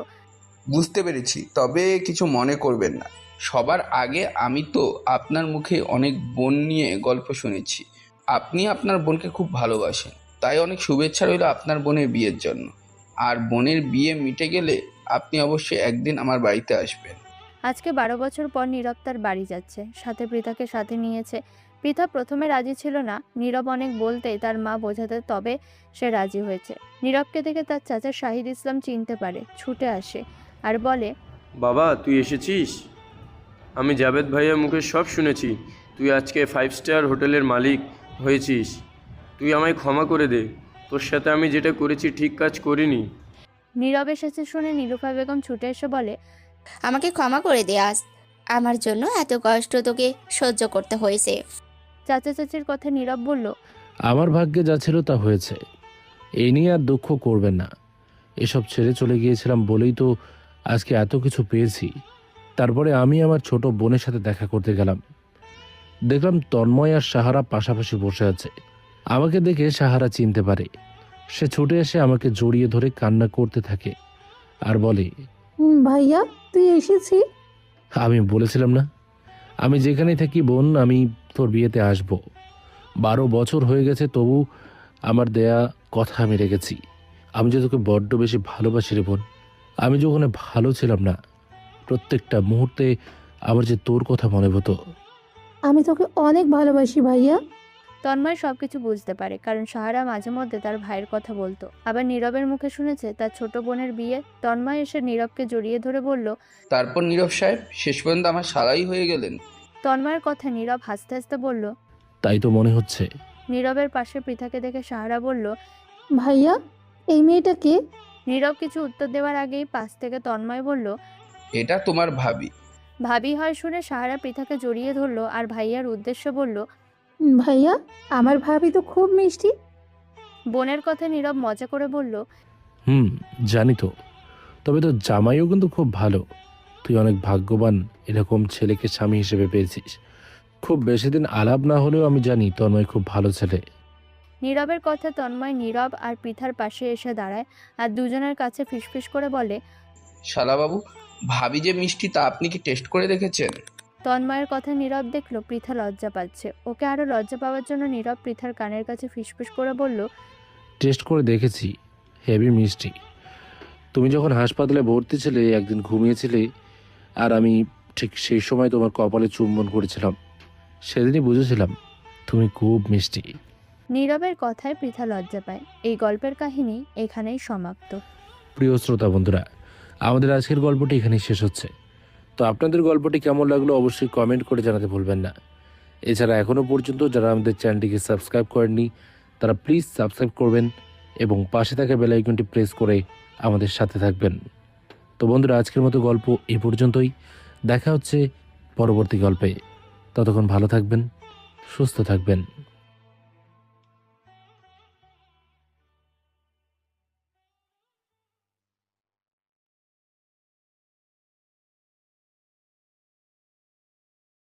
বুঝতে পেরেছি, তবে কিছু মনে করবেন না। সবার আগে আমি তো আপনার মুখে অনেক বোন নিয়ে গল্প শুনেছি। আপনি আপনার বোনকে খুব ভালোবাসেন, তাই অনেক শুভেচ্ছা রইল আপনার বোনের বিয়ের জন্য। আর বোনের বিয়ে মিটে গেলে আপনি অবশ্যই একদিন আমার বাড়িতে আসবেন। আজকে 12 বছর পর নীরব তার বাড়ি যাচ্ছে, সাথে পৃথাকে সাথে নিয়েছে। পৃথা প্রথমে রাজি ছিল না, নীরব অনেক বলতেই তার মা বোঝাতে তবে সে রাজি হয়েছে। নীরবকে দেখে তার চাচা শাহিদ ইসলাম চিনতে পারে, ছুটে আসে আর বলে, বাবা তুই এসেছিস? আমি জাভেদ ভাইয়ের মুখে সব শুনেছি, তুই আজকে 5 স্টার হোটেলের মালিক হয়েছিস। তুই আমায় ক্ষমা করে দে, তোর সাথে আমি যেটা করেছি ঠিক কাজ করিনি। নীরব এসেছে শুনে নীলুফা বেগম ছুটে এসে বলে, আমাকে ক্ষমা করে দে আজ, আমার জন্য এত কষ্ট তোকে সহ্য করতে হয়েছে। চাচা চাচির কথা নীরব বলল, আমার ভাগ্যে যা ছিল তা হয়েছে, এই নিয়ে আর দুঃখ করবেন না। এসব ছেড়ে চলে গিয়েছিলাম বলেই তো আজকে এত কিছু পেয়েছি। তারপরে আমি আমার ছোট বোনের সাথে দেখা করতে গেলাম, দেখলাম তন্ময় আর সাহারা পাশাপাশি বসে আছে। আমাকে দেখে সাহারা চিনতে পারে, সে ছুটে এসে আমাকে জড়িয়ে ধরে কান্না করতে থাকে আর বলে, ভাইয়া তুই এসেছিস? আমি বলেছিলাম না, আমি যেখানেই থাকি বোন, আমি তোর বিয়েতে আসব। 12 বছর হয়ে গেছে, তবু আমার দেয়া কথা আমি রেখেছি। আমি যে তোকে বড্ড বেশি ভালোবাসি রে বোন। আমি যে ওখানে ভালো ছিলাম না, প্রত্যেকটা মুহূর্তে আমার যে তোর কথা মনে হতো। আমি তোকে অনেক ভালোবাসি ভাইয়া। তন্ময় সবকিছু বুঝতে পারে, কারণ সাহারা মাঝে মধ্যে তার ভাইয়ের কথা বলতো। আবার নীরবের মুখে শুনেছে তার ছোট বোনের বিয়ে। তন্ময় এসে নীরবকে জড়িয়ে ধরে বলল, তারপর নীরব সাহেব শেষ পর্যন্ত আমার শালাই হয়ে গেলেন। তন্ময়ের কথা নীরব হাসতে হাসতে বলল, তাই তো মনে হচ্ছে। নীরবের পাশে পৃথাকে দেখে সাহারা বলল, ভাইয়া এই মেয়েটা কে? নীরব কিছু উত্তর দেওয়ার আগেই পাশ থেকে তন্ময় বলল, এটা তোমার ভাবি। ভাবি হয় শুনে সাহারা পৃথাকে জড়িয়ে ধরলো আর ভাইয়ার উদ্দেশ্যে বলল, ভাইয়া আমার ভাবি তো খুব মিষ্টি। বোনের কথা নীরব মজা করে বলল, জানি তো, তবে তো জামাইও কিন্তু খুব ভালো। তুই অনেক ভাগ্যবান এরকম ছেলেকে স্বামী হিসেবে পেয়েছিস। খুব বেশি দিন আলাপ না হলেও আমি জানি তন্ময় খুব ভালো ছেলে। নীরবের কথা তন্ময় নীরব আর পৃথার পাশে এসে দাঁড়ায় আর দুজনের কাছে ফিসফিস করে বলে, শালাবাবু, ভাবি যে মিষ্টি তা আপনি কি টেস্ট করে দেখেছেন? তন্ময়ের কথা নীরব দেখলো পৃথা লজ্জা পাচ্ছে। ওকে আরো লজ্জা পাওয়ার জন্য নীরব পৃথার কানের কাছে ফিসফিস করে বলল, টেস্ট করে দেখেছি, হেভি মিষ্টি। তুমি যখন হাসপাতালে ভর্তি ছিলে, একদিন ঘুমিয়েছিলে, আর আমি ঠিক সেই সময় তোমার কপালে চুম্বন করেছিলাম। সেদিনই বুঝেছিলাম তুমি খুব মিষ্টি। নীরবের কথায় পৃথা লজ্জা পায়। এই গল্পের কাহিনী এখানেই সমাপ্ত। প্রিয় শ্রোতা বন্ধুরা, আমাদের আজকের গল্পটি এখানেই শেষ হচ্ছে। তো আপনাদের গল্পটি কেমন লাগলো অবশ্যই কমেন্ট করে জানাতে ভুলবেন না। এছাড়া এখনও পর্যন্ত যারা আমাদের চ্যানেলটিকে সাবস্ক্রাইব করেননি তারা প্লিজ সাবস্ক্রাইব করবেন এবং পাশে থাকা বেল আইকনটি প্রেস করে আমাদের সাথে থাকবেন। তো বন্ধুরা, আজকের মতো গল্প এই পর্যন্তই। দেখা হচ্ছে পরবর্তী গল্পে। ততক্ষণ ভালো থাকবেন, সুস্থ থাকবেন।